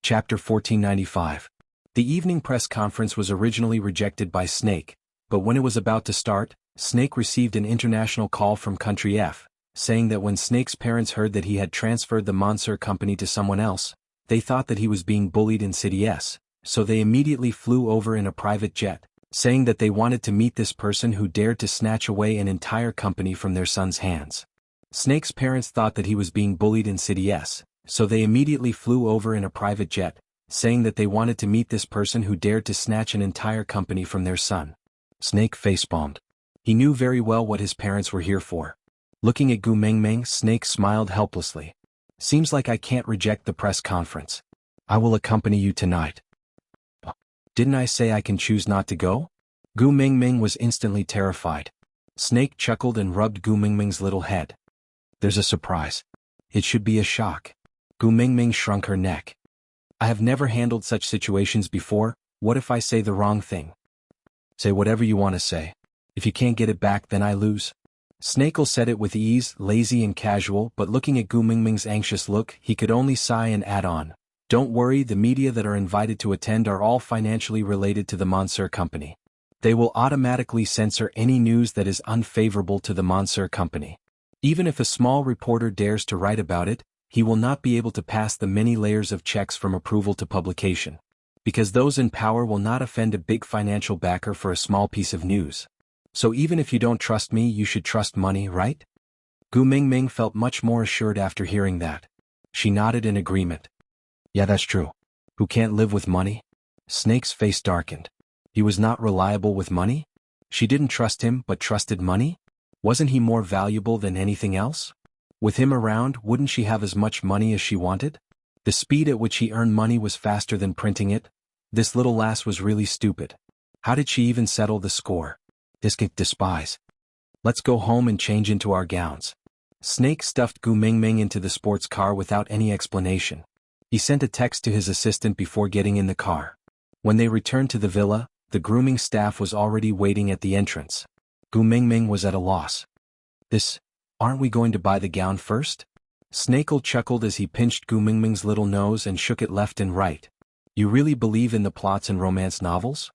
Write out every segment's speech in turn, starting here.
Chapter 1495. The evening press conference was originally rejected by Snake, but when it was about to start, Snake received an international call from Country F, saying that when Snake's parents heard that he had transferred the Monsieur company to someone else, they thought that he was being bullied in City S, so they immediately flew over in a private jet, saying that they wanted to meet this person who dared to snatch away an entire company from their son's hands. Snake's parents thought that he was being bullied in City S, so they immediately flew over in a private jet, saying that they wanted to meet this person who dared to snatch an entire company from their son. Snake facepalmed. He knew very well what his parents were here for. Looking at Gu Mengmeng, Snake smiled helplessly. Seems like I can't reject the press conference. I will accompany you tonight. Didn't I say I can choose not to go? Gu Mengmeng was instantly terrified. Snake chuckled and rubbed Gu Mengmeng's little head. There's a surprise. It should be a shock. Gu Mengmeng shrunk her neck. I have never handled such situations before. What if I say the wrong thing? Say whatever you want to say. If you can't get it back, then I lose. Snakel said it with ease, lazy and casual, but looking at Gu Mengmeng's anxious look, he could only sigh and add on. Don't worry, the media that are invited to attend are all financially related to the Monsieur company. They will automatically censor any news that is unfavorable to the Monsieur company. Even if a small reporter dares to write about it, he will not be able to pass the many layers of checks from approval to publication. Because those in power will not offend a big financial backer for a small piece of news. So even if you don't trust me, you should trust money, right? Gu Mengmeng felt much more assured after hearing that. She nodded in agreement. Yeah, that's true. Who can't live with money? Snake's face darkened. He was not reliable with money? She didn't trust him but trusted money? Wasn't he more valuable than anything else? With him around, wouldn't she have as much money as she wanted? The speed at which he earned money was faster than printing it. This little lass was really stupid. How did she even settle the score? This can despise. Let's go home and change into our gowns. Snake stuffed Gu Mengmeng into the sports car without any explanation. He sent a text to his assistant before getting in the car. When they returned to the villa, the grooming staff was already waiting at the entrance. Gu Mengmeng was at a loss. Aren't we going to buy the gown first? Snakel chuckled as he pinched Gu Mengmeng's little nose and shook it left and right. You really believe in the plots in romance novels?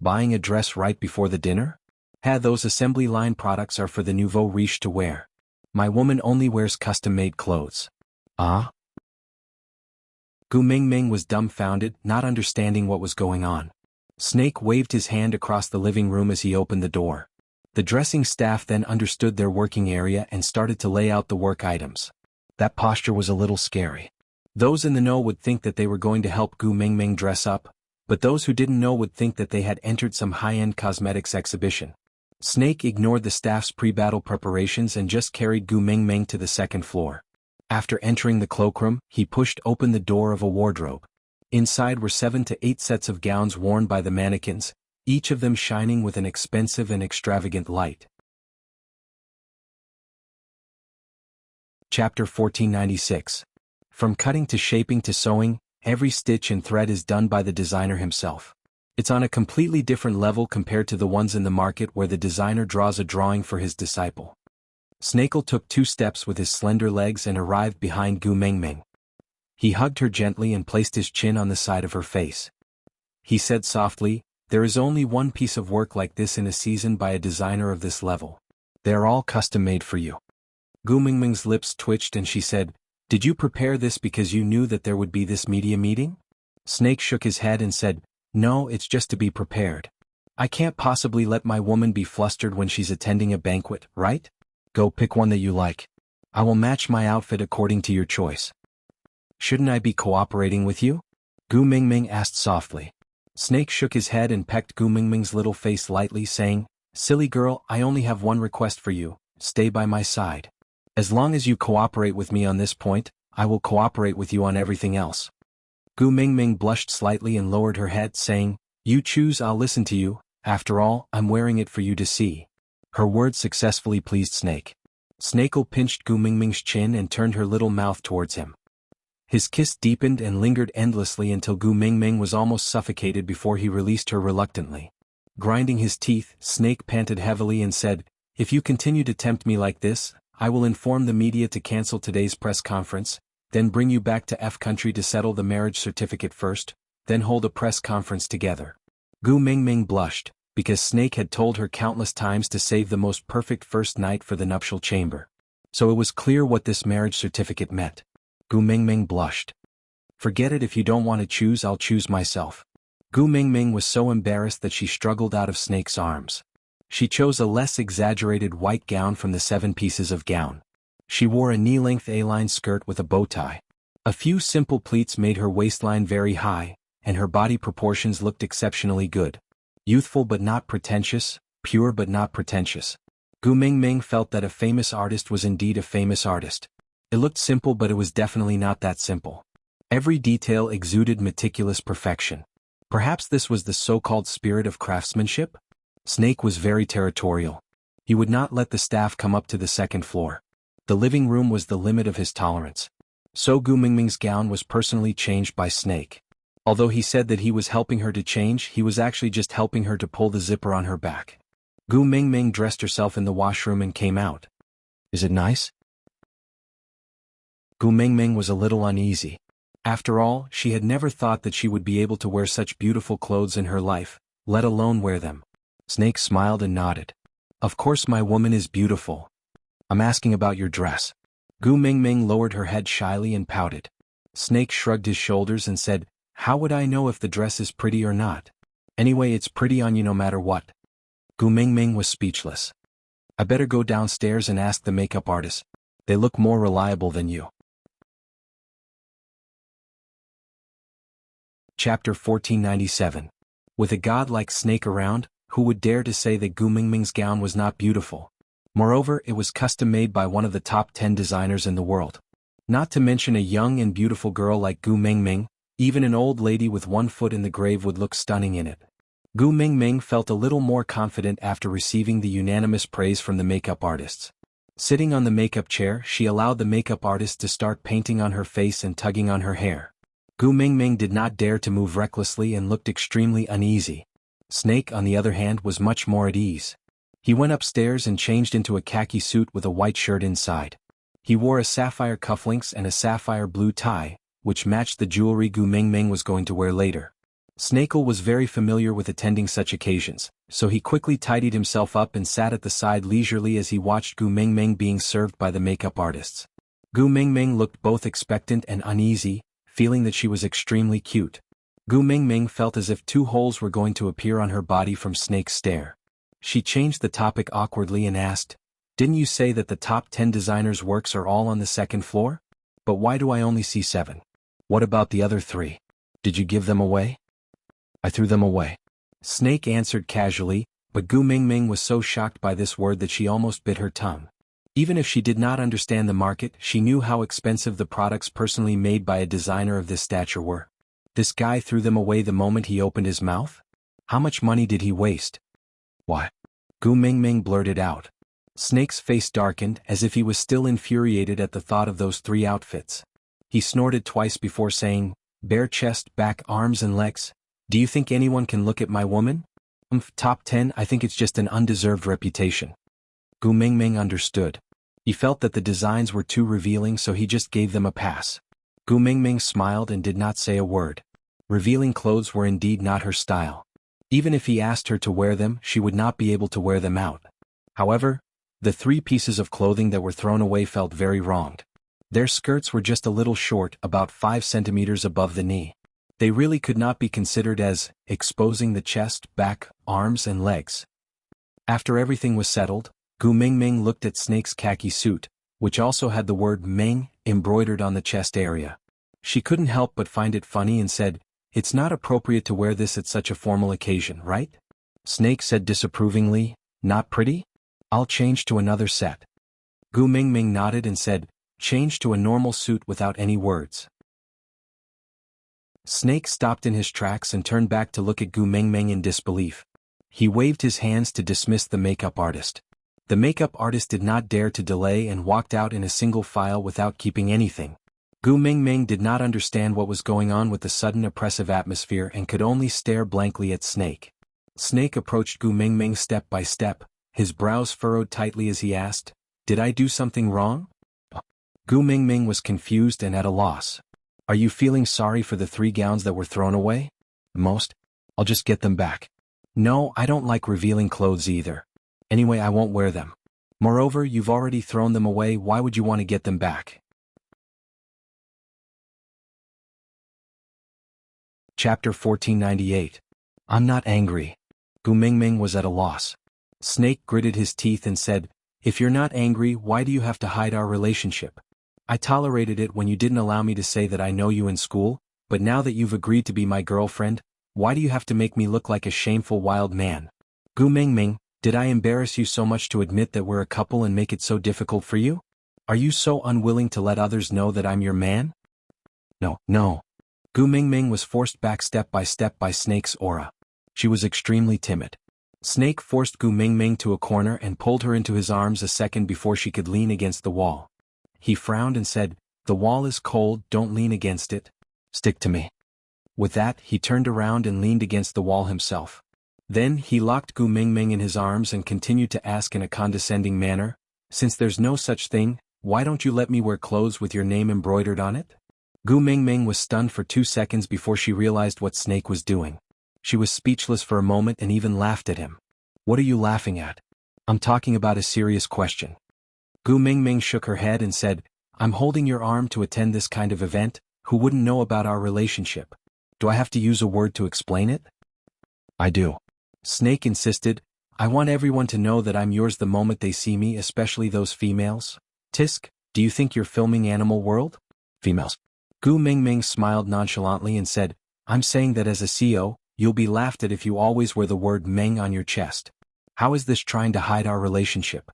Buying a dress right before the dinner? Those assembly line products are for the nouveau riche to wear. My woman only wears custom-made clothes. Ah? Gu Mengmeng was dumbfounded, not understanding what was going on. Snake waved his hand across the living room as he opened the door. The dressing staff then understood their working area and started to lay out the work items. That posture was a little scary. Those in the know would think that they were going to help Gu Mengmeng dress up, but those who didn't know would think that they had entered some high-end cosmetics exhibition. Snake ignored the staff's pre-battle preparations and just carried Gu Mengmeng to the second floor. After entering the cloakroom, he pushed open the door of a wardrobe. Inside were 7 to 8 sets of gowns worn by the mannequins, each of them shining with an expensive and extravagant light. Chapter 1496. From cutting to shaping to sewing, every stitch and thread is done by the designer himself. It's on a completely different level compared to the ones in the market where the designer draws a drawing for his disciple. Snakel took 2 steps with his slender legs and arrived behind Gu Mengmeng. He hugged her gently and placed his chin on the side of her face. He said softly, there is only one piece of work like this in a season by a designer of this level. They are all custom-made for you. Gu Mengmeng's lips twitched and she said, did you prepare this because you knew that there would be this media meeting? Snake shook his head and said, no, it's just to be prepared. I can't possibly let my woman be flustered when she's attending a banquet, right? Go pick one that you like. I will match my outfit according to your choice. Shouldn't I be cooperating with you? Gu Mengmeng asked softly. Snake shook his head and pecked Gu Mengmeng's little face lightly, saying, silly girl, I only have one request for you, stay by my side. As long as you cooperate with me on this point, I will cooperate with you on everything else. Gu Mengmeng blushed slightly and lowered her head, saying, you choose, I'll listen to you, after all, I'm wearing it for you to see. Her words successfully pleased Snake. Snakel pinched Gu Mengmeng's chin and turned her little mouth towards him. His kiss deepened and lingered endlessly until Gu Mengmeng was almost suffocated before he released her reluctantly. Grinding his teeth, Snake panted heavily and said, if you continue to tempt me like this, I will inform the media to cancel today's press conference. then bring you back to F country to settle the marriage certificate first, then hold a press conference together. Gu Mingming blushed, because Snake had told her countless times to save the most perfect first night for the nuptial chamber. So it was clear what this marriage certificate meant. Gu Mingming blushed. Forget it, if you don't want to choose, I'll choose myself. Gu Mingming was so embarrassed that she struggled out of Snake's arms. She chose a less exaggerated white gown from the 7 pieces of gown. She wore a knee-length A-line skirt with a bow tie. A few simple pleats made her waistline very high, and her body proportions looked exceptionally good. Youthful but not pretentious, pure but not pretentious. Gu Mingming felt that a famous artist was indeed a famous artist. It looked simple, but it was definitely not that simple. Every detail exuded meticulous perfection. Perhaps this was the so-called spirit of craftsmanship? Snake was very territorial. He would not let the staff come up to the 2nd floor. The living room was the limit of his tolerance. So Gu Mingming's gown was personally changed by Snake. Although he said that he was helping her to change, he was actually just helping her to pull the zipper on her back. Gu Mingming dressed herself in the washroom and came out. Is it nice? Gu Mingming was a little uneasy. After all, she had never thought that she would be able to wear such beautiful clothes in her life, let alone wear them. Snake smiled and nodded. Of course my woman is beautiful. I'm asking about your dress. Gu Mingming lowered her head shyly and pouted. Snake shrugged his shoulders and said, how would I know if the dress is pretty or not? Anyway, it's pretty on you no matter what. Gu Mingming was speechless. I better go downstairs and ask the makeup artist. They look more reliable than you. Chapter 1497. With a god like Snake around, who would dare to say that Gu Mingming's gown was not beautiful? Moreover, it was custom-made by one of the top 10 designers in the world. Not to mention a young and beautiful girl like Gu Mingming, even an old lady with 1 foot in the grave would look stunning in it. Gu Mingming felt a little more confident after receiving the unanimous praise from the makeup artists. Sitting on the makeup chair, she allowed the makeup artist to start painting on her face and tugging on her hair. Gu Mingming did not dare to move recklessly and looked extremely uneasy. Snake, on the other hand, was much more at ease. He went upstairs and changed into a khaki suit with a white shirt inside. He wore a sapphire cufflinks and a sapphire blue tie, which matched the jewelry Gu Mingming was going to wear later. Snakel was very familiar with attending such occasions, so he quickly tidied himself up and sat at the side leisurely as he watched Gu Mingming being served by the makeup artists. Gu Mingming looked both expectant and uneasy, feeling that she was extremely cute. Gu Mingming felt as if 2 holes were going to appear on her body from Snake's stare. She changed the topic awkwardly and asked, didn't you say that the top 10 designers' works are all on the 2nd floor? But why do I only see 7? What about the other 3? Did you give them away? I threw them away. Snake answered casually, but Gu Mingming was so shocked by this word that she almost bit her tongue. Even if she did not understand the market, she knew how expensive the products personally made by a designer of this stature were. This guy threw them away the moment he opened his mouth? How much money did he waste? Why? Gu Mingming blurted out. Snake's face darkened as if he was still infuriated at the thought of those 3 outfits. He snorted twice before saying, bare chest, back, arms and legs. Do you think anyone can look at my woman? Top 10, I think it's just an undeserved reputation. Gu Mingming understood. He felt that the designs were too revealing, so he just gave them a pass. Gu Mingming smiled and did not say a word. Revealing clothes were indeed not her style. Even if he asked her to wear them, she would not be able to wear them out. However, the 3 pieces of clothing that were thrown away felt very wronged. Their skirts were just a little short, about 5 centimeters above the knee. They really could not be considered as exposing the chest, back, arms and legs. After everything was settled, Gu Mingming looked at Snake's khaki suit, which also had the word Ming embroidered on the chest area. She couldn't help but find it funny and said, it's not appropriate to wear this at such a formal occasion, right? Snake said disapprovingly, not pretty? I'll change to another set. Gu Mingming nodded and said, change to a normal suit without any words. Snake stopped in his tracks and turned back to look at Gu Mingming in disbelief. He waved his hands to dismiss the makeup artist. The makeup artist did not dare to delay and walked out in a single file without keeping anything. Gu Mingming did not understand what was going on with the sudden oppressive atmosphere and could only stare blankly at Snake. Snake approached Gu Mingming step by step, his brows furrowed tightly as he asked, did I do something wrong? Gu Mingming was confused and at a loss. Are you feeling sorry for the 3 gowns that were thrown away? Most? I'll just get them back. No, I don't like revealing clothes either. Anyway, I won't wear them. Moreover, you've already thrown them away, why would you want to get them back? Chapter 1498. I'm not angry. Gu Mingming was at a loss. Snake gritted his teeth and said, if you're not angry, why do you have to hide our relationship? I tolerated it when you didn't allow me to say that I know you in school, but now that you've agreed to be my girlfriend, why do you have to make me look like a shameful wild man? Gu Mingming, did I embarrass you so much to admit that we're a couple and make it so difficult for you? Are you so unwilling to let others know that I'm your man? No. Gu Mingming was forced back step by Snake's aura. She was extremely timid. Snake forced Gu Mingming to a corner and pulled her into his arms a second before she could lean against the wall. He frowned and said, the wall is cold, don't lean against it. Stick to me. With that, he turned around and leaned against the wall himself. Then he locked Gu Mingming in his arms and continued to ask in a condescending manner, since there's no such thing, why don't you let me wear clothes with your name embroidered on it? Gu Mingming was stunned for 2 seconds before she realized what Snake was doing. She was speechless for a moment and even laughed at him. What are you laughing at? I'm talking about a serious question. Gu Mingming shook her head and said, I'm holding your arm to attend this kind of event, who wouldn't know about our relationship? Do I have to use a word to explain it? I do. Snake insisted, I want everyone to know that I'm yours the moment they see me, especially those females. Tisk, do you think you're filming Animal World? Females. Gu Mingming smiled nonchalantly and said, I'm saying that as a CEO, you'll be laughed at if you always wear the word Meng on your chest. How is this trying to hide our relationship?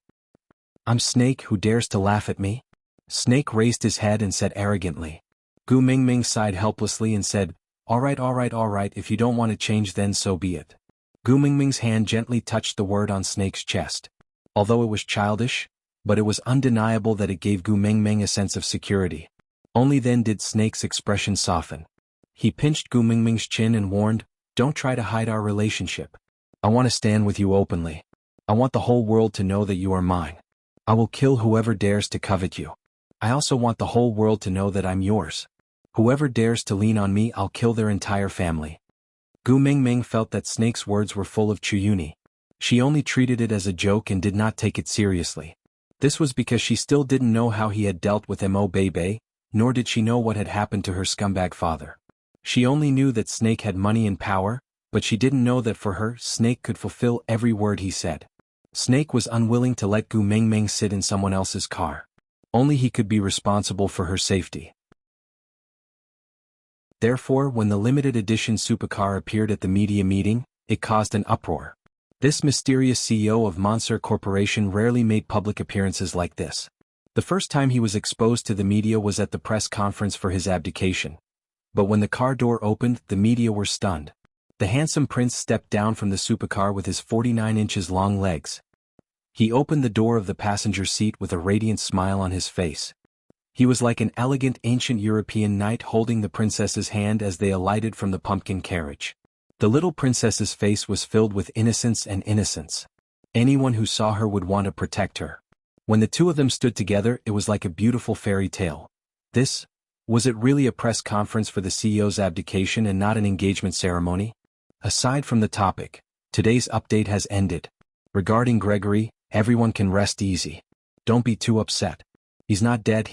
I'm Snake who dares to laugh at me? Snake raised his head and said arrogantly. Gu Mingming sighed helplessly and said, all right, if you don't want to change then so be it. Gu Mingming's hand gently touched the word on Snake's chest. Although it was childish, but it was undeniable that it gave Gu Mingming a sense of security. Only then did Snake's expression soften. He pinched Gu Mingming's chin and warned, don't try to hide our relationship. I want to stand with you openly. I want the whole world to know that you are mine. I will kill whoever dares to covet you. I also want the whole world to know that I'm yours. Whoever dares to lean on me, I'll kill their entire family. Gu Mingming felt that Snake's words were full of chuyuni. She only treated it as a joke and did not take it seriously. This was because she still didn't know how he had dealt with Mo Bei, nor did she know what had happened to her scumbag father. She only knew that Snake had money and power, but she didn't know that for her, Snake could fulfill every word he said. Snake was unwilling to let Gu Mingming sit in someone else's car. Only he could be responsible for her safety. Therefore, when the limited edition supercar appeared at the media meeting, it caused an uproar. This mysterious CEO of Monster Corporation rarely made public appearances like this. The first time he was exposed to the media was at the press conference for his abdication. But when the car door opened, the media were stunned. The handsome prince stepped down from the supercar with his 49 inches long legs. He opened the door of the passenger seat with a radiant smile on his face. He was like an elegant ancient European knight holding the princess's hand as they alighted from the pumpkin carriage. The little princess's face was filled with innocence and innocence. Anyone who saw her would want to protect her. When the two of them stood together, it was like a beautiful fairy tale. Was it really a press conference for the CEO's abdication and not an engagement ceremony? Aside from the topic, today's update has ended. Regarding Gregory, everyone can rest easy. Don't be too upset. He's not dead.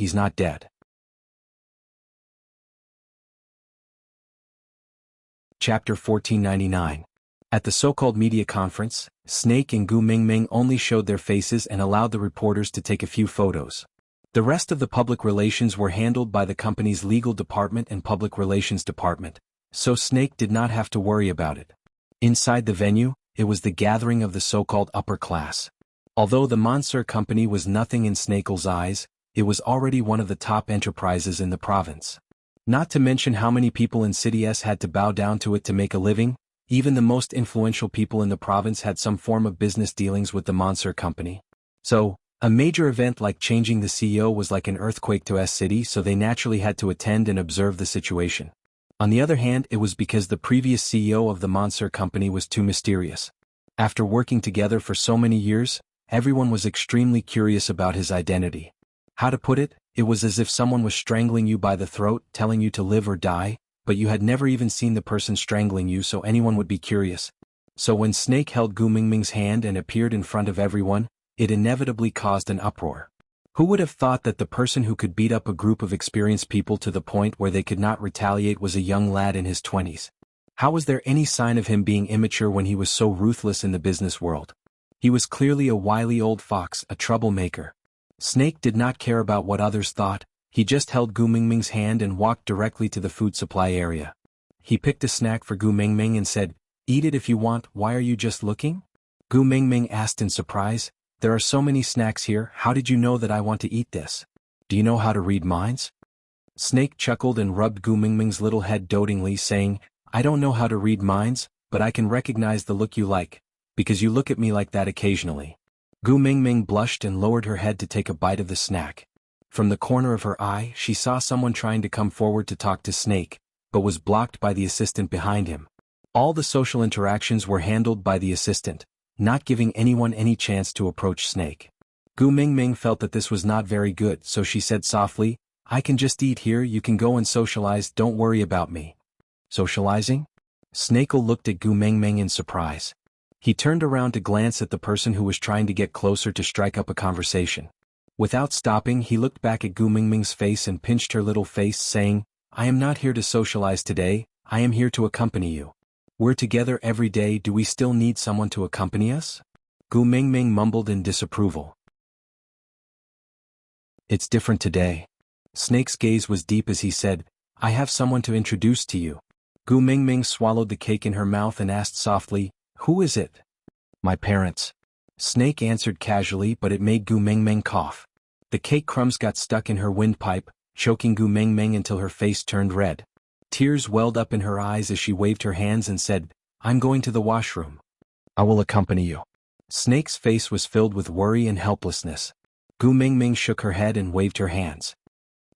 Chapter 1499. At the so-called media conference, Snake and Gu Mingming only showed their faces and allowed the reporters to take a few photos. The rest of the public relations were handled by the company's legal department and public relations department, so Snake did not have to worry about it. Inside the venue, it was the gathering of the so-called upper class. Although the Monster Company was nothing in Snake's eyes, it was already one of the top enterprises in the province. Not to mention how many people in City S had to bow down to it to make a living. Even the most influential people in the province had some form of business dealings with the Monster Company. So, a major event like changing the CEO was like an earthquake to S City, so they naturally had to attend and observe the situation. On the other hand, it was because the previous CEO of the Monster Company was too mysterious. After working together for so many years, everyone was extremely curious about his identity. How to put it, It was as if someone was strangling you by the throat, telling you to live or die, but you had never even seen the person strangling you, so anyone would be curious. So when Snake held Gu Mingming's hand and appeared in front of everyone, it inevitably caused an uproar. Who would have thought that the person who could beat up a group of experienced people to the point where they could not retaliate was a young lad in his 20s? How was there any sign of him being immature when he was so ruthless in the business world? He was clearly a wily old fox, a troublemaker. Snake did not care about what others thought. He just held Gu Mingming's hand and walked directly to the food supply area. He picked a snack for Gu Mingming and said, "Eat it if you want, why are you just looking?" Gu Mingming asked in surprise, "There are so many snacks here, how did you know that I want to eat this? Do you know how to read minds?" Snake chuckled and rubbed Gu Mingming's little head dotingly, saying, "I don't know how to read minds, but I can recognize the look you like, because you look at me like that occasionally." Gu Mingming blushed and lowered her head to take a bite of the snack. From the corner of her eye, she saw someone trying to come forward to talk to Snake, but was blocked by the assistant behind him. All the social interactions were handled by the assistant, not giving anyone any chance to approach Snake. Gu Mingming felt that this was not very good, so she said softly, "I can just eat here, you can go and socialize, don't worry about me." Socializing? Snake looked at Gu Mingming in surprise. He turned around to glance at the person who was trying to get closer to strike up a conversation. Without stopping, he looked back at Gu Mingming's face and pinched her little face, saying, "I am not here to socialize today, I am here to accompany you. We're together every day, do we still need someone to accompany us?" Gu Mingming mumbled in disapproval. "It's different today." Snake's gaze was deep as he said, "I have someone to introduce to you." Gu Mingming swallowed the cake in her mouth and asked softly, "Who is it?" "My parents." Snake answered casually, but it made Gu Mingming cough. The cake crumbs got stuck in her windpipe, choking Gu Mingming until her face turned red. Tears welled up in her eyes as she waved her hands and said, "I'm going to the washroom." "I will accompany you." Snake's face was filled with worry and helplessness. Gu Mingming shook her head and waved her hands.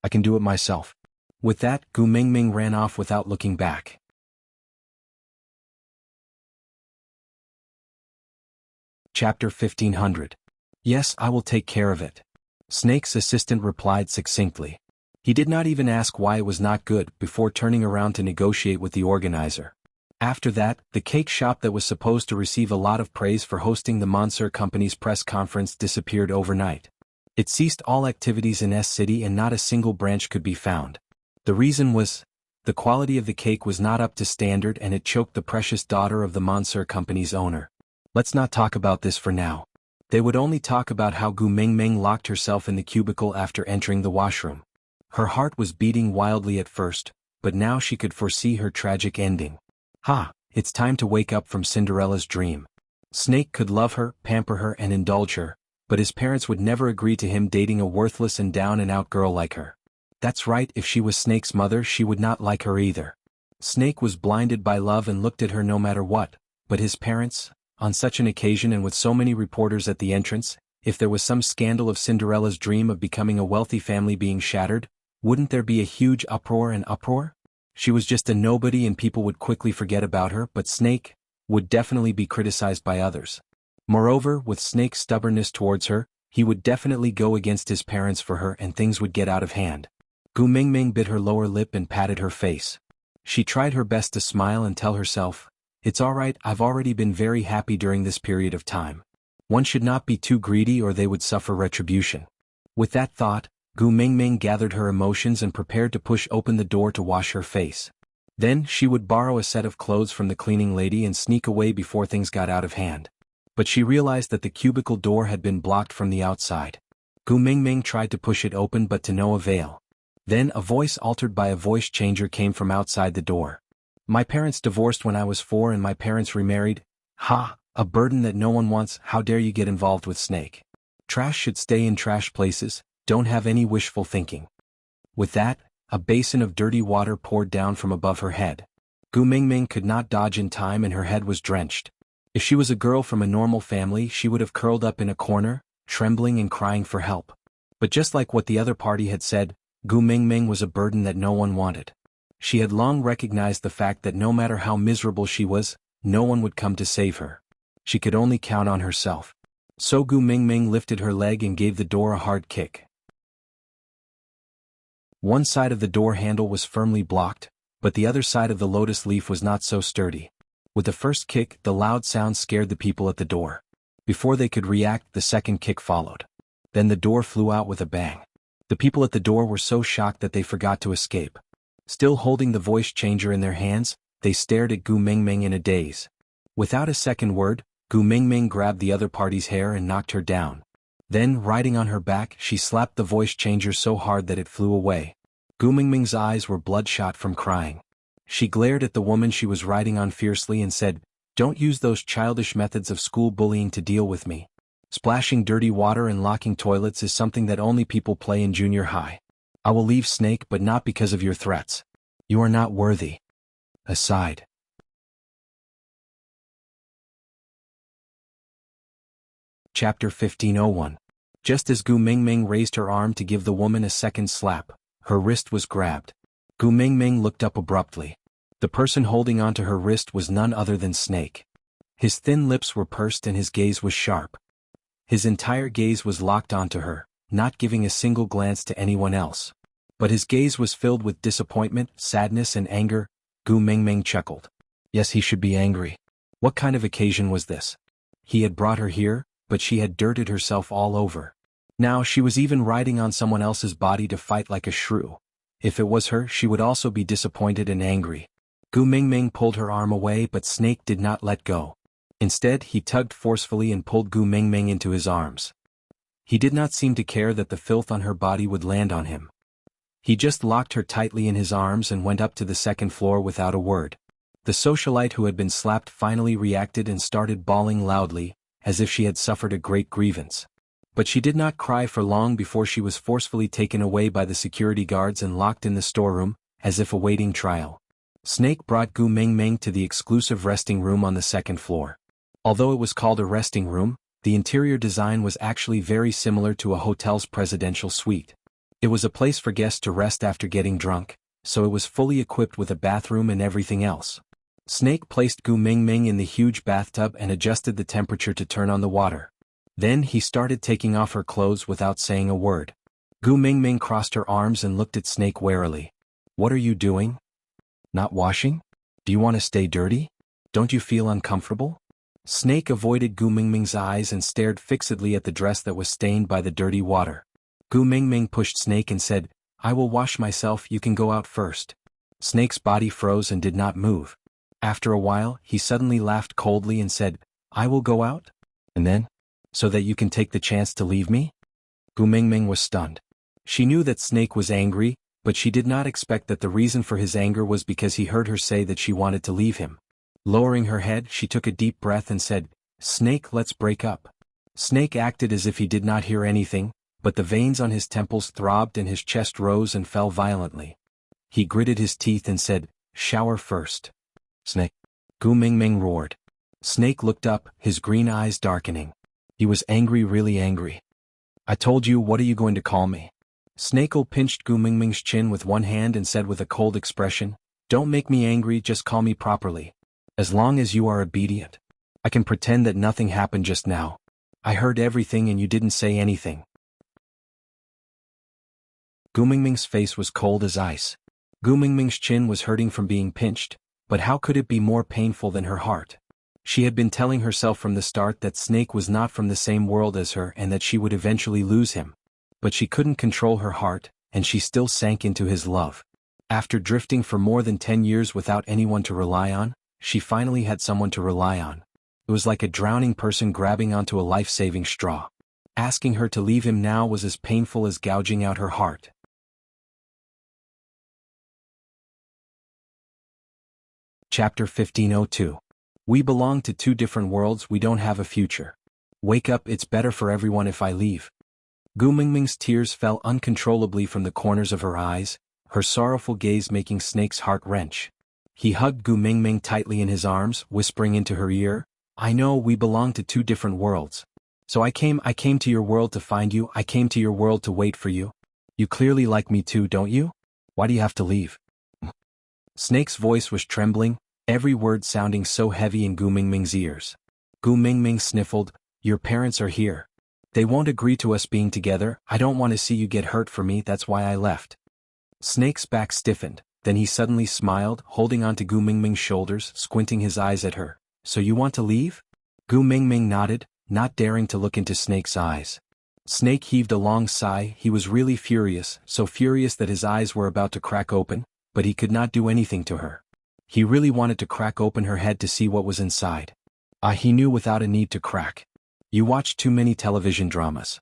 "I can do it myself." With that, Gu Mingming ran off without looking back. Chapter 1500. "Yes, I will take care of it," Snake's assistant replied succinctly. He did not even ask why it was not good before turning around to negotiate with the organizer. After that, the cake shop that was supposed to receive a lot of praise for hosting the Monsieur Company's press conference disappeared overnight. It ceased all activities in S City and not a single branch could be found. The reason was, the quality of the cake was not up to standard and it choked the precious daughter of the Monsieur Company's owner. Let's not talk about this for now. They would only talk about how Gu Mingming locked herself in the cubicle after entering the washroom. Her heart was beating wildly at first, but now she could foresee her tragic ending. It's time to wake up from Cinderella's dream. Snake could love her, pamper her and indulge her, but his parents would never agree to him dating a worthless and down-and-out girl like her. That's right, if she was Snake's mother she would not like her either. Snake was blinded by love and looked at her no matter what, but his parents, on such an occasion and with so many reporters at the entrance, if there was some scandal of Cinderella's dream of becoming a wealthy family being shattered, wouldn't there be a huge uproar? She was just a nobody and people would quickly forget about her, but Snake would definitely be criticized by others. Moreover, with Snake's stubbornness towards her, he would definitely go against his parents for her and things would get out of hand. Gu Mingming bit her lower lip and patted her face. She tried her best to smile and tell herself, "It's alright, I've already been very happy during this period of time. One should not be too greedy or they would suffer retribution." With that thought, Gu Mingming gathered her emotions and prepared to push open the door to wash her face. Then she would borrow a set of clothes from the cleaning lady and sneak away before things got out of hand. But she realized that the cubicle door had been blocked from the outside. Gu Mingming tried to push it open but to no avail. Then a voice altered by a voice changer came from outside the door. "My parents divorced when I was 4 and my parents remarried. A burden that no one wants, how dare you get involved with Snake? Trash should stay in trash places, don't have any wishful thinking." With that, a basin of dirty water poured down from above her head. Gu Mingming could not dodge in time and her head was drenched. If she was a girl from a normal family she would have curled up in a corner, trembling and crying for help. But just like what the other party had said, Gu Mingming was a burden that no one wanted. She had long recognized the fact that no matter how miserable she was, no one would come to save her. She could only count on herself. So Gu Mingming lifted her leg and gave the door a hard kick. One side of the door handle was firmly blocked, but the other side of the lotus leaf was not so sturdy. With the first kick, the loud sound scared the people at the door. Before they could react, the second kick followed. Then the door flew out with a bang. The people at the door were so shocked that they forgot to escape. Still holding the voice changer in their hands, they stared at Gu Mingming in a daze. Without a second word, Gu Mingming grabbed the other party's hair and knocked her down. Then, riding on her back, she slapped the voice changer so hard that it flew away. Gu Mingming's eyes were bloodshot from crying. She glared at the woman she was riding on fiercely and said, "Don't use those childish methods of school bullying to deal with me. Splashing dirty water and locking toilets is something that only people play in junior high. I will leave Snake, but not because of your threats. You are not worthy." Aside. Chapter 1501. Just as Gu Mingming raised her arm to give the woman a second slap, her wrist was grabbed. Gu Mingming looked up abruptly. The person holding onto her wrist was none other than Snake. His thin lips were pursed and his gaze was sharp. His entire gaze was locked onto her, not giving a single glance to anyone else. But his gaze was filled with disappointment, sadness and anger. Gu Mingming chuckled. Yes, he should be angry. What kind of occasion was this? He had brought her here, but she had dirted herself all over. Now she was even riding on someone else's body to fight like a shrew. If it was her, she would also be disappointed and angry. Gu Mingming pulled her arm away, but Snake did not let go. Instead, he tugged forcefully and pulled Gu Mingming into his arms. He did not seem to care that the filth on her body would land on him. He just locked her tightly in his arms and went up to the second floor without a word. The socialite who had been slapped finally reacted and started bawling loudly, as if she had suffered a great grievance. But she did not cry for long before she was forcefully taken away by the security guards and locked in the storeroom, as if awaiting trial. Snake brought Gu Mingming to the exclusive resting room on the second floor. Although it was called a resting room, the interior design was actually very similar to a hotel's presidential suite. It was a place for guests to rest after getting drunk, so it was fully equipped with a bathroom and everything else. Snake placed Gu Mingming in the huge bathtub and adjusted the temperature to turn on the water. Then he started taking off her clothes without saying a word. Gu Mingming crossed her arms and looked at Snake warily. "What are you doing? Not washing? Do you want to stay dirty? Don't you feel uncomfortable?" Snake avoided Gu Mingming's eyes and stared fixedly at the dress that was stained by the dirty water. Gu Mingming pushed Snake and said, "I will wash myself, you can go out first." Snake's body froze and did not move. After a while, he suddenly laughed coldly and said, "I will go out? And then? So that you can take the chance to leave me?" Gu Mingming was stunned. She knew that Snake was angry, but she did not expect that the reason for his anger was because he heard her say that she wanted to leave him. Lowering her head, she took a deep breath and said, "Snake, let's break up." Snake acted as if he did not hear anything, but the veins on his temples throbbed and his chest rose and fell violently. He gritted his teeth and said, "Shower first." "Snake." Gu Mingming roared. Snake looked up, his green eyes darkening. He was angry, really angry. "I told you, what are you going to call me?" Snake pinched Gu Mingming's chin with one hand and said with a cold expression, "Don't make me angry, just call me properly. As long as you are obedient. I can pretend that nothing happened just now. I heard everything and you didn't say anything." Gu Mingming's face was cold as ice. Gu Mingming's chin was hurting from being pinched, but how could it be more painful than her heart? She had been telling herself from the start that Snake was not from the same world as her and that she would eventually lose him. But she couldn't control her heart, and she still sank into his love. After drifting for more than 10 years without anyone to rely on, she finally had someone to rely on. It was like a drowning person grabbing onto a life-saving straw. Asking her to leave him now was as painful as gouging out her heart. Chapter 1502. We belong to two different worlds, we don't have a future. Wake up, it's better for everyone if I leave. Gu Mingming's tears fell uncontrollably from the corners of her eyes, her sorrowful gaze making Snake's heart wrench. He hugged Gu Mingming tightly in his arms, whispering into her ear, "I know we belong to two different worlds. So I came to your world to find you, I came to your world to wait for you. You clearly like me too, don't you? Why do you have to leave?" Snake's voice was trembling, every word sounding so heavy in Gu Mingming's ears. Gu Mingming sniffled, "Your parents are here. They won't agree to us being together, I don't want to see you get hurt for me, that's why I left." Snake's back stiffened, then he suddenly smiled, holding onto Gu Mingming's shoulders, squinting his eyes at her. So you want to leave? Gu Mingming nodded, not daring to look into Snake's eyes. Snake heaved a long sigh. He was really furious, so furious that his eyes were about to crack open, but he could not do anything to her. He really wanted to crack open her head to see what was inside. He knew without a need to crack. You watch too many television dramas.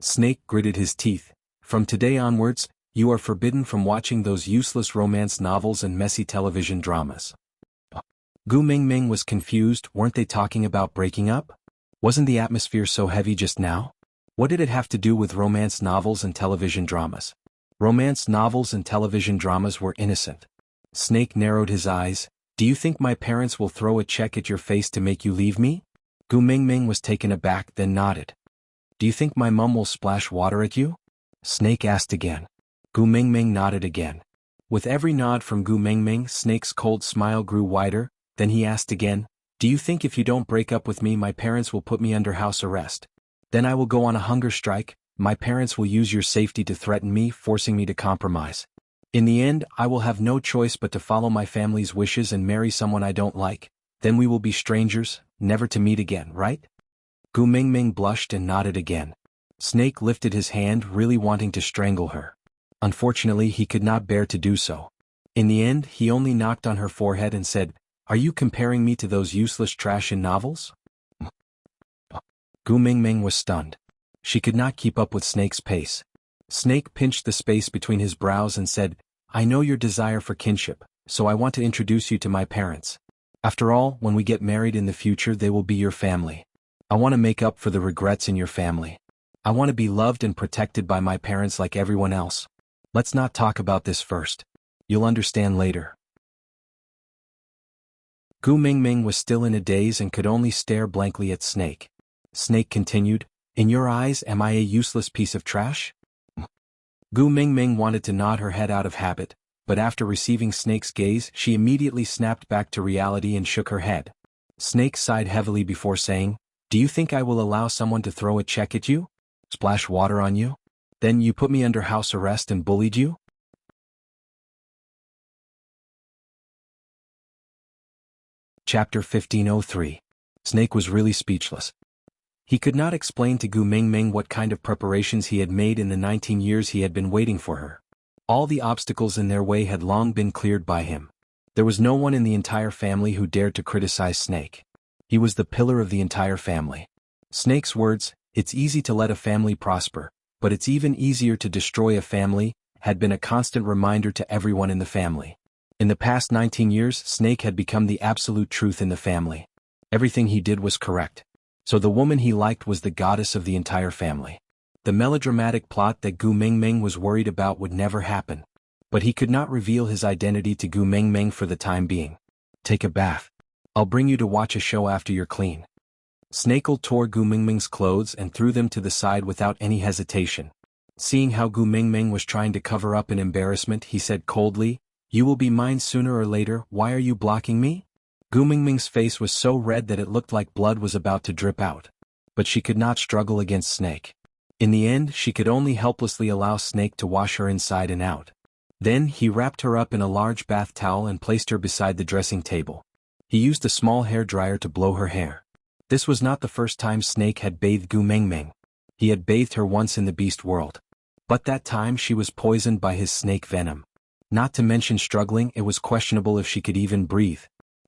Snake gritted his teeth. From today onwards, you are forbidden from watching those useless romance novels and messy television dramas. Gu Mingming was confused. Weren't they talking about breaking up? Wasn't the atmosphere so heavy just now? What did it have to do with romance novels and television dramas? Romance novels and television dramas were innocent. Snake narrowed his eyes. Do you think my parents will throw a check at your face to make you leave me? Gu Mingming was taken aback, then nodded. Do you think my mum will splash water at you? Snake asked again. Gu Mingming nodded again. With every nod from Gu Mingming, Snake's cold smile grew wider, then he asked again, do you think if you don't break up with me my parents will put me under house arrest? Then I will go on a hunger strike, my parents will use your safety to threaten me, forcing me to compromise. In the end, I will have no choice but to follow my family's wishes and marry someone I don't like, then we will be strangers, never to meet again, right? Gu Mingming blushed and nodded again. Snake lifted his hand, really wanting to strangle her. Unfortunately, he could not bear to do so. In the end, he only knocked on her forehead and said, are you comparing me to those useless trash in novels? Gu Mingming was stunned. She could not keep up with Snake's pace. Snake pinched the space between his brows and said, I know your desire for kinship, so I want to introduce you to my parents. After all, when we get married in the future they will be your family. I want to make up for the regrets in your family. I want to be loved and protected by my parents like everyone else. Let's not talk about this first. You'll understand later. Gu Mingming was still in a daze and could only stare blankly at Snake. Snake continued, in your eyes am I a useless piece of trash? Gu Mingming wanted to nod her head out of habit, but after receiving Snake's gaze she immediately snapped back to reality and shook her head. Snake sighed heavily before saying, do you think I will allow someone to throw a check at you? Splash water on you? Then you put me under house arrest and bullied you? Chapter 1503. Snake was really speechless. He could not explain to Gu Mingming what kind of preparations he had made in the 19 years he had been waiting for her. All the obstacles in their way had long been cleared by him. There was no one in the entire family who dared to criticize Snake. He was the pillar of the entire family. Snake's words, it's easy to let a family prosper, but it's even easier to destroy a family, had been a constant reminder to everyone in the family. In the past 19 years, Snake had become the absolute truth in the family. Everything he did was correct. So the woman he liked was the goddess of the entire family. The melodramatic plot that Gu Mingming was worried about would never happen. But he could not reveal his identity to Gu Mingming for the time being. Take a bath. I'll bring you to watch a show after you're clean. Snake tore Gu Mingming's clothes and threw them to the side without any hesitation. Seeing how Gu Mingming was trying to cover up an embarrassment, he said coldly, you will be mine sooner or later, why are you blocking me? Gu Mingming's face was so red that it looked like blood was about to drip out. But she could not struggle against Snake. In the end, she could only helplessly allow Snake to wash her inside and out. Then he wrapped her up in a large bath towel and placed her beside the dressing table. He used a small hair dryer to blow her hair. This was not the first time Snake had bathed Gu Mingming. He had bathed her once in the beast world. But that time she was poisoned by his snake venom. Not to mention struggling, it was questionable if she could even breathe.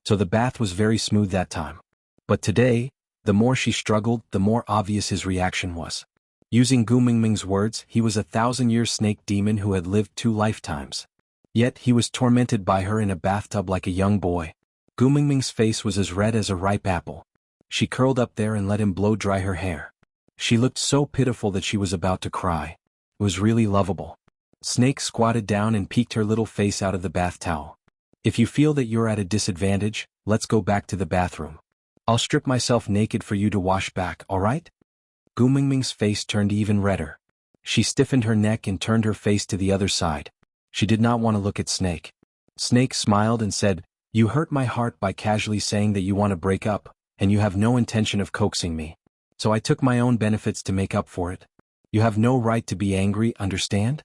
So the bath was very smooth that time. But today, the more she struggled, the more obvious his reaction was. Using Gu Mingming's words, he was a 1,000-year snake demon who had lived 2 lifetimes. Yet he was tormented by her in a bathtub like a young boy. Gu Mingming's face was as red as a ripe apple. She curled up there and let him blow dry her hair. She looked so pitiful that she was about to cry. It was really lovable. Snake squatted down and peeked her little face out of the bath towel. If you feel that you're at a disadvantage, let's go back to the bathroom. I'll strip myself naked for you to wash back, alright? Gu Mingming's face turned even redder. She stiffened her neck and turned her face to the other side. She did not want to look at Snake. Snake smiled and said, you hurt my heart by casually saying that you want to break up, and you have no intention of coaxing me. So I took my own benefits to make up for it. You have no right to be angry, understand?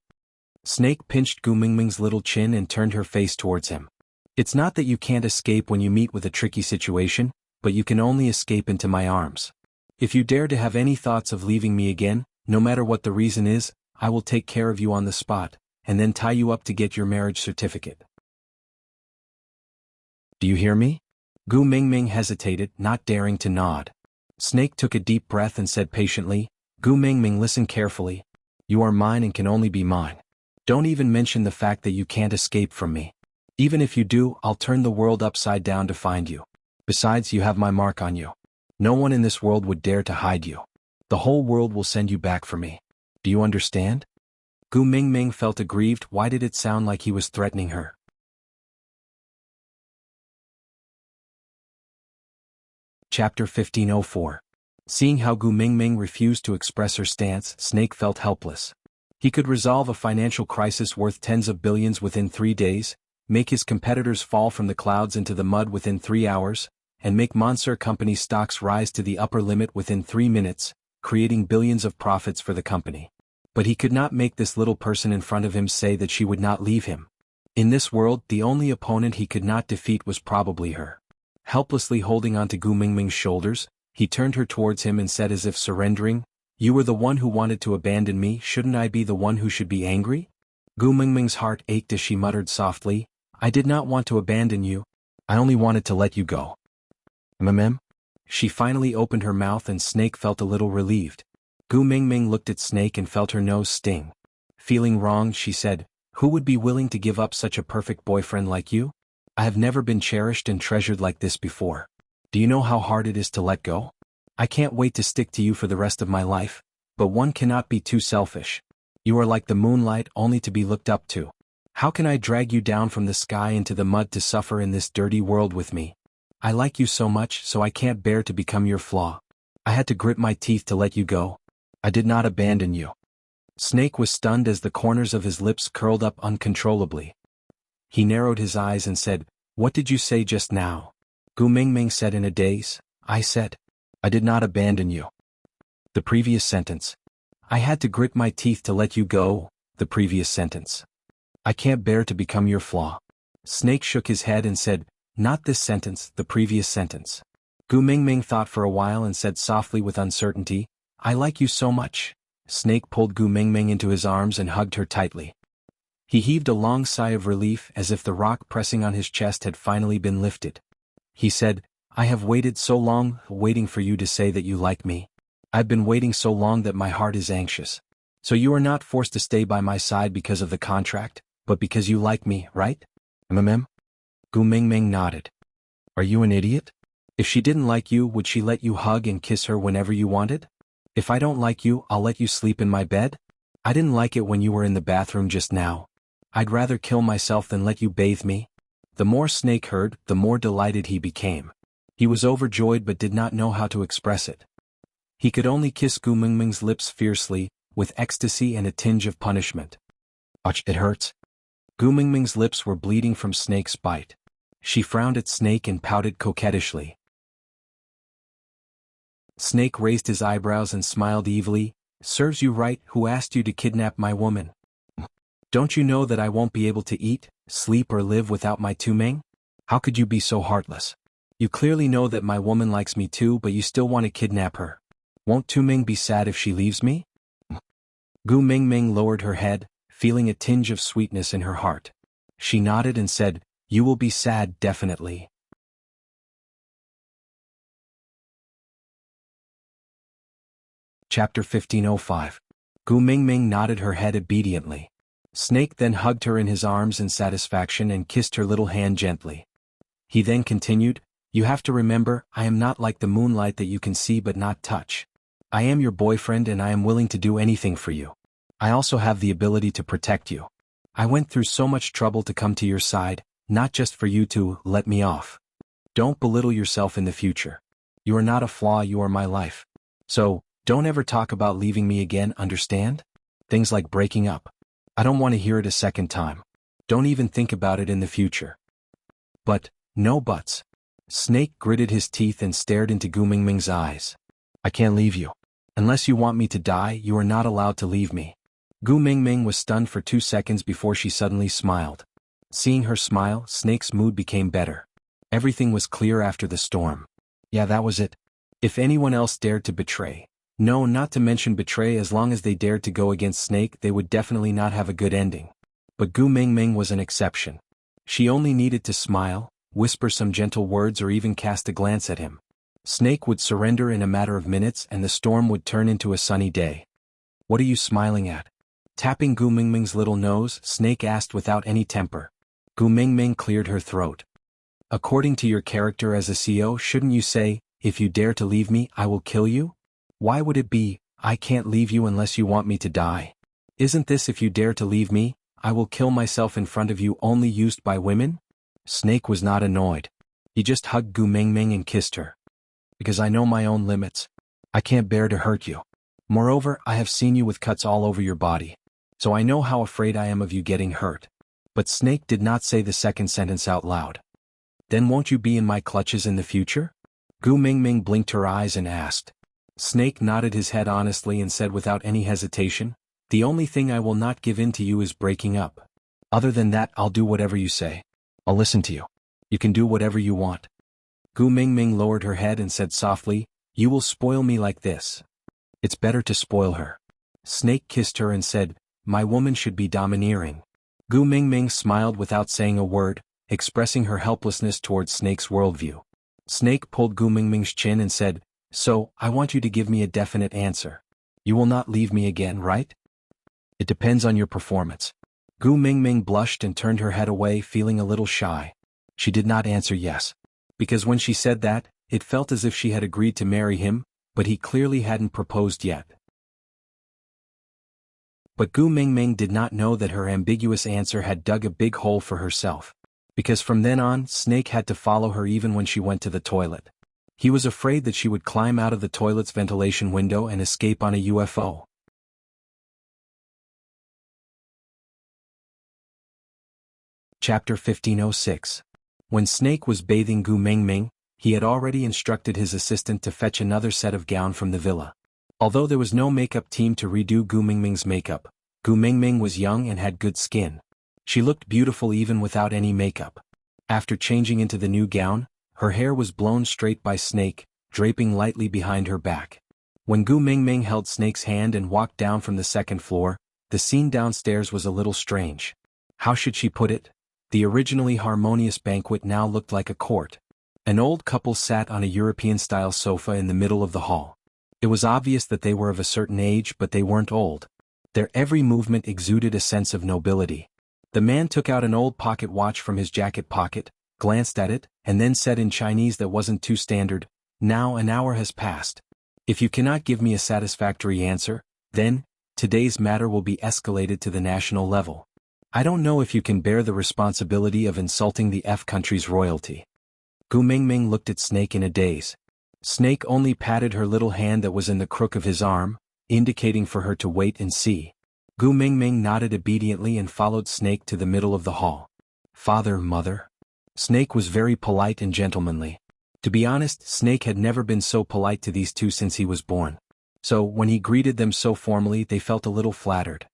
Snake pinched Gu Mingming's little chin and turned her face towards him. It's not that you can't escape when you meet with a tricky situation, but you can only escape into my arms. If you dare to have any thoughts of leaving me again, no matter what the reason is, I will take care of you on the spot, and then tie you up to get your marriage certificate. Do you hear me? Gu Mingming hesitated, not daring to nod. Snake took a deep breath and said patiently, Gu Mingming, listen carefully. You are mine and can only be mine. Don't even mention the fact that you can't escape from me. Even if you do, I'll turn the world upside down to find you. Besides, you have my mark on you. No one in this world would dare to hide you. The whole world will send you back for me. Do you understand? Gu Mingming felt aggrieved. Why did it sound like he was threatening her? Chapter 1504. Seeing how Gu Mingming refused to express her stance, Snake felt helpless. He could resolve a financial crisis worth tens of billions within 3 days, make his competitors fall from the clouds into the mud within 3 hours, and make Monster Company stocks rise to the upper limit within 3 minutes, creating billions of profits for the company. But he could not make this little person in front of him say that she would not leave him. In this world, the only opponent he could not defeat was probably her. Helplessly holding onto Gu Mingming's shoulders, he turned her towards him and said as if surrendering, You were the one who wanted to abandon me, shouldn't I be the one who should be angry? Gu Mingming's heart ached as she muttered softly, I did not want to abandon you. I only wanted to let you go. She finally opened her mouth and Snake felt a little relieved. Gu Mingming looked at Snake and felt her nose sting. Feeling wronged, she said, Who would be willing to give up such a perfect boyfriend like you? I have never been cherished and treasured like this before. Do you know how hard it is to let go? I can't wait to stick to you for the rest of my life, but one cannot be too selfish. You are like the moonlight, only to be looked up to. How can I drag you down from the sky into the mud to suffer in this dirty world with me? I like you so much, so I can't bear to become your flaw. I had to grit my teeth to let you go. I did not abandon you. Snake was stunned as the corners of his lips curled up uncontrollably. He narrowed his eyes and said, What did you say just now? Gu Mingming said in a daze, I said, I did not abandon you. The previous sentence. I had to grit my teeth to let you go. The previous sentence. I can't bear to become your flaw. Snake shook his head and said, Not this sentence, the previous sentence. Gu Mingming thought for a while and said softly with uncertainty, I like you so much. Snake pulled Gu Mingming into his arms and hugged her tightly. He heaved a long sigh of relief as if the rock pressing on his chest had finally been lifted. He said, I have waited so long, waiting for you to say that you like me. I've been waiting so long that my heart is anxious. So you are not forced to stay by my side because of the contract, but because you like me, right? Gu Mingming nodded. Are you an idiot? If she didn't like you, would she let you hug and kiss her whenever you wanted? If I don't like you, I'll let you sleep in my bed? I didn't like it when you were in the bathroom just now. I'd rather kill myself than let you bathe me. The more Snake heard, the more delighted he became. He was overjoyed but did not know how to express it. He could only kiss Gu Mingming's lips fiercely, with ecstasy and a tinge of punishment. Ouch, it hurts. Gu Mingming's lips were bleeding from Snake's bite. She frowned at Snake and pouted coquettishly. Snake raised his eyebrows and smiled evilly. Serves you right, who asked you to kidnap my woman? Don't you know that I won't be able to eat, sleep or live without my Tumeng? How could you be so heartless? You clearly know that my woman likes me too, but you still want to kidnap her. Won't Tumeng be sad if she leaves me? Gu Mingming lowered her head, feeling a tinge of sweetness in her heart. She nodded and said, You will be sad, definitely. Chapter 1505. Gu Mingming nodded her head obediently. Snake then hugged her in his arms in satisfaction and kissed her little hand gently. He then continued, You have to remember, I am not like the moonlight that you can see but not touch. I am your boyfriend and I am willing to do anything for you. I also have the ability to protect you. I went through so much trouble to come to your side, not just for you to let me off. Don't belittle yourself in the future. You are not a flaw, you are my life. So, don't ever talk about leaving me again, understand? Things like breaking up. I don't want to hear it a second time. Don't even think about it in the future. But, no buts. Snake gritted his teeth and stared into Gu Mingming's eyes. I can't leave you. Unless you want me to die, you are not allowed to leave me. Gu Mingming was stunned for 2 seconds before she suddenly smiled. Seeing her smile, Snake's mood became better. Everything was clear after the storm. Yeah, that was it. If anyone else dared to betray, no, not to mention betray, as long as they dared to go against Snake, they would definitely not have a good ending. But Gu Mingming was an exception. She only needed to smile, whisper some gentle words, or even cast a glance at him. Snake would surrender in a matter of minutes and the storm would turn into a sunny day. What are you smiling at? Tapping Gu Mingming's little nose, Snake asked without any temper. Gu Mingming cleared her throat. According to your character as a CEO, shouldn't you say, if you dare to leave me, I will kill you? Why would it be, I can't leave you unless you want me to die? Isn't this, if you dare to leave me, I will kill myself in front of you, only used by women? Snake was not annoyed. He just hugged Gu Mingming and kissed her. Because I know my own limits. I can't bear to hurt you. Moreover, I have seen you with cuts all over your body. So I know how afraid I am of you getting hurt. But Snake did not say the second sentence out loud. Then won't you be in my clutches in the future? Gu Mingming blinked her eyes and asked. Snake nodded his head honestly and said without any hesitation, the only thing I will not give in to you is breaking up. Other than that, I'll do whatever you say. I'll listen to you. You can do whatever you want. Gu Mingming lowered her head and said softly, you will spoil me like this. It's better to spoil her. Snake kissed her and said, my woman should be domineering. Gu Mingming smiled without saying a word, expressing her helplessness towards Snake's worldview. Snake pulled Gu Mingming's chin and said, so, I want you to give me a definite answer. You will not leave me again, right? It depends on your performance. Gu Mingming blushed and turned her head away, feeling a little shy. She did not answer yes. Because when she said that, it felt as if she had agreed to marry him, but he clearly hadn't proposed yet. But Gu Mingming did not know that her ambiguous answer had dug a big hole for herself. Because from then on, Snake had to follow her even when she went to the toilet. He was afraid that she would climb out of the toilet's ventilation window and escape on a UFO. Chapter 1506. When Snake was bathing Gu Mingming, he had already instructed his assistant to fetch another set of gown from the villa. Although there was no makeup team to redo Gu Mingming's makeup, Gu Mingming was young and had good skin. She looked beautiful even without any makeup. After changing into the new gown, her hair was blown straight by Snake, draping lightly behind her back. When Gu Mingming held Snake's hand and walked down from the second floor, the scene downstairs was a little strange. How should she put it? The originally harmonious banquet now looked like a court. An old couple sat on a European-style sofa in the middle of the hall. It was obvious that they were of a certain age, but they weren't old. Their every movement exuded a sense of nobility. The man took out an old pocket watch from his jacket pocket, glanced at it, and then said in Chinese that wasn't too standard, now an hour has passed. If you cannot give me a satisfactory answer, then, today's matter will be escalated to the national level. I don't know if you can bear the responsibility of insulting the F country's royalty. Gu Mingming looked at Snake in a daze. Snake only patted her little hand that was in the crook of his arm, indicating for her to wait and see. Gu Mingming nodded obediently and followed Snake to the middle of the hall. Father, mother. Snake was very polite and gentlemanly. To be honest, Snake had never been so polite to these two since he was born. So, when he greeted them so formally, they felt a little flattered.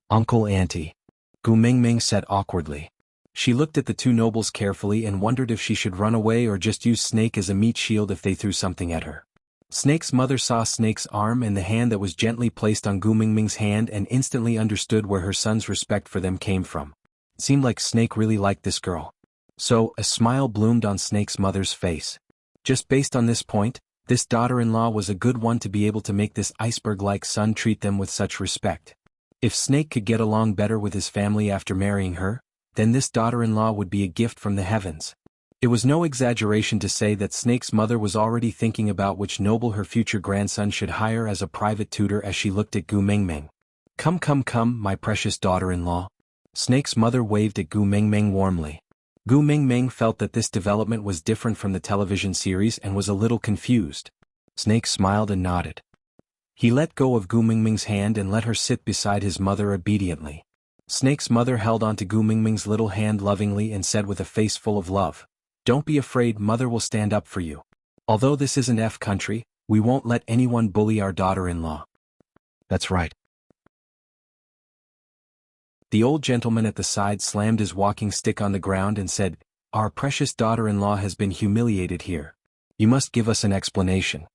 Uncle, Auntie. Gu Mingming said awkwardly. She looked at the two nobles carefully and wondered if she should run away or just use Snake as a meat shield if they threw something at her. Snake's mother saw Snake's arm and the hand that was gently placed on Gu Mingming's hand and instantly understood where her son's respect for them came from. It seemed like Snake really liked this girl. So, a smile bloomed on Snake's mother's face. Just based on this point, this daughter-in-law was a good one to be able to make this iceberg-like son treat them with such respect. If Snake could get along better with his family after marrying her, then this daughter-in-law would be a gift from the heavens. It was no exaggeration to say that Snake's mother was already thinking about which noble her future grandson should hire as a private tutor as she looked at Gu Mingming. Come, my precious daughter-in-law. Snake's mother waved at Gu Mingming warmly. Gu Mingming felt that this development was different from the television series and was a little confused. Snake smiled and nodded. He let go of Gu Mingming's hand and let her sit beside his mother obediently. Snake's mother held onto Gu Mingming's little hand lovingly and said with a face full of love, "Don't be afraid, mother will stand up for you. Although this isn't F country, we won't let anyone bully our daughter-in-law." That's right. The old gentleman at the side slammed his walking stick on the ground and said, "Our precious daughter-in-law has been humiliated here. You must give us an explanation."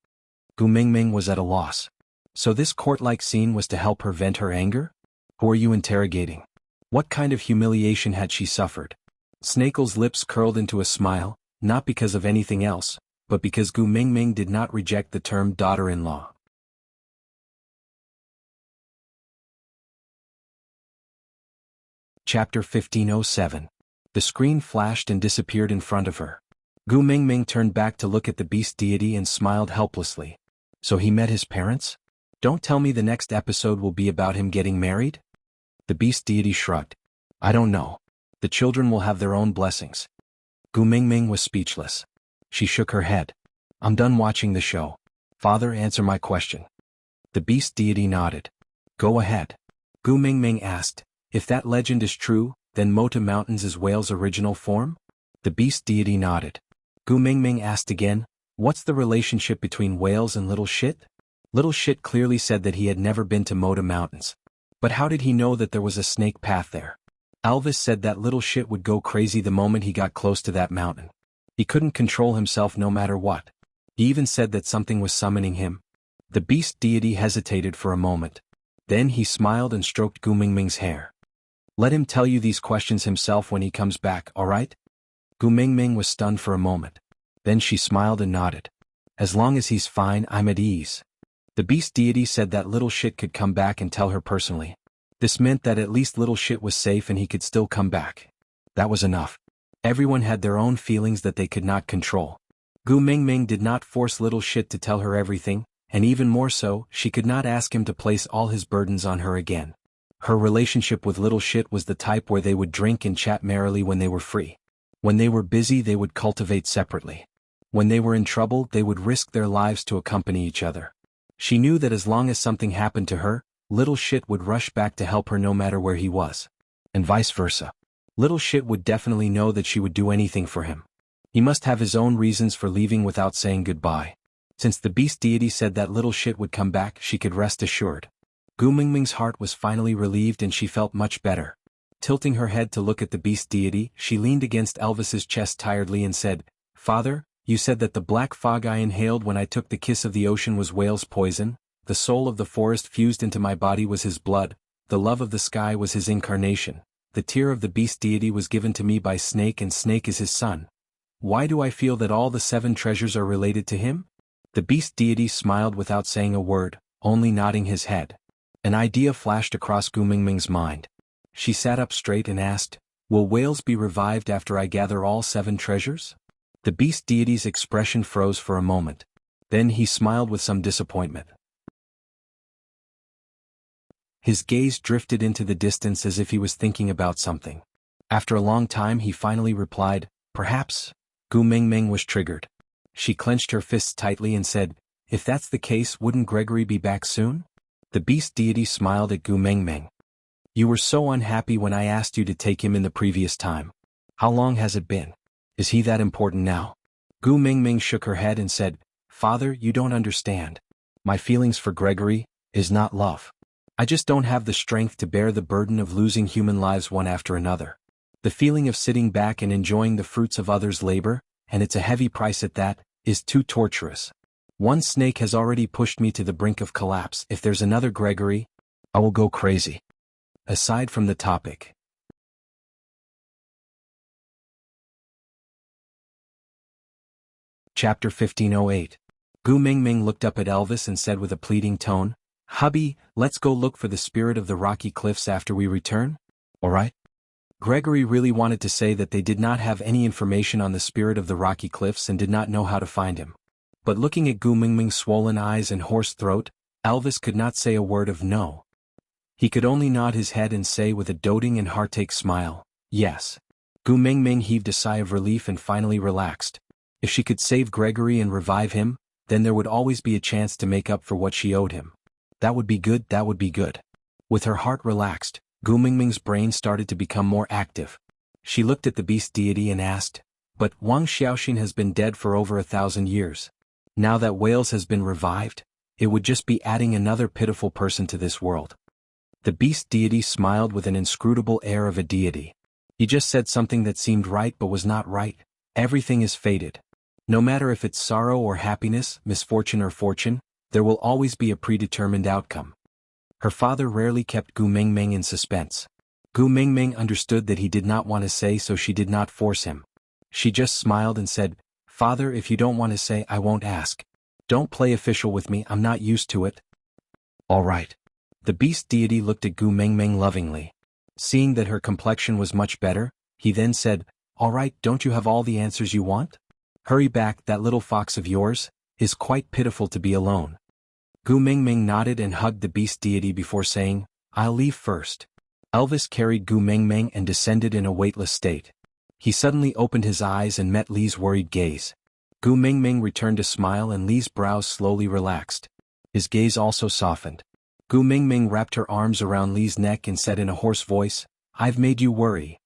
Gu Mingming was at a loss. So this court-like scene was to help her vent her anger? Who are you interrogating? What kind of humiliation had she suffered? Snakel's lips curled into a smile, not because of anything else, but because Gu Mingming did not reject the term daughter-in-law. Chapter 1507. The screen flashed and disappeared in front of her. Gu Mingming turned back to look at the beast deity and smiled helplessly. So he met his parents? Don't tell me the next episode will be about him getting married? The beast deity shrugged. I don't know. The children will have their own blessings. Gu Mingming was speechless. She shook her head. I'm done watching the show. Father, answer my question. The beast deity nodded. Go ahead. Gu Mingming asked, if that legend is true, then Mota Mountains is Whale's original form? The beast deity nodded. Gu Mingming asked again, what's the relationship between whales and Little Shit? Little Shit clearly said that he had never been to Mota Mountains. But how did he know that there was a snake path there? Elvis said that Little Shit would go crazy the moment he got close to that mountain. He couldn't control himself no matter what. He even said that something was summoning him. The beast deity hesitated for a moment. Then he smiled and stroked Gu Mingming's hair. Let him tell you these questions himself when he comes back, all right? Gu Mingming was stunned for a moment. Then she smiled and nodded. As long as he's fine, I'm at ease. The beast deity said that Little Shit could come back and tell her personally. This meant that at least Little Shit was safe and he could still come back. That was enough. Everyone had their own feelings that they could not control. Gu Mingming did not force Little Shit to tell her everything, and even more so, she could not ask him to place all his burdens on her again. Her relationship with Little Shit was the type where they would drink and chat merrily when they were free. When they were busy, they would cultivate separately. When they were in trouble, they would risk their lives to accompany each other. She knew that as long as something happened to her, Little Shit would rush back to help her no matter where he was. And vice versa. Little Shit would definitely know that she would do anything for him. He must have his own reasons for leaving without saying goodbye. Since the beast deity said that Little Shit would come back, she could rest assured. Gu Mingming's heart was finally relieved and she felt much better. Tilting her head to look at the beast deity, she leaned against Elvis's chest tiredly and said, Father, you said that the black fog I inhaled when I took the kiss of the ocean was whale's poison, the soul of the forest fused into my body was his blood, the love of the sky was his incarnation, the tear of the beast deity was given to me by Snake and Snake is his son. Why do I feel that all the 7 treasures are related to him? The beast deity smiled without saying a word, only nodding his head. An idea flashed across Gu Mingming's mind. She sat up straight and asked, will whales be revived after I gather all 7 treasures? The beast deity's expression froze for a moment. Then he smiled with some disappointment. His gaze drifted into the distance as if he was thinking about something. After a long time he finally replied, perhaps. Gu Mingming was triggered. She clenched her fists tightly and said, if that's the case, wouldn't Gregory be back soon? The beast deity smiled at Gu Mingming. You were so unhappy when I asked you to take him in the previous time. How long has it been? Is he that important now? Gu Mingming shook her head and said, Father, you don't understand. My feelings for Gregory is not love. I just don't have the strength to bear the burden of losing human lives one after another. The feeling of sitting back and enjoying the fruits of others' labor, and it's a heavy price at that, is too torturous. One snake has already pushed me to the brink of collapse. If there's another Gregory, I will go crazy. Aside from the topic. Chapter 1508. Gu Mingming looked up at Elvis and said with a pleading tone, Hubby, let's go look for the spirit of the rocky cliffs after we return? All right? Gregory really wanted to say that they did not have any information on the spirit of the rocky cliffs and did not know how to find him. But looking at Gu Mingming's swollen eyes and hoarse throat, Elvis could not say a word of no. He could only nod his head and say with a doting and heartache smile, yes. Gu Mingming heaved a sigh of relief and finally relaxed. If she could save Gregory and revive him, then there would always be a chance to make up for what she owed him. That would be good, that would be good. With her heart relaxed, Gu Mingming's brain started to become more active. She looked at the beast deity and asked, but Wang Xiaoxin has been dead for over 1,000 years. Now that Wales has been revived, it would just be adding another pitiful person to this world. The beast deity smiled with an inscrutable air of a deity. He just said something that seemed right but was not right. Everything is fated. No matter if it's sorrow or happiness, misfortune or fortune, there will always be a predetermined outcome. Her father rarely kept Gu Mengmeng in suspense. Gu Mengmeng understood that he did not want to say, so she did not force him. She just smiled and said, "Father, if you don't want to say, I won't ask. Don't play official with me, I'm not used to it." "All right." The beast deity looked at Gu Mengmeng lovingly. Seeing that her complexion was much better, he then said, "All right, don't you have all the answers you want? Hurry back, that little fox of yours is quite pitiful to be alone." Gu Mengmeng nodded and hugged the beast deity before saying, "I'll leave first." Elvis carried Gu Mengmeng and descended in a weightless state. He suddenly opened his eyes and met Li's worried gaze. Gu Mengmeng returned a smile and Li's brows slowly relaxed. His gaze also softened. Gu Mengmeng wrapped her arms around Li's neck and said in a hoarse voice, "I've made you worry.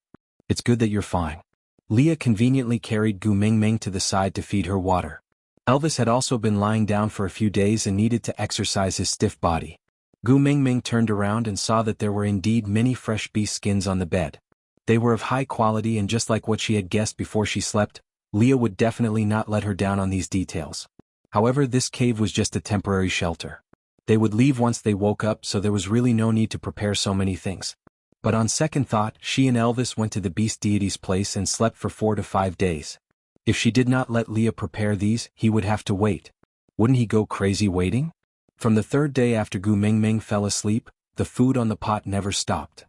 It's good that you're fine." Leah conveniently carried Gu Mengmeng to the side to feed her water. Elvis had also been lying down for a few days and needed to exercise his stiff body. Gu Mengmeng turned around and saw that there were indeed many fresh beast skins on the bed. They were of high quality, and just like what she had guessed before she slept, Leah would definitely not let her down on these details. However, this cave was just a temporary shelter. They would leave once they woke up, so there was really no need to prepare so many things. But on second thought, she and Elvis went to the beast deity's place and slept for 4 to 5 days. If she did not let Leah prepare these, he would have to wait. Wouldn't he go crazy waiting? From the third day after Gu Mengmeng fell asleep, the food on the pot never stopped.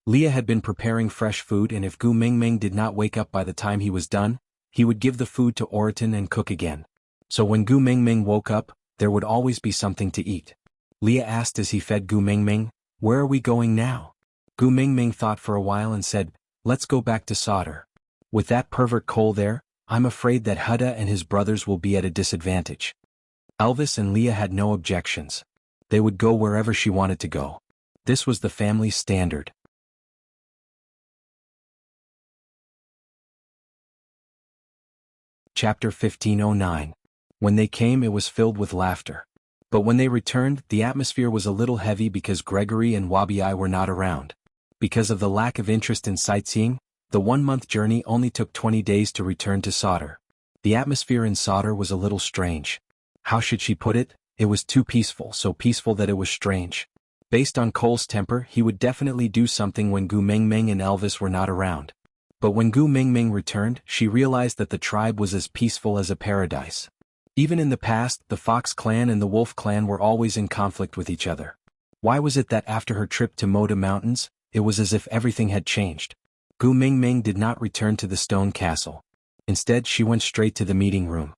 Leah had been preparing fresh food, and if Gu Mengmeng did not wake up by the time he was done, he would give the food to Oriton and cook again. So when Gu Mengmeng woke up, there would always be something to eat. Leah asked as he fed Gu Mengmeng, "Where are we going now?" Gu Mengmeng thought for a while and said, "Let's go back to solder. With that pervert Cole there, I'm afraid that Hudda and his brothers will be at a disadvantage." Elvis and Leah had no objections. They would go wherever she wanted to go. This was the family standard. Chapter 1509. When they came, it was filled with laughter. But when they returned, the atmosphere was a little heavy because Gregory and Wabi were not around. Because of the lack of interest in sightseeing, the 1-month journey only took 20 days to return to Sauder. The atmosphere in Sauder was a little strange. How should she put it? It was too peaceful, so peaceful that it was strange. Based on Cole's temper, he would definitely do something when Gu Mengmeng and Elvis were not around. But when Gu Mengmeng returned, she realized that the tribe was as peaceful as a paradise. Even in the past, the Fox clan and the Wolf clan were always in conflict with each other. Why was it that after her trip to Moda Mountains, it was as if everything had changed? Gu Mengmeng did not return to the stone castle. Instead, she went straight to the meeting room.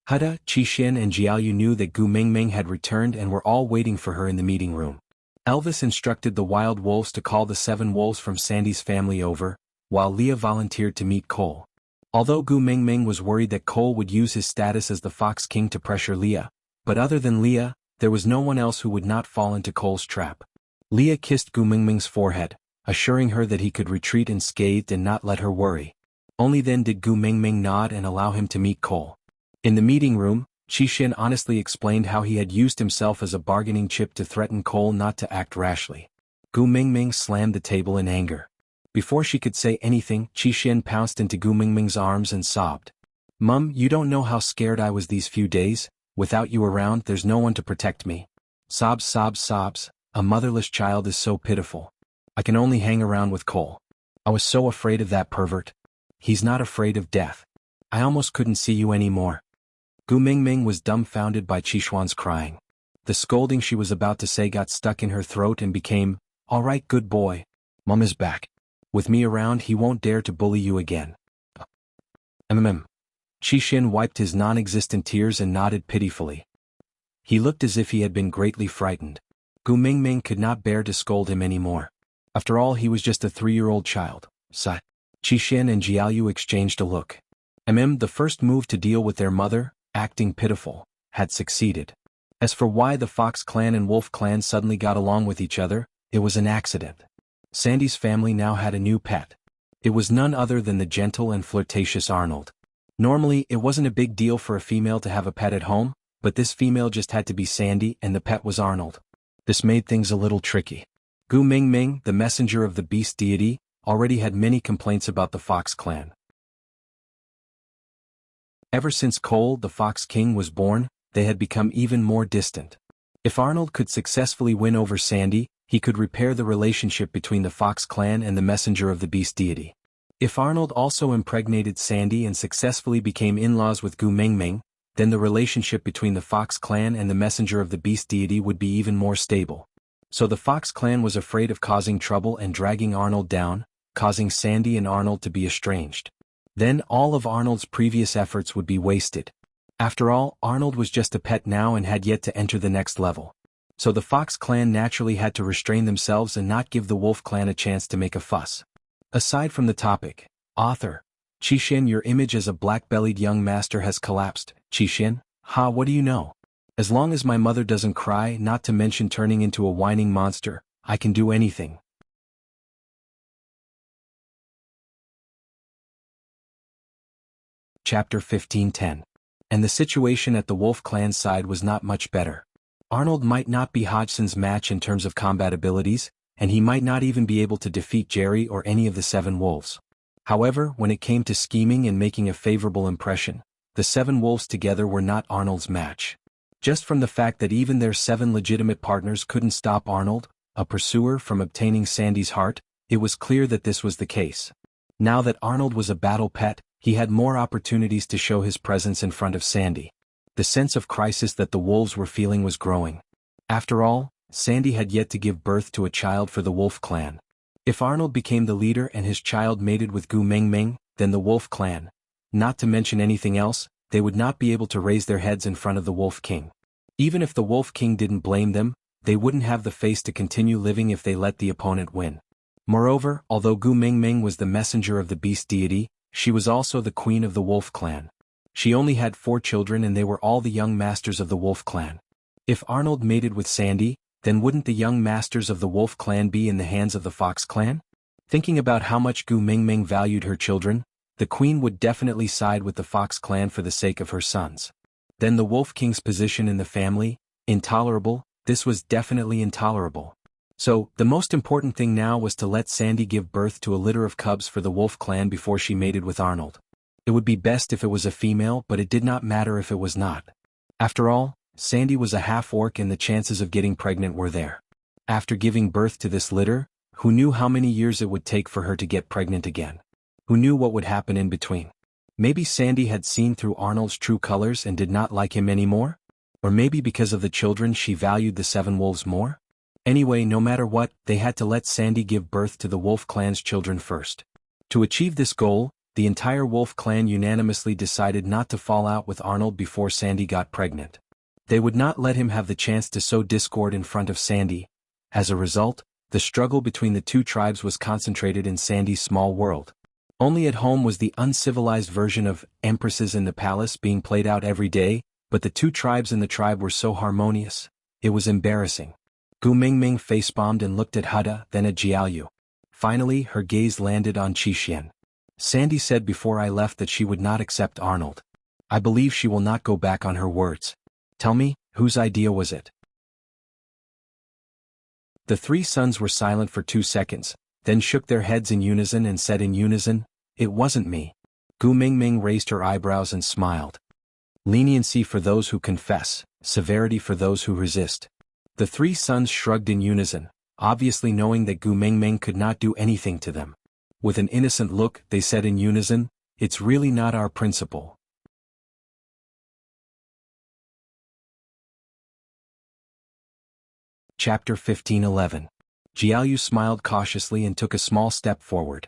Hudda, Qixin and Jiaoyu knew that Gu Mengmeng had returned and were all waiting for her in the meeting room. Elvis instructed the wild wolves to call the 7 wolves from Sandy's family over, while Leah volunteered to meet Cole. Although Gu Mengmeng was worried that Cole would use his status as the Fox King to pressure Leah, but other than Leah, there was no one else who would not fall into Cole's trap. Leah kissed Gu Mengmeng's forehead, assuring her that he could retreat unscathed and not let her worry. Only then did Gu Mengmeng nod and allow him to meet Cole. In the meeting room, Qixin honestly explained how he had used himself as a bargaining chip to threaten Cole not to act rashly. Gu Mengmeng slammed the table in anger. Before she could say anything, Qixin pounced into Gu Mengmeng's arms and sobbed. "Mum, you don't know how scared I was these few days. Without you around, there's no one to protect me." Sobs, sobs, sobs. A motherless child is so pitiful. I can only hang around with Cole. I was so afraid of that pervert. He's not afraid of death. I almost couldn't see you anymore. Gu Mengmeng was dumbfounded by Qixuan's crying. The scolding she was about to say got stuck in her throat and became, "All right, good boy. Mum is back. With me around, he won't dare to bully you again." Qixin wiped his non-existent tears and nodded pitifully. He looked as if he had been greatly frightened. Gu Mengmeng could not bear to scold him anymore. After all, he was just a 3-year-old child. Qixin and Jiaoyu exchanged a look. The first move to deal with their mother, acting pitiful, had succeeded. As for why the Fox clan and Wolf clan suddenly got along with each other, it was an accident. Sandy's family now had a new pet. It was none other than the gentle and flirtatious Arnold. Normally, it wasn't a big deal for a female to have a pet at home, but this female just had to be Sandy and the pet was Arnold. This made things a little tricky. Gu Mingming, the messenger of the beast deity, already had many complaints about the Fox clan. Ever since Cole, the Fox King, was born, they had become even more distant. If Arnold could successfully win over Sandy, he could repair the relationship between the Fox clan and the messenger of the beast deity. If Arnold also impregnated Sandy and successfully became in-laws with Gu Mingming, then the relationship between the Fox clan and the messenger of the beast deity would be even more stable. So the Fox clan was afraid of causing trouble and dragging Arnold down, causing Sandy and Arnold to be estranged. Then all of Arnold's previous efforts would be wasted. After all, Arnold was just a pet now and had yet to enter the next level. So the Fox clan naturally had to restrain themselves and not give the Wolf clan a chance to make a fuss. Aside from the topic, author, Qixin, your image as a black-bellied young master has collapsed. Qixin, ha, what do you know? As long as my mother doesn't cry, not to mention turning into a whining monster, I can do anything. Chapter 15:10. And the situation at the Wolf clan's side was not much better. Arnold might not be Hodgson's match in terms of combat abilities, and he might not even be able to defeat Jerry or any of the 7 wolves. However, when it came to scheming and making a favorable impression, the 7 wolves together were not Arnold's match. Just from the fact that even their 7 legitimate partners couldn't stop Arnold, a pursuer, from obtaining Sandy's heart, it was clear that this was the case. Now that Arnold was a battle pet, he had more opportunities to show his presence in front of Sandy. The sense of crisis that the wolves were feeling was growing. After all, Sandy had yet to give birth to a child for the Wolf clan. If Arnold became the leader and his child mated with Gu Mingming, then the Wolf clan, not to mention anything else, they would not be able to raise their heads in front of the Wolf King. Even if the Wolf King didn't blame them, they wouldn't have the face to continue living if they let the opponent win. Moreover, although Gu Mingming was the messenger of the beast deity, she was also the queen of the Wolf clan. She only had 4 children and they were all the young masters of the Wolf clan. If Arnold mated with Sandy, then wouldn't the young masters of the Wolf clan be in the hands of the Fox clan? Thinking about how much Gu Mingming valued her children, the queen would definitely side with the Fox clan for the sake of her sons. Then the Wolf King's position in the family, intolerable, this was definitely intolerable. So, the most important thing now was to let Sandy give birth to a litter of cubs for the Wolf clan before she mated with Arnold. It would be best if it was a female, but it did not matter if it was not. After all, Sandy was a half-orc and the chances of getting pregnant were there. After giving birth to this litter, who knew how many years it would take for her to get pregnant again? Who knew what would happen in between? Maybe Sandy had seen through Arnold's true colors and did not like him anymore? Or maybe because of the children she valued the 7 wolves more? Anyway, no matter what, they had to let Sandy give birth to the Wolf clan's children first. To achieve this goal, the entire Wolf clan unanimously decided not to fall out with Arnold before Sandy got pregnant. They would not let him have the chance to sow discord in front of Sandy. As a result, the struggle between the 2 tribes was concentrated in Sandy's small world. Only at home was the uncivilized version of Empresses in the Palace being played out every day, but the 2 tribes in the tribe were so harmonious. It was embarrassing. Gu Mingming face-bombed and looked at Huda, then at Jianghu. Finally, her gaze landed on Qixin. Sandy said before I left that she would not accept Arnold. I believe she will not go back on her words. Tell me, whose idea was it? The 3 sons were silent for 2 seconds, then shook their heads in unison and said in unison, "It wasn't me." Gu Mingming raised her eyebrows and smiled. Leniency for those who confess, severity for those who resist. The 3 sons shrugged in unison, obviously knowing that Gu Mingming could not do anything to them. With an innocent look, they said in unison, "It's really not our principle." Chapter 15:11. Jianghu smiled cautiously and took a small step forward.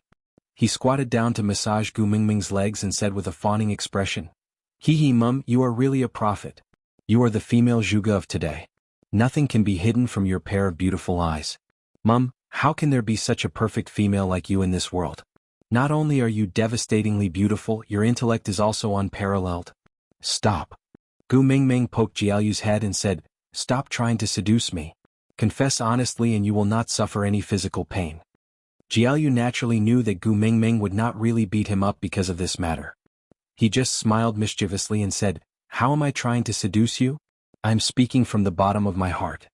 He squatted down to massage Gu Mingming's legs and said with a fawning expression, "Hee hee, Mum, you are really a prophet. You are the female Zhuge of today. Nothing can be hidden from your pair of beautiful eyes. Mum, how can there be such a perfect female like you in this world? Not only are you devastatingly beautiful, your intellect is also unparalleled." "Stop." Gu Mingming poked Jianghu's head and said, "Stop trying to seduce me. Confess honestly and you will not suffer any physical pain." Jianghu naturally knew that Gu Mingming would not really beat him up because of this matter. He just smiled mischievously and said, "How am I trying to seduce you? I'm speaking from the bottom of my heart."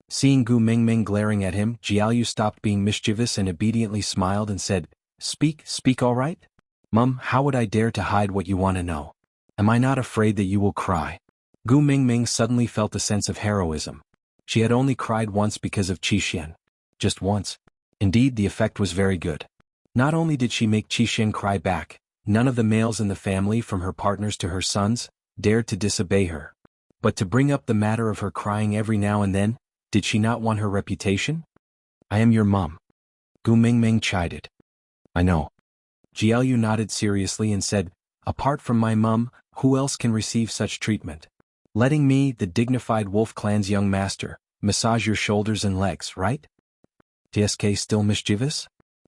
Seeing Gu Mingming glaring at him, Jiaoyu stopped being mischievous and obediently smiled and said, Speak all right? Mum, how would I dare to hide what you want to know? Am I not afraid that you will cry? Gu Mingming suddenly felt a sense of heroism. She had only cried once because of Qixuan. Just once. Indeed, the effect was very good. Not only did she make Qixuan cry back, none of the males in the family, from her partners to her sons, dared to disobey her. But to bring up the matter of her crying every now and then, did she not want her reputation? I am your mum. Gu Mingming chided. I know. Jiaoyu nodded seriously and said, apart from my mum, who else can receive such treatment? Letting me, the dignified wolf clan's young master, massage your shoulders and legs, right? TSK still mischievous?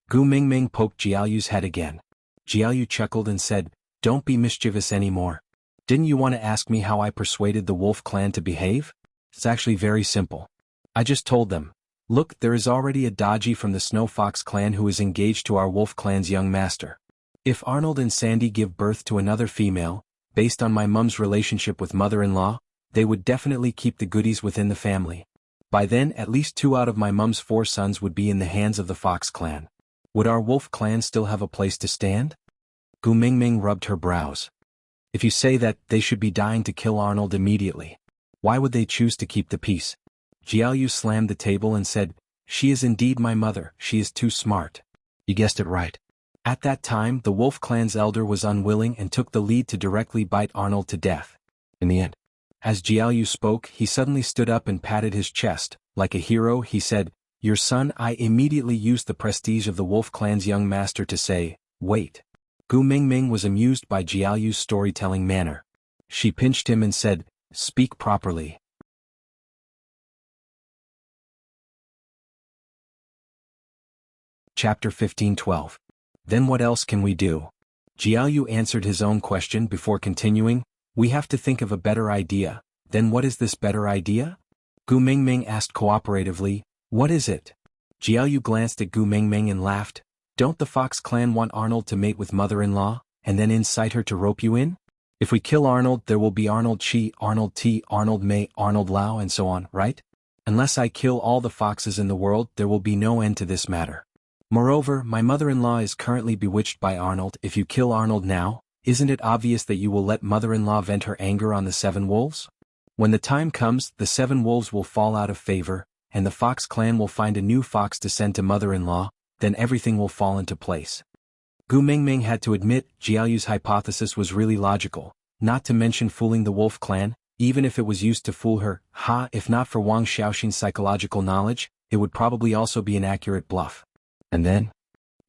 Gu Mingming poked Jiaoyu's head again. Jiaoyu chuckled and said, don't be mischievous anymore. Didn't you want to ask me how I persuaded the wolf clan to behave? It's actually very simple. I just told them, look, there is already a Daji from the Snow Fox clan who is engaged to our wolf clan's young master. If Arnold and Sandy give birth to another female, based on my mum's relationship with mother-in-law, they would definitely keep the goodies within the family. By then, at least 2 out of my mum's 4 sons would be in the hands of the Fox clan. Would our wolf clan still have a place to stand? Gu Mingming rubbed her brows. If you say that, they should be dying to kill Arnold immediately. Why would they choose to keep the peace? Jiaoyu slammed the table and said, she is indeed my mother, she is too smart. You guessed it right. At that time, the wolf clan's elder was unwilling and took the lead to directly bite Arnold to death. In the end, as Jiaoyu spoke, he suddenly stood up and patted his chest. Like a hero, he said, your son. I immediately used the prestige of the wolf clan's young master to say, wait. Gu Mingming was amused by Jiaoyu's storytelling manner. She pinched him and said, speak properly. Chapter 15:12. Then what else can we do? Jiaoyu answered his own question before continuing, we have to think of a better idea. Then what is this better idea? Gu Mingming asked cooperatively, what is it? Jiaoyu glanced at Gu Mingming and laughed, don't the Fox clan want Arnold to mate with mother-in-law, and then incite her to rope you in? If we kill Arnold, there will be Arnold Chi, Arnold T, Arnold Mei, Arnold Lao and so on, right? Unless I kill all the foxes in the world, there will be no end to this matter. Moreover, my mother-in-law is currently bewitched by Arnold. If you kill Arnold now, isn't it obvious that you will let mother-in-law vent her anger on the 7 wolves? When the time comes, the 7 wolves will fall out of favor, and the Fox clan will find a new fox to send to mother-in-law, then everything will fall into place. Gu Mingming had to admit Jiaoyu's hypothesis was really logical, not to mention fooling the wolf clan, even if it was used to fool her. If not for Wang Xiaoxin's psychological knowledge, it would probably also be an accurate bluff. And then?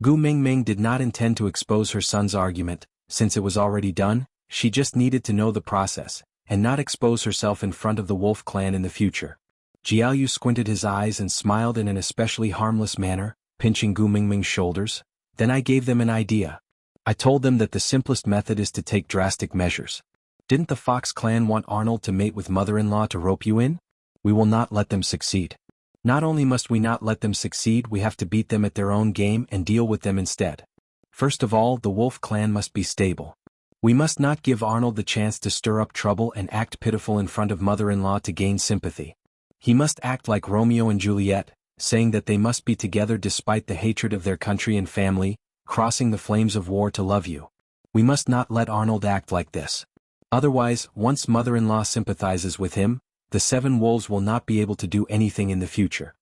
Gu Mingming did not intend to expose her son's argument, since it was already done. She just needed to know the process, and not expose herself in front of the wolf clan in the future. Jiaoyu squinted his eyes and smiled in an especially harmless manner, pinching Gu Mingming's shoulders. Then I gave them an idea. I told them that the simplest method is to take drastic measures. Didn't the Fox clan want Arnold to mate with mother-in-law to rope you in? We will not let them succeed. Not only must we not let them succeed, we have to beat them at their own game and deal with them instead. First of all, the wolf clan must be stable. We must not give Arnold the chance to stir up trouble and act pitiful in front of mother-in-law to gain sympathy. He must act like Romeo and Juliet, saying that they must be together despite the hatred of their country and family, crossing the flames of war to love you. We must not let Arnold act like this. Otherwise, once mother-in-law sympathizes with him, the 7 wolves will not be able to do anything in the future.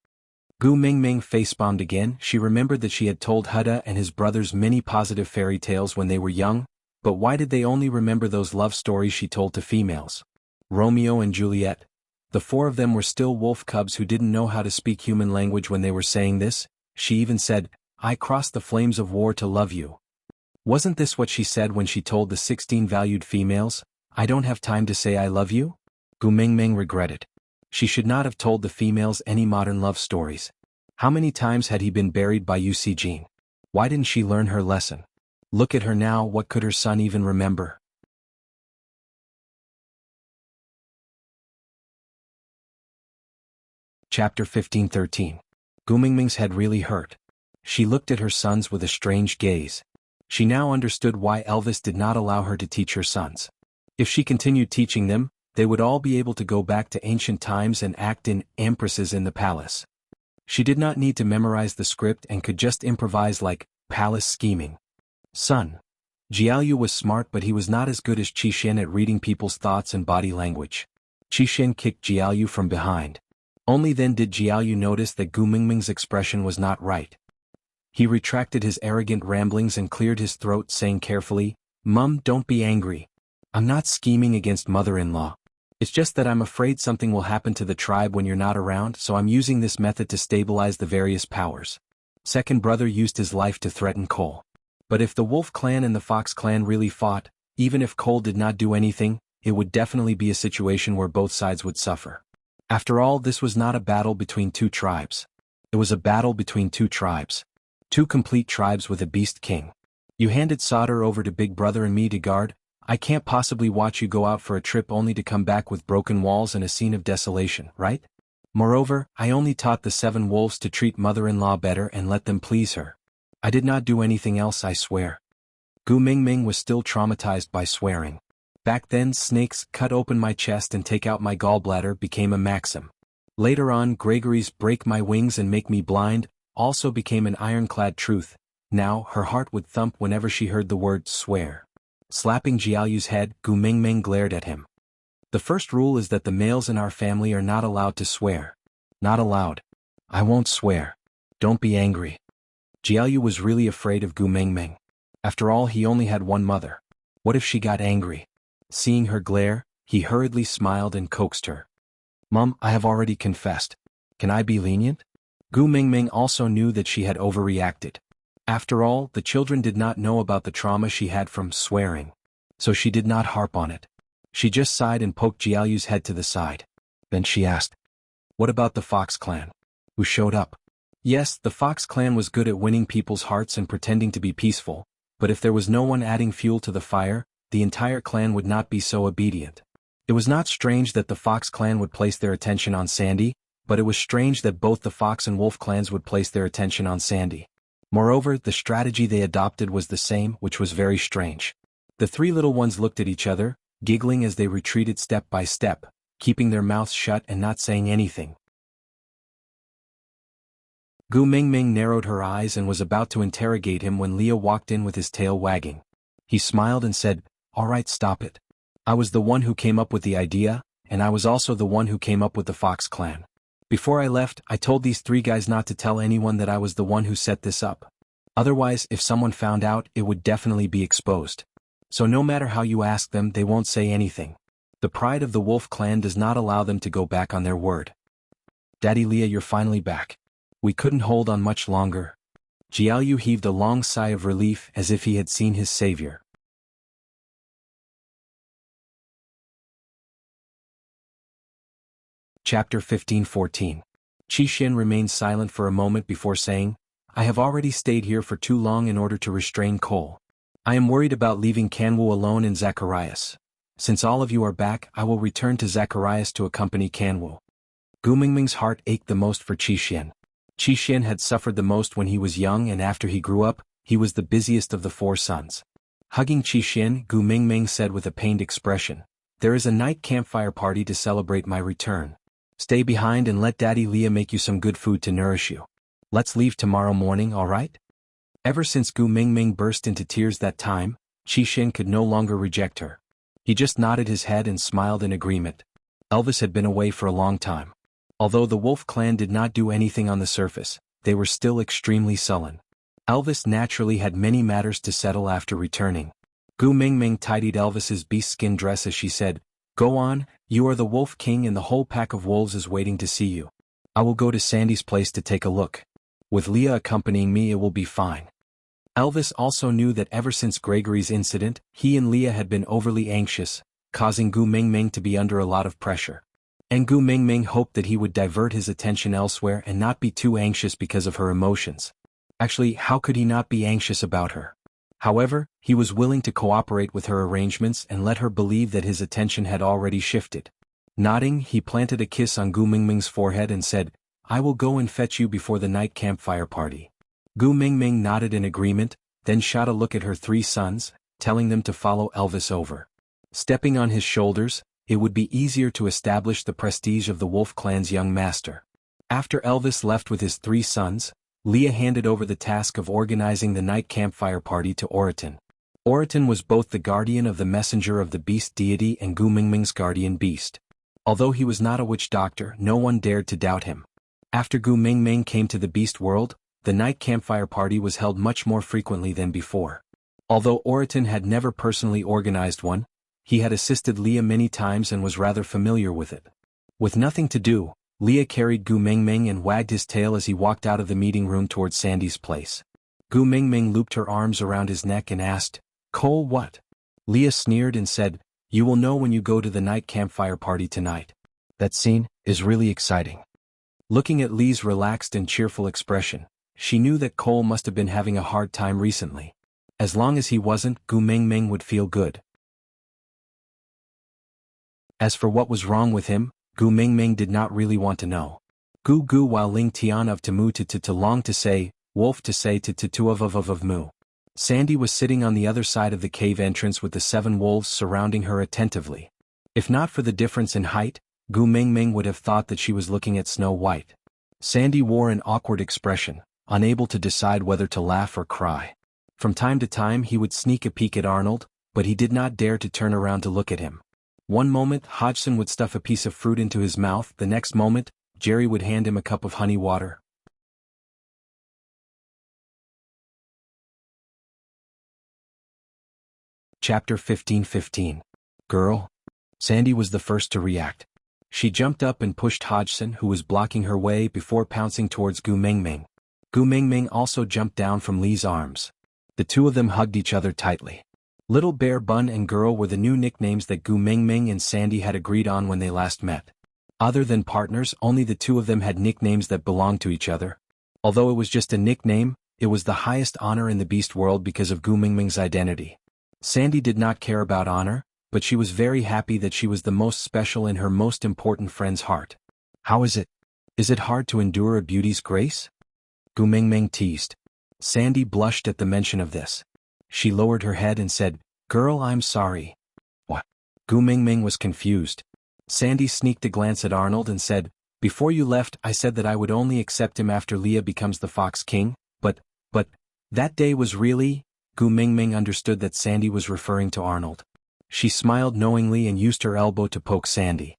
Gu Mingming facepalmed again. She remembered that she had told Huda and his brothers many positive fairy tales when they were young, but why did they only remember those love stories she told to females? Romeo and Juliet. The 4 of them were still wolf cubs who didn't know how to speak human language when they were saying this. She even said, I crossed the flames of war to love you. Wasn't this what she said when she told the 16 valued females, I don't have time to say I love you? Gu Mingming regretted. She should not have told the females any modern love stories. How many times had he been buried by Yu Jin? Why didn't she learn her lesson? Look at her now, what could her son even remember? Chapter 15:13. Gu Mingming's head really hurt. She looked at her sons with a strange gaze. She now understood why Elvis did not allow her to teach her sons. If she continued teaching them, they would all be able to go back to ancient times and act in empresses in the palace. She did not need to memorize the script and could just improvise like palace scheming. Son. Jiaoyu was smart, but he was not as good as Qixin at reading people's thoughts and body language. Qixin kicked Jiaoyu from behind. Only then did Jiaoyu notice that Gu Mingming's expression was not right. He retracted his arrogant ramblings and cleared his throat, saying carefully, "Mum, don't be angry. I'm not scheming against mother-in-law. It's just that I'm afraid something will happen to the tribe when you're not around, so I'm using this method to stabilize the various powers." Second brother used his life to threaten Cole. But if the Wolf clan and the Fox clan really fought, even if Cole did not do anything, it would definitely be a situation where both sides would suffer. After all, this was not a battle between two tribes. It was a battle between two tribes. Two complete tribes with a beast king. You handed solder over to Big Brother and me to guard. I can't possibly watch you go out for a trip only to come back with broken walls and a scene of desolation, right? Moreover, I only taught the 7 wolves to treat mother-in-law better and let them please her. I did not do anything else, I swear. Gu Mingming was still traumatized by swearing. Back then, snakes cut open my chest and take out my gallbladder became a maxim. Later on, Gregory's break my wings and make me blind also became an ironclad truth. Now, her heart would thump whenever she heard the word swear. Slapping Jiaoyu's head, Gu Mingming glared at him. The first rule is that the males in our family are not allowed to swear. Not allowed. I won't swear. Don't be angry. Jiaoyu was really afraid of Gu Mingming. After all, he only had one mother. What if she got angry? Seeing her glare, he hurriedly smiled and coaxed her. Mum, I have already confessed. Can I be lenient? Gu Mingming also knew that she had overreacted. After all, the children did not know about the trauma she had from swearing. So she did not harp on it. She just sighed and poked Jiaoyu's head to the side. Then she asked, "What about the Fox clan? Who showed up?" Yes, the Fox clan was good at winning people's hearts and pretending to be peaceful, but if there was no one adding fuel to the fire, the entire clan would not be so obedient. It was not strange that the Fox clan would place their attention on Sandy, but it was strange that both the Fox and Wolf clans would place their attention on Sandy. Moreover, the strategy they adopted was the same, which was very strange. The 3 little ones looked at each other, giggling as they retreated step by step, keeping their mouths shut and not saying anything. Gu Mingming narrowed her eyes and was about to interrogate him when Leah walked in with his tail wagging. He smiled and said, "All right, stop it. I was the one who came up with the idea, and I was also the one who came up with the Fox clan. Before I left, I told these 3 guys not to tell anyone that I was the one who set this up. Otherwise, if someone found out, it would definitely be exposed. So no matter how you ask them, they won't say anything. The pride of the Wolf clan does not allow them to go back on their word." "Daddy Leah, you're finally back. We couldn't hold on much longer." Jiaoyu heaved a long sigh of relief as if he had seen his savior. Chapter 15-14. Qixin remained silent for a moment before saying, "I have already stayed here for too long in order to restrain Cole. I am worried about leaving Kanwu alone in Zacharias. Since all of you are back, I will return to Zacharias to accompany Kanwu." Gu Mingming's heart ached the most for Qixin. Qixin had suffered the most when he was young, and after he grew up, he was the busiest of the 4 sons. Hugging Qixin, Gu Mingming said with a pained expression, "There is a night campfire party to celebrate my return. Stay behind and let Daddy Leah make you some good food to nourish you. Let's leave tomorrow morning, all right?" Ever since Gu Mingming burst into tears that time, Qixin could no longer reject her. He just nodded his head and smiled in agreement. Elvis had been away for a long time. Although the Wolf clan did not do anything on the surface, they were still extremely sullen. Elvis naturally had many matters to settle after returning. Gu Mingming tidied Elvis's beast-skin dress as she said, "Go on, you are the Wolf King and the whole pack of wolves is waiting to see you. I will go to Sandy's place to take a look. With Leah accompanying me, it will be fine." Elvis also knew that ever since Gregory's incident, he and Leah had been overly anxious, causing Gu Mingming to be under a lot of pressure. And Gu Mingming hoped that he would divert his attention elsewhere and not be too anxious because of her emotions. Actually, how could he not be anxious about her? However, he was willing to cooperate with her arrangements and let her believe that his attention had already shifted. Nodding, he planted a kiss on Gu Mingming's forehead and said, "I will go and fetch you before the night campfire party." Gu Mingming nodded in agreement, then shot a look at her 3 sons, telling them to follow Elvis over. Stepping on his shoulders, it would be easier to establish the prestige of the Wolf clan's young master. After Elvis left with his 3 sons, Leah handed over the task of organizing the night campfire party to Oriton. Oriton was both the guardian of the messenger of the beast deity and Gu Mingming's guardian beast. Although he was not a witch doctor, no one dared to doubt him. After Gu Mingming came to the beast world, the night campfire party was held much more frequently than before. Although Oriton had never personally organized one, he had assisted Leah many times and was rather familiar with it. With nothing to do, Leah carried Gu Mingming and wagged his tail as he walked out of the meeting room towards Sandy's place. Gu Mingming looped her arms around his neck and asked, "Cole, what?" Leah sneered and said, "You will know when you go to the night campfire party tonight. That scene is really exciting." Looking at Lee's relaxed and cheerful expression, she knew that Cole must have been having a hard time recently. As long as he wasn't, Gu Mingming would feel good. As for what was wrong with him, Gu Mingming did not really want to know. Gu Gu while Ling Tian of Tamu to long to say, wolf to say to of mu. Sandy was sitting on the other side of the cave entrance with the 7 wolves surrounding her attentively. If not for the difference in height, Gu Mingming would have thought that she was looking at Snow White. Sandy wore an awkward expression, unable to decide whether to laugh or cry. From time to time he would sneak a peek at Arnold, but he did not dare to turn around to look at him. One moment Hodgson would stuff a piece of fruit into his mouth, the next moment, Jerry would hand him a cup of honey water. Chapter 15:15. Girl. Sandy was the first to react. She jumped up and pushed Hodgson, who was blocking her way, before pouncing towards Gu Mingming. Gu Mingming also jumped down from Lee's arms. The two of them hugged each other tightly. Little Bear Bun and Girl were the new nicknames that Gu Mingming and Sandy had agreed on when they last met. Other than partners, only the two of them had nicknames that belonged to each other. Although it was just a nickname, it was the highest honor in the beast world because of Gu Mingming's identity. Sandy did not care about honor, but she was very happy that she was the most special in her most important friend's heart. "How is it? Is it hard to endure a beauty's grace?" Gu Mingming teased. Sandy blushed at the mention of this. She lowered her head and said, "Girl, I'm sorry." What? Gu Mingming was confused. Sandy sneaked a glance at Arnold and said, "Before you left, I said that I would only accept him after Leah becomes the Fox King, but, that day was really—" Gu Mingming understood that Sandy was referring to Arnold. She smiled knowingly and used her elbow to poke Sandy.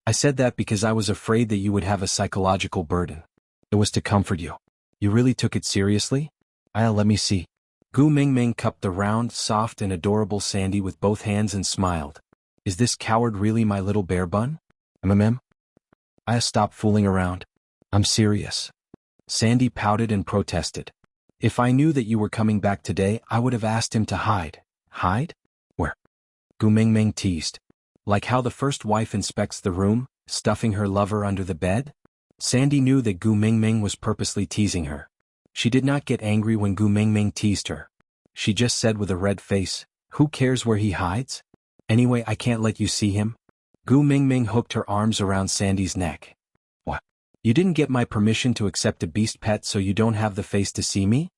"I said that because I was afraid that you would have a psychological burden. It was to comfort you. You really took it seriously? Let me see." Gu Mingming cupped the round, soft and adorable Sandy with both hands and smiled. "Is this coward really my little bear bun? Stop fooling around. I'm serious." Sandy pouted and protested. "If I knew that you were coming back today, I would have asked him to hide." "Hide? Where?" Gu Mingming teased. "Like how the first wife inspects the room, stuffing her lover under the bed?" Sandy knew that Gu Mingming was purposely teasing her. She did not get angry when Gu Mingming teased her. She just said with a red face, "Who cares where he hides? Anyway, I can't let you see him." Gu Mingming hooked her arms around Sandy's neck. "What? You didn't get my permission to accept a beast pet, so you don't have the face to see me?"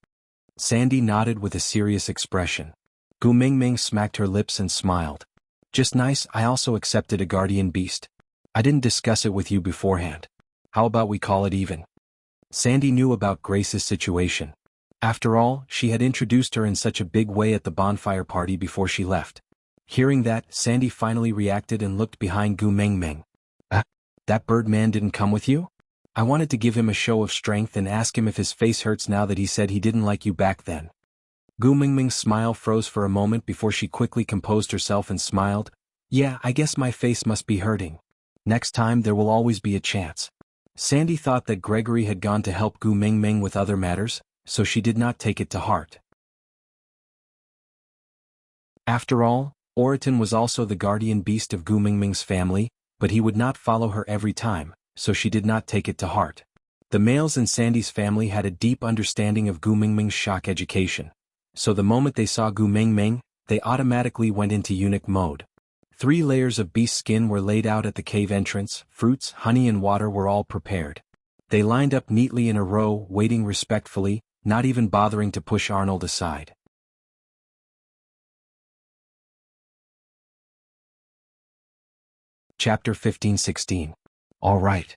Sandy nodded with a serious expression. Gu Mingming smacked her lips and smiled. "Just nice, I also accepted a guardian beast. I didn't discuss it with you beforehand. How about we call it even?" Sandy knew about Grace's situation. After all, she had introduced her in such a big way at the bonfire party before she left. Hearing that, Sandy finally reacted and looked behind Gu Mingming. That bird man didn't come with you? I wanted to give him a show of strength and ask him if his face hurts now that he said he didn't like you back then." Gu Mingming's smile froze for a moment before she quickly composed herself and smiled. "Yeah, I guess my face must be hurting. Next time there will always be a chance." Sandy thought that Gregory had gone to help Gu Mingming with other matters, so she did not take it to heart. After all, Oriton was also the guardian beast of Gu Mingming's family, but he would not follow her every time, so she did not take it to heart. The males in Sandy's family had a deep understanding of Gu Mingming's shock education, so the moment they saw Gu Mingming, they automatically went into eunuch mode. 3 layers of beast skin were laid out at the cave entrance, fruits, honey and water were all prepared. They lined up neatly in a row, waiting respectfully, not even bothering to push Arnold aside. Chapter 15-16. All right.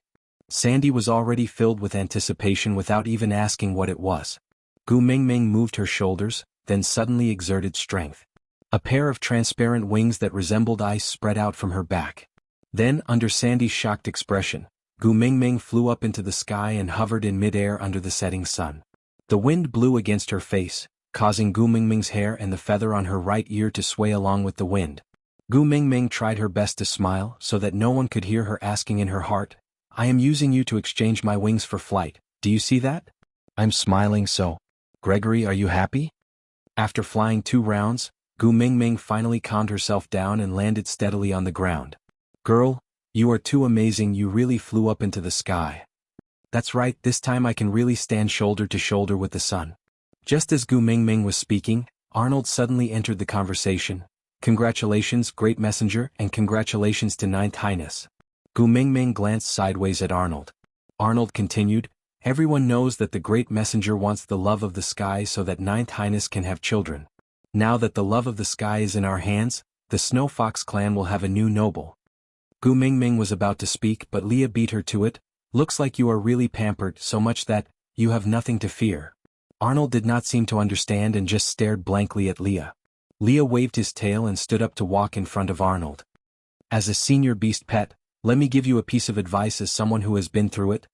Sandy was already filled with anticipation without even asking what it was. Gu Mingming moved her shoulders, then suddenly exerted strength. A pair of transparent wings that resembled ice spread out from her back. Then, under Sandy's shocked expression, Gu Mingming flew up into the sky and hovered in midair under the setting sun. The wind blew against her face, causing Gu Mingming's hair and the feather on her right ear to sway along with the wind. Gu Mingming tried her best to smile so that no one could hear her asking in her heart, "I am using you to exchange my wings for flight, do you see that?" "I'm smiling so. Gregory, are you happy?" After flying 2 rounds, Gu Mingming finally calmed herself down and landed steadily on the ground. "Girl, you are too amazing, you really flew up into the sky." "That's right, this time I can really stand shoulder to shoulder with the sun." Just as Gu Mingming was speaking, Arnold suddenly entered the conversation. "Congratulations, Great Messenger, and congratulations to Ninth Highness." Gu Mingming glanced sideways at Arnold. Arnold continued, "Everyone knows that the Great Messenger wants the love of the sky so that Ninth Highness can have children. Now that the love of the sky is in our hands, the Snow Fox clan will have a new noble." Gu Mingming was about to speak but Leah beat her to it. "Looks like you are really pampered so much that you have nothing to fear." Arnold did not seem to understand and just stared blankly at Leah. Leah waved his tail and stood up to walk in front of Arnold. "As a senior beast pet, let me give you a piece of advice as someone who has been through it.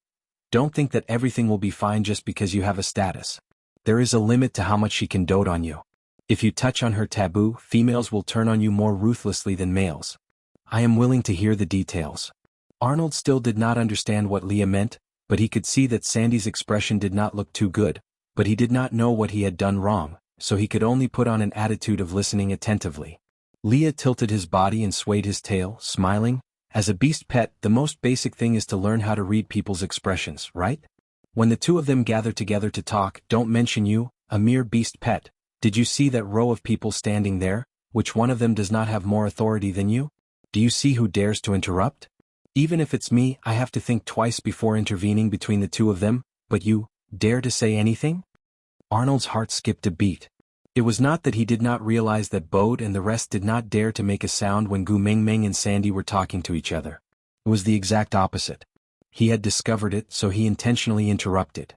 Don't think that everything will be fine just because you have a status. There is a limit to how much she can dote on you. If you touch on her taboo, females will turn on you more ruthlessly than males. I am willing to hear the details." Arnold still did not understand what Leah meant, but he could see that Sandy's expression did not look too good, but he did not know what he had done wrong, so he could only put on an attitude of listening attentively. Leah tilted his body and swayed his tail, smiling. "As a beast pet, the most basic thing is to learn how to read people's expressions, right? When the two of them gather together to talk, don't mention you, a mere beast pet. Did you see that row of people standing there? Which one of them does not have more authority than you? Do you see who dares to interrupt? Even if it's me, I have to think twice before intervening between the two of them, but you dare to say anything?" Arnold's heart skipped a beat. It was not that he did not realize that Bode and the rest did not dare to make a sound when Gu Mingming and Sandy were talking to each other. It was the exact opposite. He had discovered it, so he intentionally interrupted.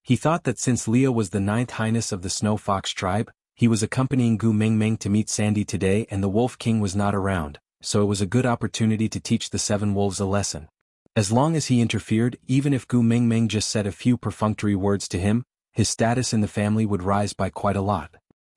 He thought that since Leah was the 9th Highness of the Snow Fox tribe, he was accompanying Gu Mingming to meet Sandy today and the Wolf King was not around, so it was a good opportunity to teach the 7 wolves a lesson. As long as he interfered, even if Gu Mingming just said a few perfunctory words to him, his status in the family would rise by quite a lot.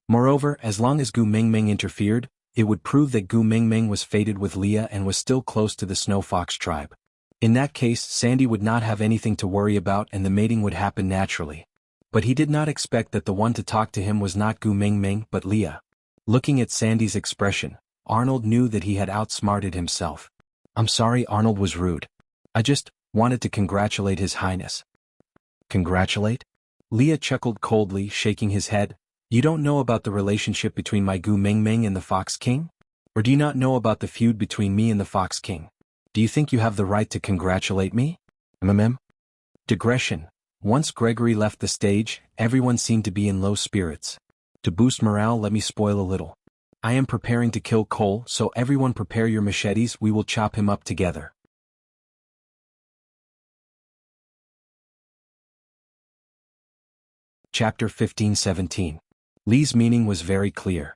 Moreover, as long as Gu Mingming interfered, it would prove that Gu Mingming was fated with Leah and was still close to the Snow Fox tribe. In that case, Sandy would not have anything to worry about and the mating would happen naturally. But he did not expect that the one to talk to him was not Gu Mingming but Leah. Looking at Sandy's expression, Arnold knew that he had outsmarted himself. "I'm sorry," Arnold was rude. "I just wanted to congratulate His Highness." "Congratulate?" Leah chuckled coldly, shaking his head. "You don't know about the relationship between my Gu Mingming and the Fox King? Or do you not know about the feud between me and the Fox King? Do you think you have the right to congratulate me?" Digression. Once Gregory left the stage, everyone seemed to be in low spirits. To boost morale, let me spoil a little. I am preparing to kill Cole, so everyone prepare your machetes, we will chop him up together. Chapter 15-17. Lee's meaning was very clear.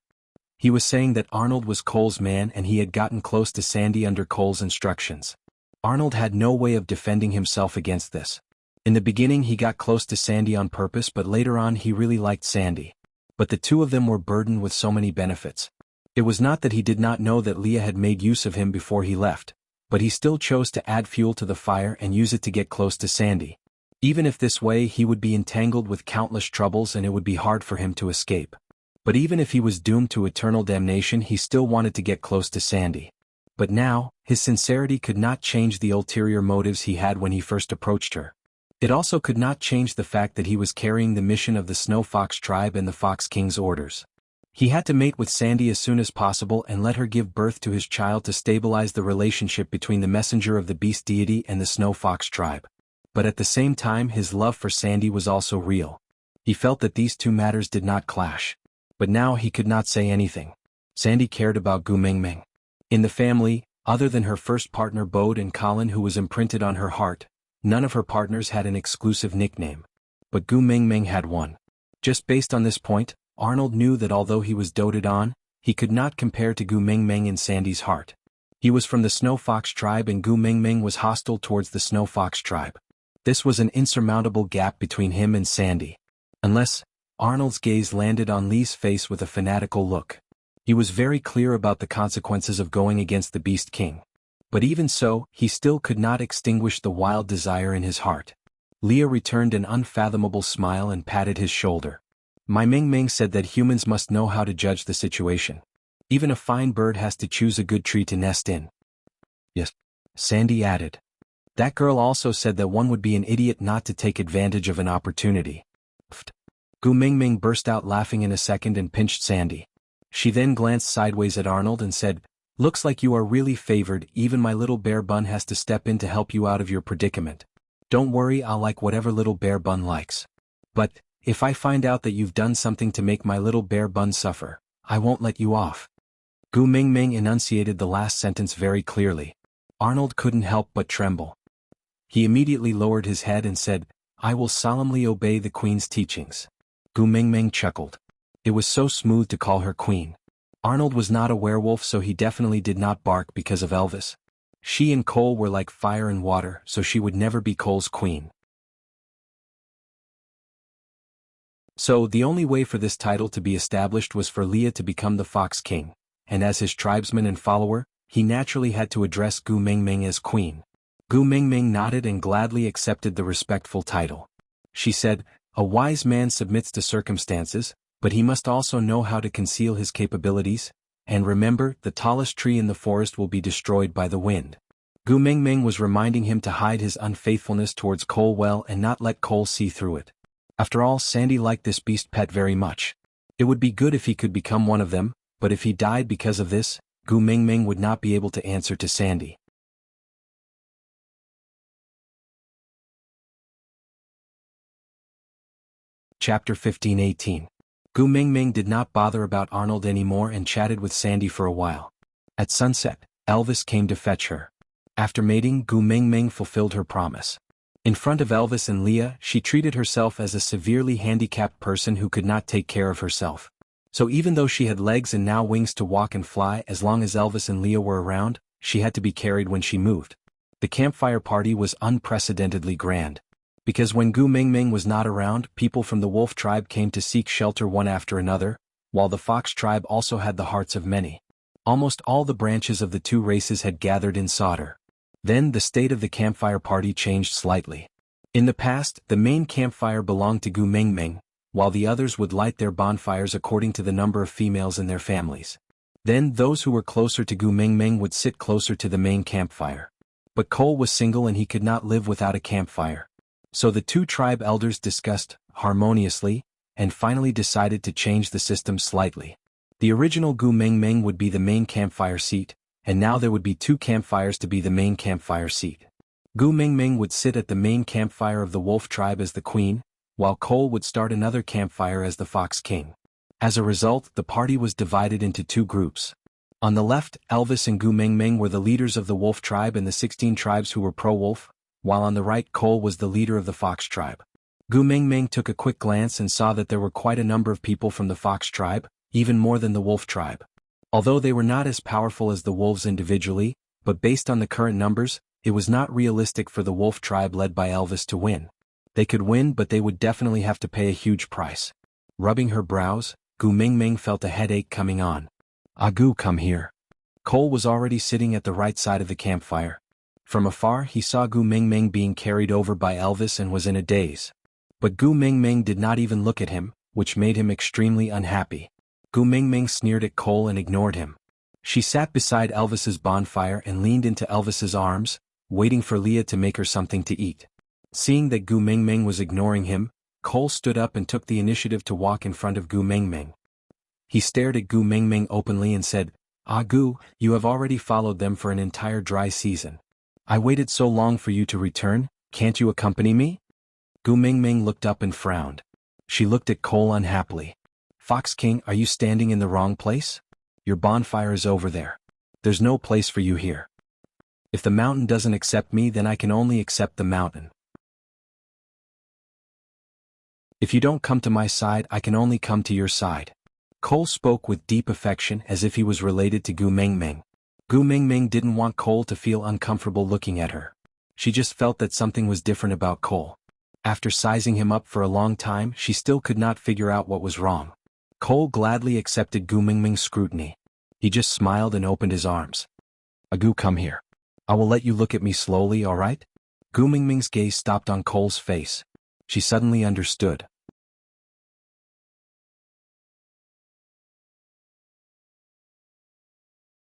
He was saying that Arnold was Cole's man and he had gotten close to Sandy under Cole's instructions. Arnold had no way of defending himself against this. In the beginning he got close to Sandy on purpose, but later on he really liked Sandy. But the two of them were burdened with so many benefits. It was not that he did not know that Leah had made use of him before he left, but he still chose to add fuel to the fire and use it to get close to Sandy. Even if this way he would be entangled with countless troubles and it would be hard for him to escape. But even if he was doomed to eternal damnation, he still wanted to get close to Sandy. But now, his sincerity could not change the ulterior motives he had when he first approached her. It also could not change the fact that he was carrying the mission of the Snow Fox tribe and the Fox King's orders. He had to mate with Sandy as soon as possible and let her give birth to his child to stabilize the relationship between the messenger of the beast deity and the Snow Fox tribe. But at the same time his love for Sandy was also real. He felt that these two matters did not clash. But now he could not say anything. Sandy cared about Gu Mengmeng. In the family, other than her first partner Bode and Colin who was imprinted on her heart, none of her partners had an exclusive nickname. But Gu Mengmeng had one. Just based on this point, Arnold knew that although he was doted on, he could not compare to Gu Mengmeng in Sandy's heart. He was from the Snow Fox tribe and Gu Mengmeng was hostile towards the Snow Fox tribe. This was an insurmountable gap between him and Sandy. Unless, Arnold's gaze landed on Lee's face with a fanatical look. He was very clear about the consequences of going against the Beast King. But even so, he still could not extinguish the wild desire in his heart. Leah returned an unfathomable smile and patted his shoulder. My Meng said that humans must know how to judge the situation. Even a fine bird has to choose a good tree to nest in. Yes, Sandy added. That girl also said that one would be an idiot not to take advantage of an opportunity. Pfft. Gu Mengmeng burst out laughing in a second and pinched Sandy. She then glanced sideways at Arnold and said, "Looks like you are really favored, even my little bear bun has to step in to help you out of your predicament. Don't worry, I'll like whatever little bear bun likes. But, if I find out that you've done something to make my little bear bun suffer, I won't let you off." Gu Mengmeng enunciated the last sentence very clearly. Arnold couldn't help but tremble. He immediately lowered his head and said, "I will solemnly obey the Queen's teachings." Gu Mengmeng chuckled. It was so smooth to call her Queen. Arnold was not a werewolf, so he definitely did not bark because of Elvis. She and Cole were like fire and water, so she would never be Cole's queen. So the only way for this title to be established was for Leah to become the Fox King, and as his tribesman and follower, he naturally had to address Gu Mengmeng as queen. Gu Mengmeng nodded and gladly accepted the respectful title. She said, "A wise man submits to circumstances, but he must also know how to conceal his capabilities, and remember, the tallest tree in the forest will be destroyed by the wind." Gu Mengmeng was reminding him to hide his unfaithfulness towards Cole well and not let Cole see through it. After all, Sandy liked this beast pet very much. It would be good if he could become one of them, but if he died because of this, Gu Mengmeng would not be able to answer to Sandy. Chapter 15-18. Gu Mengmeng did not bother about Arnold anymore and chatted with Sandy for a while. At sunset, Elvis came to fetch her. After mating, Gu Mengmeng fulfilled her promise. In front of Elvis and Leah, she treated herself as a severely handicapped person who could not take care of herself. So even though she had legs and now wings to walk and fly, as long as Elvis and Leah were around, she had to be carried when she moved. The campfire party was unprecedentedly grand. Because when Gu Mengmeng was not around, people from the wolf tribe came to seek shelter one after another, while the fox tribe also had the hearts of many. Almost all the branches of the two races had gathered in Sauter. Then the state of the campfire party changed slightly. In the past, the main campfire belonged to Gu Mengmeng, while the others would light their bonfires according to the number of females in their families. Then those who were closer to Gu Mengmeng would sit closer to the main campfire. But Cole was single and he could not live without a campfire. So the two tribe elders discussed, harmoniously, and finally decided to change the system slightly. The original Gu Mengmeng would be the main campfire seat, and now there would be two campfires to be the main campfire seat. Gu Mengmeng would sit at the main campfire of the wolf tribe as the queen, while Cole would start another campfire as the Fox King. As a result, the party was divided into two groups. On the left, Elvis and Gu Mengmeng were the leaders of the wolf tribe and the 16 tribes who were pro-wolf, while on the right Cole was the leader of the fox tribe. Gu Mengmeng took a quick glance and saw that there were quite a number of people from the fox tribe, even more than the wolf tribe. Although they were not as powerful as the wolves individually, but based on the current numbers, it was not realistic for the wolf tribe led by Elvis to win. They could win, but they would definitely have to pay a huge price. Rubbing her brows, Gu Mengmeng felt a headache coming on. "Gu, come here." Cole was already sitting at the right side of the campfire. From afar he saw Gu Mengmeng being carried over by Elvis and was in a daze. But Gu Mengmeng did not even look at him, which made him extremely unhappy. Gu Mengmeng sneered at Cole and ignored him. She sat beside Elvis's bonfire and leaned into Elvis's arms, waiting for Leah to make her something to eat. Seeing that Gu Mengmeng was ignoring him, Cole stood up and took the initiative to walk in front of Gu Mengmeng. He stared at Gu Mengmeng openly and said, Gu, you have already followed them for an entire dry season. I waited so long for you to return, can't you accompany me?" Gu Mengmeng looked up and frowned. She looked at Cole unhappily. "Fox King, are you standing in the wrong place? Your bonfire is over there. There's no place for you here. If the mountain doesn't accept me, then I can only accept the mountain. If you don't come to my side, I can only come to your side. Cole spoke with deep affection as if he was related to Gu Mingming. Gu Mingming didn't want Cole to feel uncomfortable looking at her. She just felt that something was different about Cole. After sizing him up for a long time, she still could not figure out what was wrong. Cole gladly accepted Gu Mingming's scrutiny. He just smiled and opened his arms. Agu, come here. I will let you look at me slowly, alright? Gu Mingming's gaze stopped on Cole's face. She suddenly understood.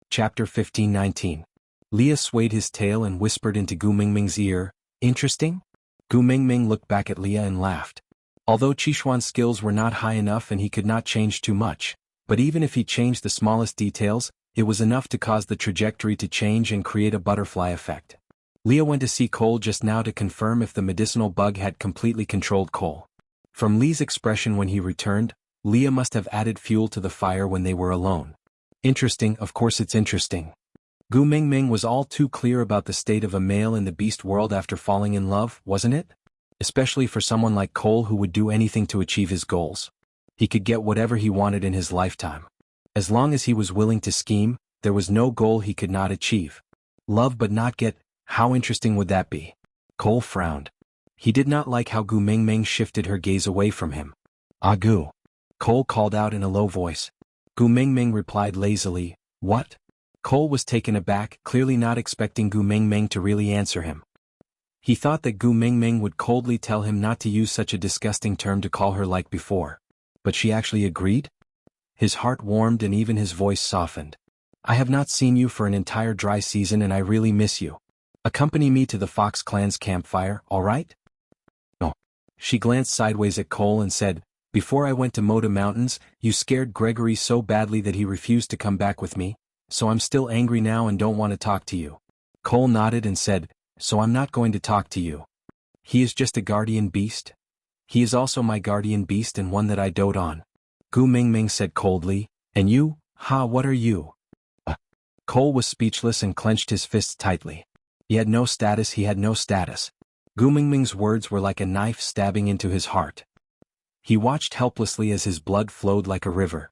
Chapter 15:19. Leah swayed his tail and whispered into Gu Mingming's ear, "Interesting?" Gu Mingming looked back at Leah and laughed. Although Qishuan's skills were not high enough and he could not change too much, but even if he changed the smallest details, it was enough to cause the trajectory to change and create a butterfly effect. Leah went to see Cole just now to confirm if the medicinal bug had completely controlled Cole. From Lee's expression when he returned, Leah must have added fuel to the fire when they were alone. Interesting, of course it's interesting. Gu Mingming was all too clear about the state of a male in the beast world after falling in love, wasn't it? Especially for someone like Cole who would do anything to achieve his goals. He could get whatever he wanted in his lifetime. As long as he was willing to scheme, there was no goal he could not achieve. Love but not get, how interesting would that be? Cole frowned. He did not like how Gu Mingming shifted her gaze away from him. Gu. Cole called out in a low voice. Gu Mingming replied lazily, "What?" Cole was taken aback, clearly not expecting Gu Mingming to really answer him. He thought that Gu Mingming would coldly tell him not to use such a disgusting term to call her like before. But she actually agreed? His heart warmed and even his voice softened. "I have not seen you for an entire dry season and I really miss you. Accompany me to the Fox clan's campfire, alright?" "No." She glanced sideways at Cole and said, "Before I went to Moda Mountains, you scared Gregory so badly that he refused to come back with me, so I'm still angry now and don't want to talk to you." Cole nodded and said, "So I'm not going to talk to you. He is just a guardian beast? He is also my guardian beast and one that I dote on." Gu Mingming said coldly, "And you, what are you?" Cole was speechless and clenched his fists tightly. He had no status. Gu Mingming's words were like a knife stabbing into his heart. He watched helplessly as his blood flowed like a river.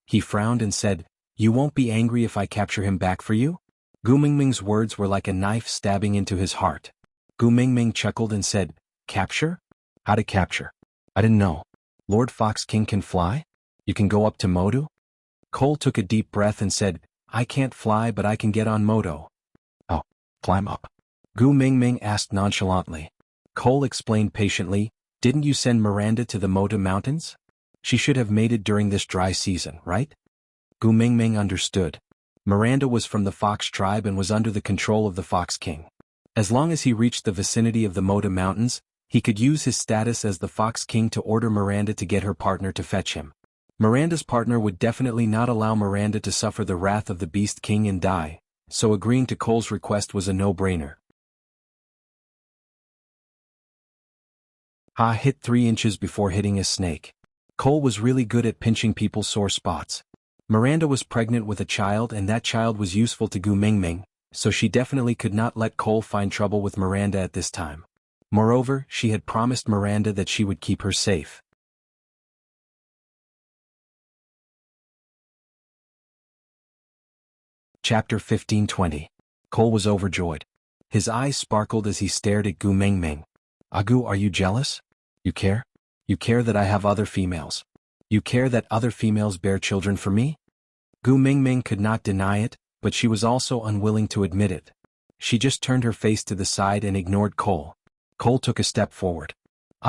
He frowned and said, "You won't be angry if I capture him back for you?" Gu Mingming's words were like a knife stabbing into his heart. Gu Mingming chuckled and said, "Capture? How to capture? I didn't know. Lord Fox King can fly? You can go up to Modu?" Cole took a deep breath and said, "I can't fly but I can get on Modo." "Oh, climb up?" Gu Mingming asked nonchalantly. Cole explained patiently, "Didn't you send Miranda to the Moda Mountains? She should have mated during this dry season, right?" Gu Mingming understood. Miranda was from the Fox tribe and was under the control of the Fox King. As long as he reached the vicinity of the Moda Mountains, he could use his status as the Fox King to order Miranda to get her partner to fetch him. Miranda's partner would definitely not allow Miranda to suffer the wrath of the Beast King and die, so agreeing to Cole's request was a no-brainer. Hit 3 inches before hitting a snake. Cole was really good at pinching people's sore spots. Miranda was pregnant with a child and that child was useful to Gu Mingming, so she definitely could not let Cole find trouble with Miranda at this time. Moreover, she had promised Miranda that she would keep her safe. Chapter 15:20. Cole was overjoyed. His eyes sparkled as he stared at Gu Mingming. "Gu, are you jealous? You care? You care that I have other females? You care that other females bear children for me?" Gu Mingming could not deny it, but she was also unwilling to admit it. She just turned her face to the side and ignored Cole. Cole took a step forward.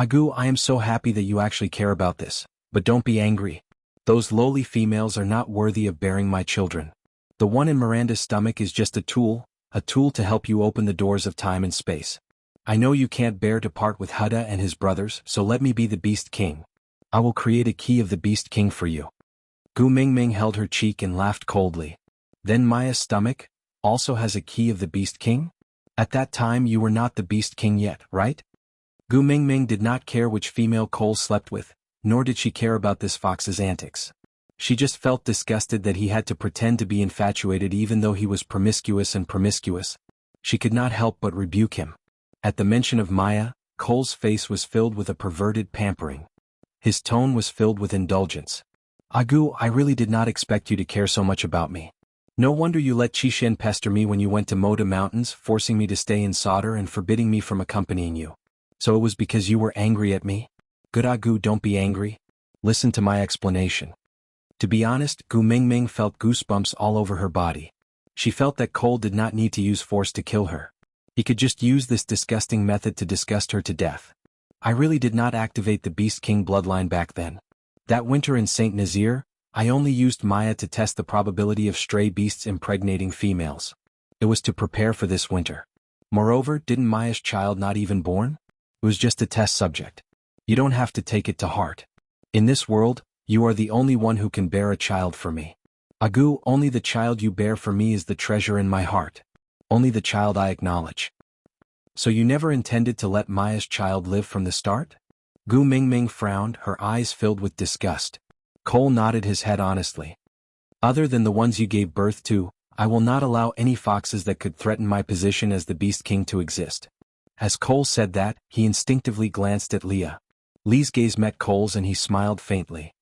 "Gu, I am so happy that you actually care about this, but don't be angry. Those lowly females are not worthy of bearing my children. The one in Miranda's stomach is just a tool to help you open the doors of time and space. I know you can't bear to part with Huda and his brothers, so let me be the Beast King. I will create a key of the Beast King for you." Gu Mingming held her cheek and laughed coldly. "Then Maya's stomach also has a key of the Beast King? At that time you were not the Beast King yet, right?" Gu Mingming did not care which female Cole slept with, nor did she care about this fox's antics. She just felt disgusted that he had to pretend to be infatuated even though he was promiscuous. She could not help but rebuke him. At the mention of Maya, Cole's face was filled with a perverted pampering. His tone was filled with indulgence. Agu, I really did not expect you to care so much about me. No wonder you let Qishan pester me when you went to Moda Mountains, forcing me to stay in solder and forbidding me from accompanying you. So it was because you were angry at me? Good Agu, don't be angry. Listen to my explanation. To be honest, Gu Mingming felt goosebumps all over her body. She felt that Cole did not need to use force to kill her. He could just use this disgusting method to disgust her to death. I really did not activate the Beast King bloodline back then. That winter in St. Nazaire, I only used Maya to test the probability of stray beasts impregnating females. It was to prepare for this winter. Moreover, didn't Maya's child not even born? It was just a test subject. You don't have to take it to heart. In this world, you are the only one who can bear a child for me. Agu, only the child you bear for me is the treasure in my heart. Only the child I acknowledge. So you never intended to let Maya's child live from the start? Gu Mingming frowned, her eyes filled with disgust. Cole nodded his head honestly. Other than the ones you gave birth to, I will not allow any foxes that could threaten my position as the Beast King to exist. As Cole said that, he instinctively glanced at Leah. Lee's gaze met Cole's and he smiled faintly.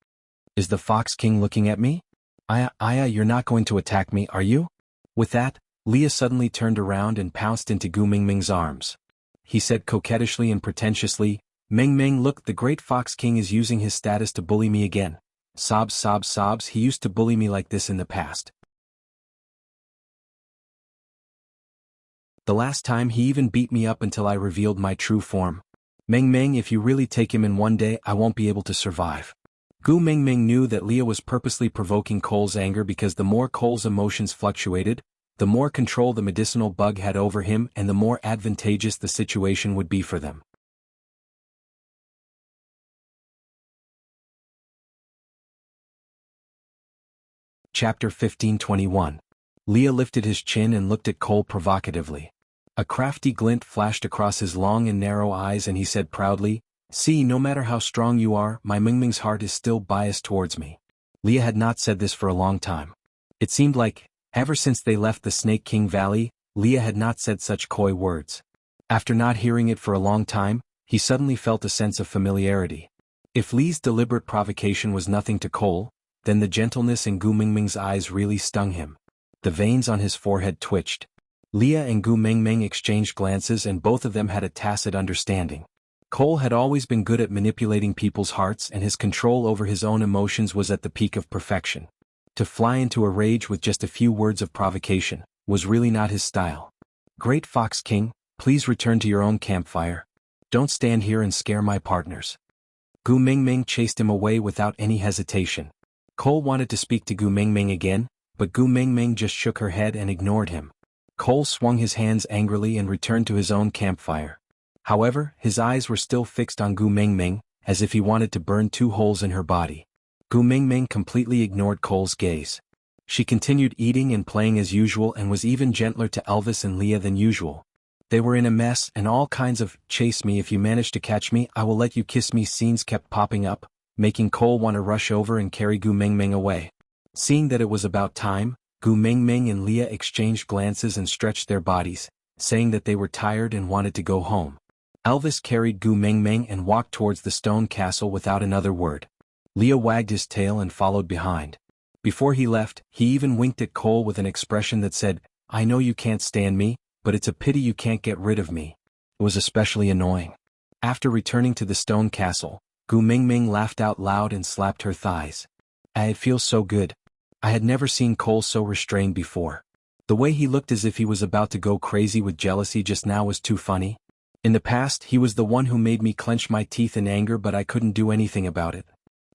Is the Fox King looking at me? Aya, you're not going to attack me, are you? With that, Leah suddenly turned around and pounced into Gu Mingming's arms. He said coquettishly and pretentiously, Mingming, look, the great Fox King is using his status to bully me again. Sobs, sobs, sobs, he used to bully me like this in the past. The last time he even beat me up until I revealed my true form. Mingming, if you really take him in one day, I won't be able to survive. Gu Mingming knew that Leah was purposely provoking Cole's anger because the more Cole's emotions fluctuated, the more control the medicinal bug had over him and the more advantageous the situation would be for them. Chapter 15:21. Leah lifted his chin and looked at Cole provocatively. A crafty glint flashed across his long and narrow eyes and he said proudly, see, no matter how strong you are, my Mingming's heart is still biased towards me. Leah had not said this for a long time. It seemed like, ever since they left the Snake King Valley, Leah had not said such coy words. After not hearing it for a long time, he suddenly felt a sense of familiarity. If Lee's deliberate provocation was nothing to Cole, then the gentleness in Gu Mingming's eyes really stung him. The veins on his forehead twitched. Leah and Gu Mingming exchanged glances and both of them had a tacit understanding. Cole had always been good at manipulating people's hearts and his control over his own emotions was at the peak of perfection. To fly into a rage with just a few words of provocation was really not his style. Great Fox King, please return to your own campfire. Don't stand here and scare my partners. Gu Mingming chased him away without any hesitation. Cole wanted to speak to Gu Mingming again, but Gu Mingming just shook her head and ignored him. Cole swung his hands angrily and returned to his own campfire. However, his eyes were still fixed on Gu Mingming, as if he wanted to burn 2 holes in her body. Gu Mingming completely ignored Cole's gaze. She continued eating and playing as usual and was even gentler to Elvis and Leah than usual. They were in a mess and all kinds of, chase me if you manage to catch me, I will let you kiss me scenes kept popping up, making Cole want to rush over and carry Gu Mingming away. Seeing that it was about time, Gu Mingming and Leah exchanged glances and stretched their bodies, saying that they were tired and wanted to go home. Elvis carried Gu Mingming and walked towards the stone castle without another word. Leah wagged his tail and followed behind. Before he left, he even winked at Cole with an expression that said, I know you can't stand me, but it's a pity you can't get rid of me. It was especially annoying. After returning to the stone castle, Gu Mingming laughed out loud and slapped her thighs. It feels so good. I had never seen Cole so restrained before. The way he looked as if he was about to go crazy with jealousy just now was too funny. In the past, he was the one who made me clench my teeth in anger but I couldn't do anything about it.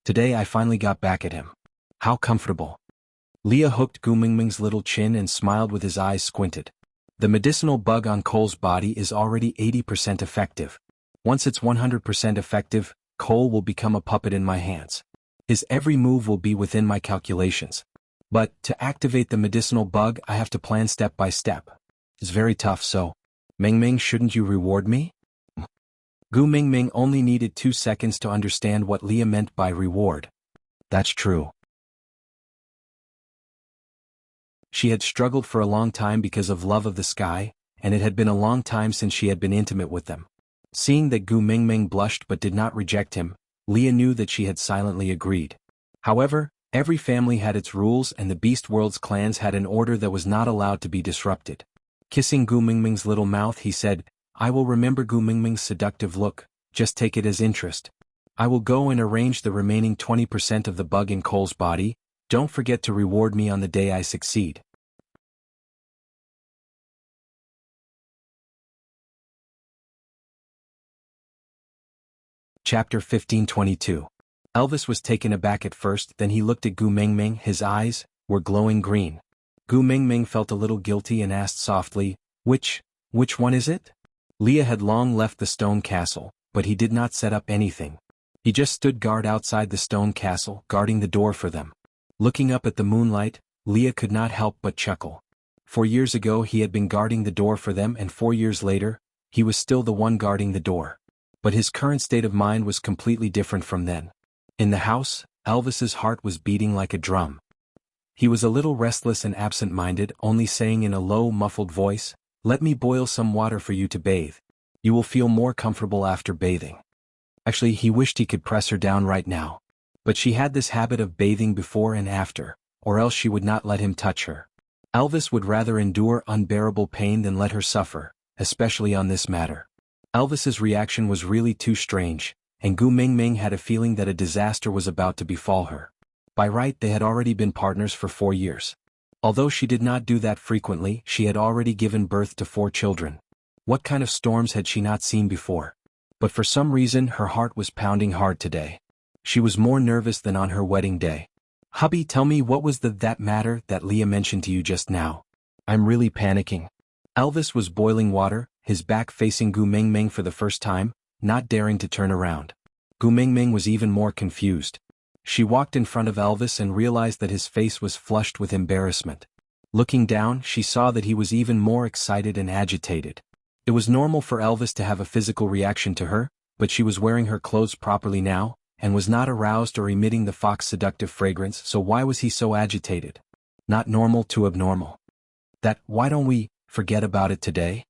Today I finally got back at him. How comfortable. Leah hooked Gu Mingming's little chin and smiled with his eyes squinted. The medicinal bug on Cole's body is already 80% effective. Once it's 100% effective, Cole will become a puppet in my hands. His every move will be within my calculations. But, to activate the medicinal bug I have to plan step by step. It's very tough so. Mingming, shouldn't you reward me? Gu Mingming only needed 2 seconds to understand what Leah meant by reward. That's true. She had struggled for a long time because of love of the sky, and it had been a long time since she had been intimate with them. Seeing that Gu Mingming blushed but did not reject him, Leah knew that she had silently agreed. However, every family had its rules and the Beast World's clans had an order that was not allowed to be disrupted. Kissing Gu Mingming's little mouth, he said, "I will remember Gu Mingming's seductive look, just take it as interest. I will go and arrange the remaining 20% of the bug in Cole's body. Don't forget to reward me on the day I succeed." Chapter 1522. Elvis was taken aback at first, then he looked at Gu Mingming. His eyes were glowing green. Gu Mingming felt a little guilty and asked softly, Which one is it?" Leah had long left the stone castle, but he did not set up anything. He just stood guard outside the stone castle, guarding the door for them. Looking up at the moonlight, Leah could not help but chuckle. 4 years ago he had been guarding the door for them, and 4 years later, he was still the one guarding the door. But his current state of mind was completely different from then. In the house, Elvis's heart was beating like a drum. He was a little restless and absent-minded, only saying in a low, muffled voice, "Let me boil some water for you to bathe. You will feel more comfortable after bathing." Actually, he wished he could press her down right now. But she had this habit of bathing before and after, or else she would not let him touch her. Elvis would rather endure unbearable pain than let her suffer, especially on this matter. Elvis's reaction was really too strange, and Gu Mingming had a feeling that a disaster was about to befall her. By right they had already been partners for 4 years. Although she did not do that frequently, she had already given birth to 4 children. What kind of storms had she not seen before? But for some reason her heart was pounding hard today. She was more nervous than on her wedding day. "Hubby, tell me, what was that matter that Leah mentioned to you just now? I'm really panicking." Elvis was boiling water, his back facing Gu Mingming for the first time, not daring to turn around. Gu Mingming was even more confused. She walked in front of Elvis and realized that his face was flushed with embarrassment. Looking down, she saw that he was even more excited and agitated. It was normal for Elvis to have a physical reaction to her, but she was wearing her clothes properly now, and was not aroused or emitting the fox seductive fragrance, so why was he so agitated? Not normal to abnormal. Why don't we forget about it today?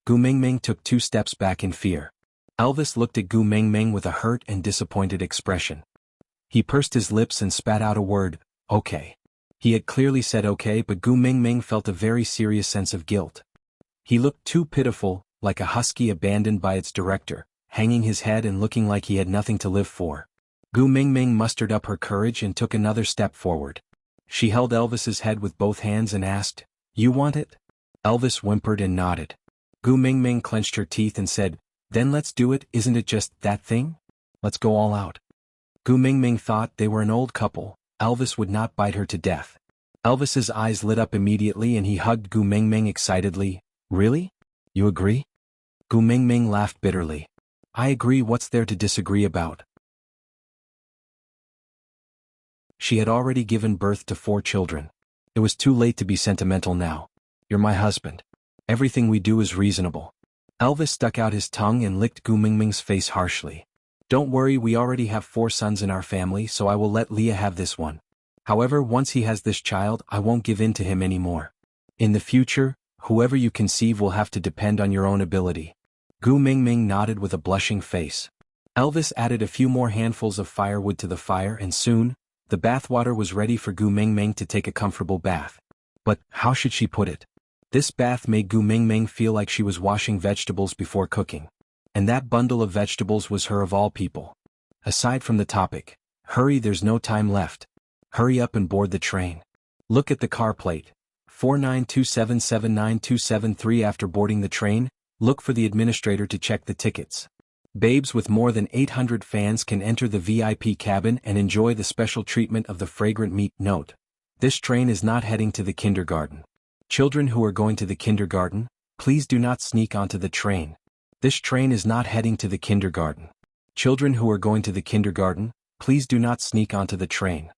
Gu Mingming took 2 steps back in fear. Elvis looked at Gu Mingming with a hurt and disappointed expression. He pursed his lips and spat out a word, "Okay." He had clearly said okay, but Gu Mingming felt a very serious sense of guilt. He looked too pitiful, like a husky abandoned by its director, hanging his head and looking like he had nothing to live for. Gu Mingming mustered up her courage and took another step forward. She held Elvis's head with both hands and asked, "You want it?" Elvis whimpered and nodded. Gu Mingming clenched her teeth and said, "Then let's do it, isn't it just that thing? Let's go all out." Gu Mingming thought they were an old couple. Elvis would not bite her to death. Elvis's eyes lit up immediately and he hugged Gu Mingming excitedly. "Really? You agree?" Gu Mingming laughed bitterly. "I agree, what's there to disagree about?" She had already given birth to 4 children. It was too late to be sentimental now. "You're my husband. Everything we do is reasonable." Elvis stuck out his tongue and licked Gu Mingming's face harshly. "Don't worry, we already have 4 sons in our family, so I will let Leah have this one. However, once he has this child, I won't give in to him anymore. In the future, whoever you conceive will have to depend on your own ability." Gu Mingming nodded with a blushing face. Elvis added a few more handfuls of firewood to the fire and soon, the bathwater was ready for Gu Mingming to take a comfortable bath. But how should she put it? This bath made Gu Mingming feel like she was washing vegetables before cooking. And that bundle of vegetables was her of all people. Aside from the topic, hurry, there's no time left. Hurry up and board the train. Look at the car plate. 492779273. After boarding the train, look for the administrator to check the tickets. Babes with more than 800 fans can enter the VIP cabin and enjoy the special treatment of the fragrant meat. Note: this train is not heading to the kindergarten. Children who are going to the kindergarten, please do not sneak onto the train. This train is not heading to the kindergarten. Children who are going to the kindergarten, please do not sneak onto the train.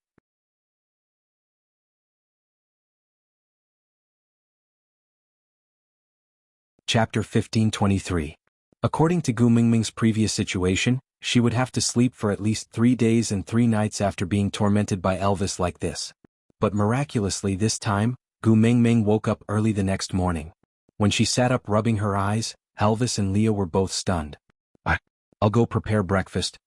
Chapter 1523. According to Gu Mingming's previous situation, she would have to sleep for at least 3 days and 3 nights after being tormented by Elvis like this. But miraculously this time, Gu Mingming woke up early the next morning. When she sat up rubbing her eyes, Elvis and Leah were both stunned. I'll go prepare breakfast.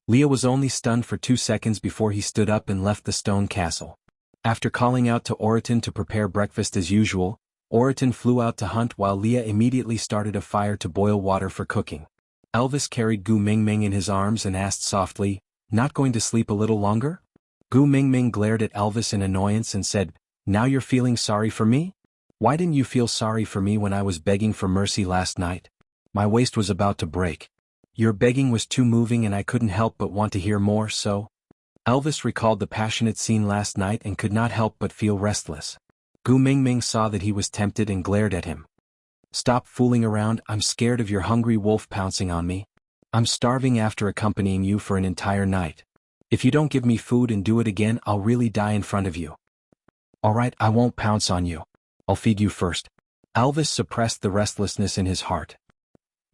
Leah was only stunned for 2 seconds before he stood up and left the stone castle. After calling out to Oriton to prepare breakfast as usual, Oriton flew out to hunt while Leah immediately started a fire to boil water for cooking. Elvis carried Gu Mingming in his arms and asked softly, "Not going to sleep a little longer?" Gu Mingming glared at Elvis in annoyance and said, "Now you're feeling sorry for me? Why didn't you feel sorry for me when I was begging for mercy last night? My waist was about to break. Your begging was too moving and I couldn't help but want to hear more, so?" Elvis recalled the passionate scene last night and could not help but feel restless. Gu Mingming saw that he was tempted and glared at him. "Stop fooling around, I'm scared of your hungry wolf pouncing on me. I'm starving after accompanying you for an entire night. If you don't give me food and do it again, I'll really die in front of you." "Alright, I won't pounce on you. I'll feed you first." Elvis suppressed the restlessness in his heart.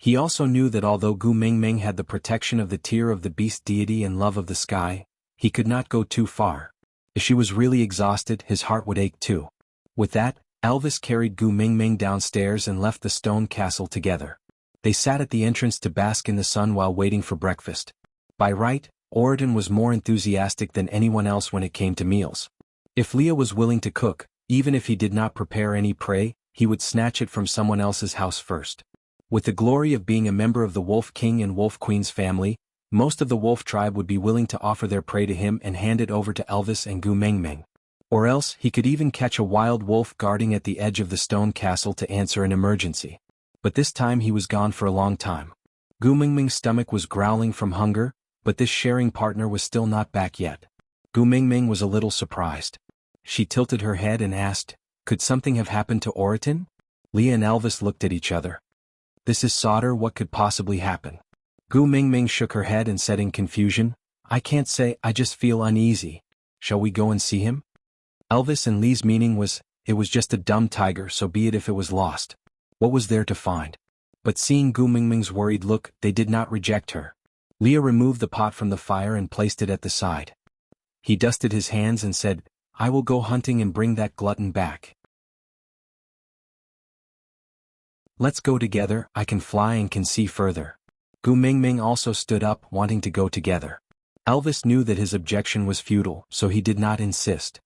He also knew that although Gu Mingming had the protection of the tear of the beast deity and love of the sky, he could not go too far. If she was really exhausted, his heart would ache too. With that, Elvis carried Gu Mingming downstairs and left the stone castle together. They sat at the entrance to bask in the sun while waiting for breakfast. By right, Oriton was more enthusiastic than anyone else when it came to meals. If Leah was willing to cook, even if he did not prepare any prey, he would snatch it from someone else's house first. With the glory of being a member of the Wolf King and Wolf Queen's family, most of the wolf tribe would be willing to offer their prey to him and hand it over to Elvis and Gu Mingming. Or else he could even catch a wild wolf guarding at the edge of the stone castle to answer an emergency. But this time he was gone for a long time. Gu Mingming's stomach was growling from hunger, but this sharing partner was still not back yet. Gu Mingming was a little surprised. She tilted her head and asked, "Could something have happened to Oriton?" Leah and Elvis looked at each other. "This is Sauter, what could possibly happen?" Gu Mingming shook her head and said in confusion, "I can't say, I just feel uneasy. Shall we go and see him?" Elvis and Lee's meaning was, it was just a dumb tiger, so be it if it was lost. What was there to find? But seeing Gu Mingming's worried look, they did not reject her. Leah removed the pot from the fire and placed it at the side. He dusted his hands and said, "I will go hunting and bring that glutton back. Let's go together, I can fly and can see further." Gu Mingming also stood up, wanting to go together. Elvis knew that his objection was futile, so he did not insist.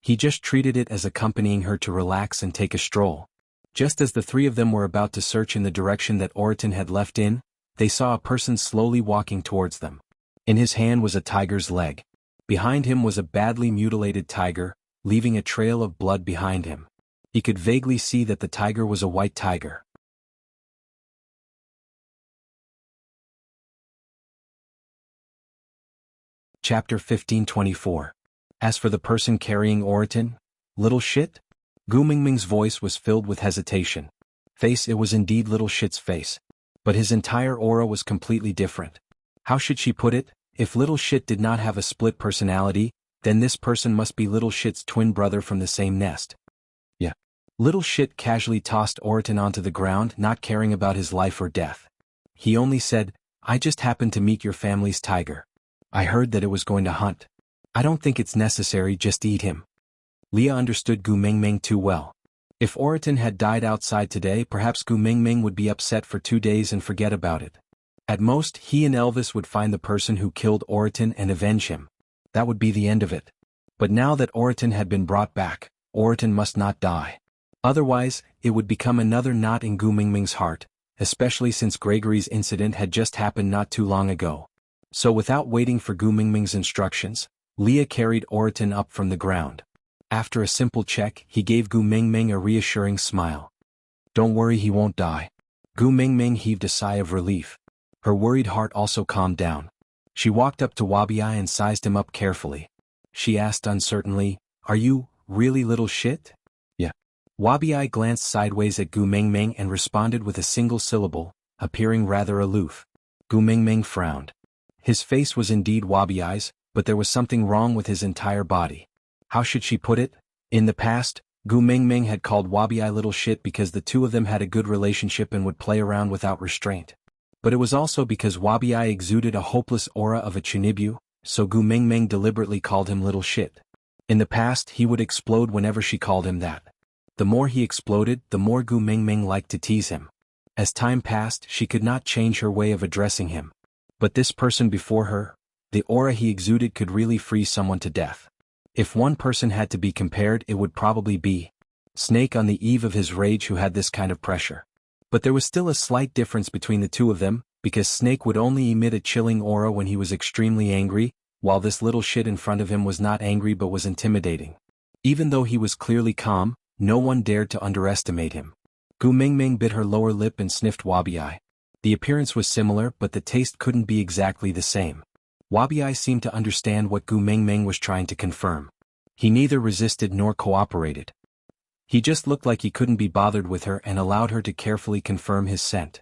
He just treated it as accompanying her to relax and take a stroll. Just as the three of them were about to search in the direction that Oriton had left in, they saw a person slowly walking towards them. In his hand was a tiger's leg. Behind him was a badly mutilated tiger, leaving a trail of blood behind him. He could vaguely see that the tiger was a white tiger. Chapter 1524. As for the person carrying Oriton, little shit? Gu Mingming's voice was filled with hesitation. It was indeed little shit's face. But his entire aura was completely different. How should she put it? If little shit did not have a split personality, then this person must be little shit's twin brother from the same nest. Yeah. Little shit casually tossed Oriton onto the ground, not caring about his life or death. He only said, "I just happened to meet your family's tiger. I heard that it was going to hunt. I don't think it's necessary, just eat him." Leah understood Gu Mingming too well. If Oriton had died outside today, perhaps Gu Mingming would be upset for 2 days and forget about it. At most, he and Elvis would find the person who killed Oriton and avenge him. That would be the end of it. But now that Oriton had been brought back, Oriton must not die. Otherwise, it would become another knot in Gu Mingming's heart, especially since Gregory's incident had just happened not too long ago. So without waiting for Gu Mingming's instructions, Leah carried Oriton up from the ground. After a simple check, he gave Gu Mingming a reassuring smile. "Don't worry, he won't die." Gu Mingming heaved a sigh of relief. Her worried heart also calmed down. She walked up to Wuxia and sized him up carefully. She asked uncertainly, "Are you, really little shit?" "Yeah." Wuxia glanced sideways at Gu Mingming and responded with a single syllable, appearing rather aloof. Gu Mingming frowned. His face was indeed Wuxia's, but there was something wrong with his entire body. How should she put it? In the past, Gu Mingming had called Wuxia little shit because the two of them had a good relationship and would play around without restraint. But it was also because Wuxia exuded a hopeless aura of a chunibu, so Gu Mingming deliberately called him little shit. In the past he would explode whenever she called him that. The more he exploded, the more Gu Mingming liked to tease him. As time passed, she could not change her way of addressing him. But this person before her, the aura he exuded could really freeze someone to death. If one person had to be compared, it would probably be Snake on the eve of his rage, who had this kind of pressure. But there was still a slight difference between the two of them, because Snake would only emit a chilling aura when he was extremely angry, while this little shit in front of him was not angry but was intimidating. Even though he was clearly calm, no one dared to underestimate him. Gu Mingming bit her lower lip and sniffed Wabi. The appearance was similar, but the taste couldn't be exactly the same. Wabi seemed to understand what Gu Mingming was trying to confirm. He neither resisted nor cooperated. He just looked like he couldn't be bothered with her and allowed her to carefully confirm his scent.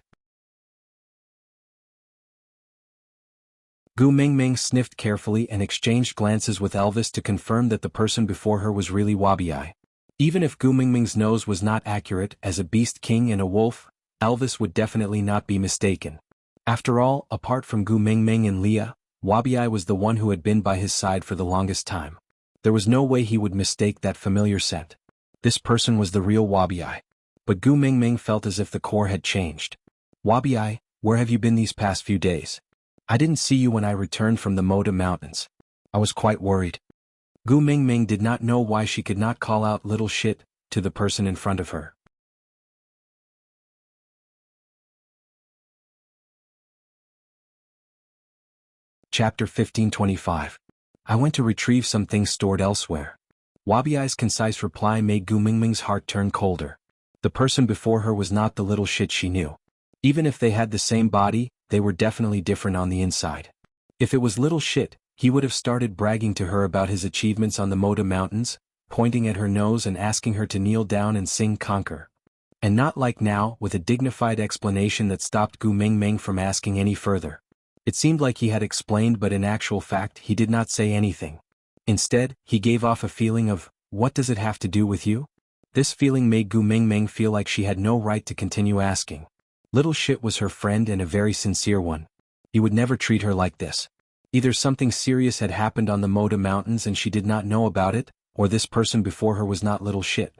Gu Mingming sniffed carefully and exchanged glances with Elvis to confirm that the person before her was really Wabi. Even if Gu Mingming's nose was not accurate, as a beast king and a wolf, Elvis would definitely not be mistaken. After all, apart from Gu Mingming and Leah, Wabi was the one who had been by his side for the longest time. There was no way he would mistake that familiar scent. This person was the real Wabi. But Gu Mingming felt as if the core had changed. Wabi, where have you been these past few days? I didn't see you when I returned from the Moda Mountains. I was quite worried. Gu Mingming did not know why she could not call out little shit to the person in front of her. Chapter 1525. I went to retrieve some things stored elsewhere. Wabi's concise reply made Gu Mingming's heart turn colder. The person before her was not the little shit she knew. Even if they had the same body, they were definitely different on the inside. If it was little shit, he would have started bragging to her about his achievements on the Moda Mountains, pointing at her nose and asking her to kneel down and sing Conquer. And not like now, with a dignified explanation that stopped Gu Mingming from asking any further. It seemed like he had explained, but in actual fact he did not say anything. Instead, he gave off a feeling of, what does it have to do with you? This feeling made Gu Mingming feel like she had no right to continue asking. Little shit was her friend and a very sincere one. He would never treat her like this. Either something serious had happened on the Moda Mountains and she did not know about it, or this person before her was not little shit.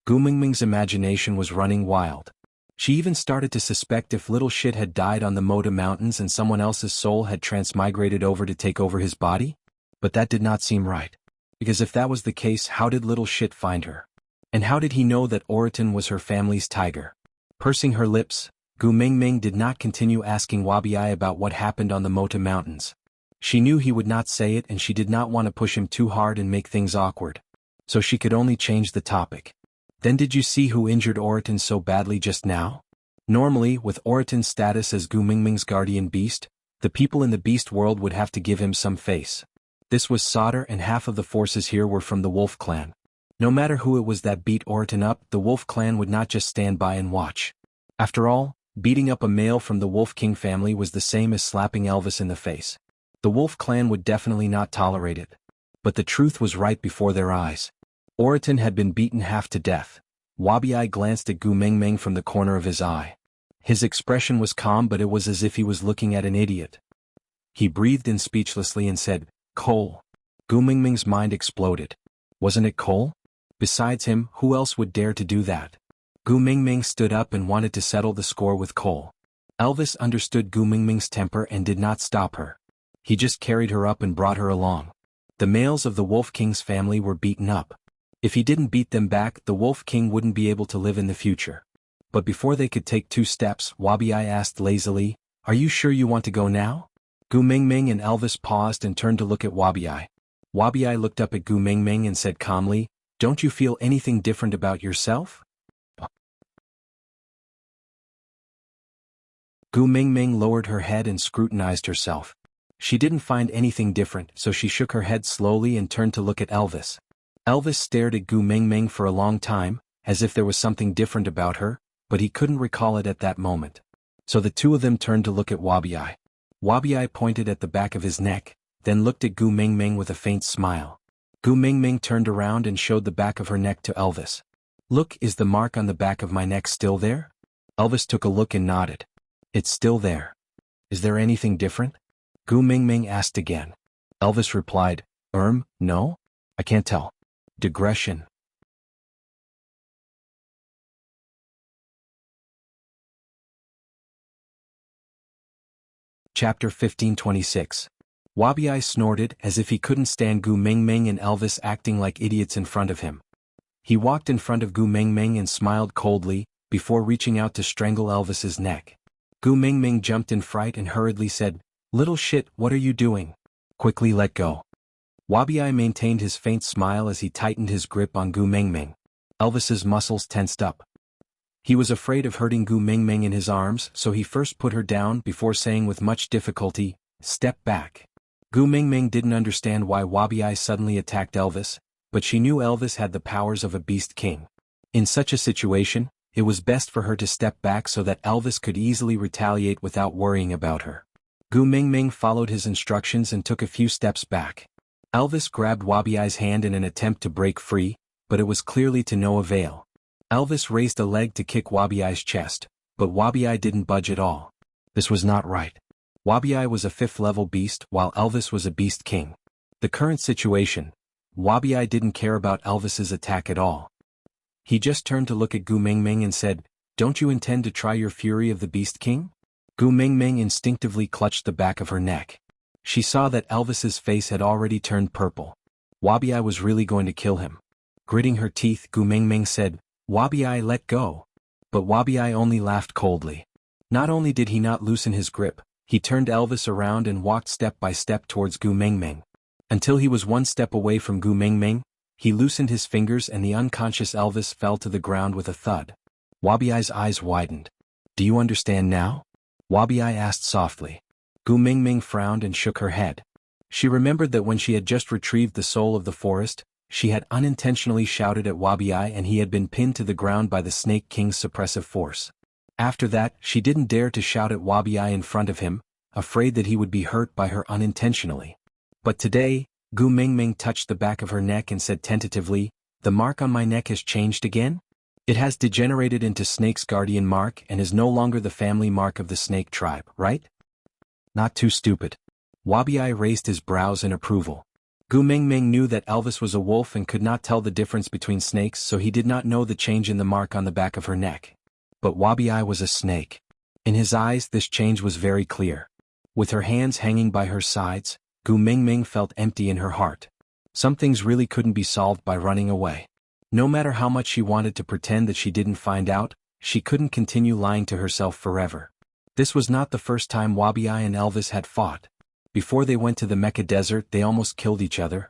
Gu Mingming's imagination was running wild. She even started to suspect if little shit had died on the Moda Mountains and someone else's soul had transmigrated over to take over his body. But that did not seem right. Because if that was the case, how did little shit find her? And how did he know that Oriton was her family's tiger? Pursing her lips, Gu Mingming did not continue asking Wabi about what happened on the Moda Mountains. She knew he would not say it and she did not want to push him too hard and make things awkward. So she could only change the topic. Then did you see who injured Oriton so badly just now? Normally, with Oriton's status as Gu Mingming's guardian beast, the people in the beast world would have to give him some face. This was Solder and half of the forces here were from the Wolf clan. No matter who it was that beat Oriton up, the Wolf clan would not just stand by and watch. After all, beating up a male from the Wolf King family was the same as slapping Elvis in the face. The Wolf clan would definitely not tolerate it. But the truth was right before their eyes. Oriton had been beaten half to death. Wabi glanced at Gu Mingming from the corner of his eye. His expression was calm, but it was as if he was looking at an idiot. He breathed in speechlessly and said, Cole. Gu Mingming's mind exploded. Wasn't it Cole? Besides him, who else would dare to do that? Gu Mingming stood up and wanted to settle the score with Cole. Elvis understood Gu Mingming's temper and did not stop her. He just carried her up and brought her along. The males of the Wolf King's family were beaten up. If he didn't beat them back, the Wolf King wouldn't be able to live in the future. But before they could take 2 steps, Wabi asked lazily, Are you sure you want to go now? Gu Mingming and Elvis paused and turned to look at Wabi. Wabi looked up at Gu Mingming and said calmly, Don't you feel anything different about yourself? Gu Mingming lowered her head and scrutinized herself. She didn't find anything different, so she shook her head slowly and turned to look at Elvis. Elvis stared at Gu Mingming for a long time, as if there was something different about her, but he couldn't recall it at that moment. So the two of them turned to look at Wabi. Wabi pointed at the back of his neck, then looked at Gu Mingming with a faint smile. Gu Mingming turned around and showed the back of her neck to Elvis. Look, is the mark on the back of my neck still there? Elvis took a look and nodded. It's still there. Is there anything different? Gu Mingming asked again. Elvis replied, no? I can't tell. Digression. Chapter 1526. Wabi snorted as if he couldn't stand Gu Mingming and Elvis acting like idiots in front of him. He walked in front of Gu Mingming and smiled coldly, before reaching out to strangle Elvis's neck. Gu Mingming jumped in fright and hurriedly said, "Little shit, what are you doing? Quickly let go." Wabi maintained his faint smile as he tightened his grip on Gu Mingming. Elvis's muscles tensed up. He was afraid of hurting Gu Mingming in his arms, so he first put her down before saying with much difficulty, "Step back." Gu Mingming didn't understand why Wabi suddenly attacked Elvis, but she knew Elvis had the powers of a beast king. In such a situation, it was best for her to step back so that Elvis could easily retaliate without worrying about her. Gu Mingming followed his instructions and took a few steps back. Elvis grabbed Wabi's hand in an attempt to break free, but it was clearly to no avail. Elvis raised a leg to kick Wabi's chest, but Wabi didn't budge at all. This was not right. Wabi was a 5th-level beast while Elvis was a beast king. The current situation, Wabi didn't care about Elvis's attack at all. He just turned to look at Gu Mingming and said, "Don't you intend to try your fury of the beast king?" Gu Mingming instinctively clutched the back of her neck. She saw that Elvis's face had already turned purple. Wabi was really going to kill him. Gritting her teeth, Gu Mingming said, "Wabi, let go." But Wabi only laughed coldly. Not only did he not loosen his grip, he turned Elvis around and walked step by step towards Gu Mingming. Until he was one step away from Gu Mingming, he loosened his fingers and the unconscious Elvis fell to the ground with a thud. Wabi's eyes widened. "Do you understand now?" Wabi asked softly. Gu Mingming frowned and shook her head. She remembered that when she had just retrieved the soul of the forest, she had unintentionally shouted at Wabi and he had been pinned to the ground by the Snake King's suppressive force. After that, she didn't dare to shout at Wabi in front of him, afraid that he would be hurt by her unintentionally. But today, Gu Mingming touched the back of her neck and said tentatively, "The mark on my neck has changed again? It has degenerated into Snake's guardian mark and is no longer the family mark of the Snake tribe, right?" "Not too stupid." Wabi raised his brows in approval. Gu Mingming knew that Elvis was a wolf and could not tell the difference between snakes, so he did not know the change in the mark on the back of her neck. But Wabi was a snake. In his eyes this change was very clear. With her hands hanging by her sides, Gu Mingming felt empty in her heart. Some things really couldn't be solved by running away. No matter how much she wanted to pretend that she didn't find out, she couldn't continue lying to herself forever. This was not the first time Wabi and Elvis had fought. Before they went to the Mecca Desert, they almost killed each other.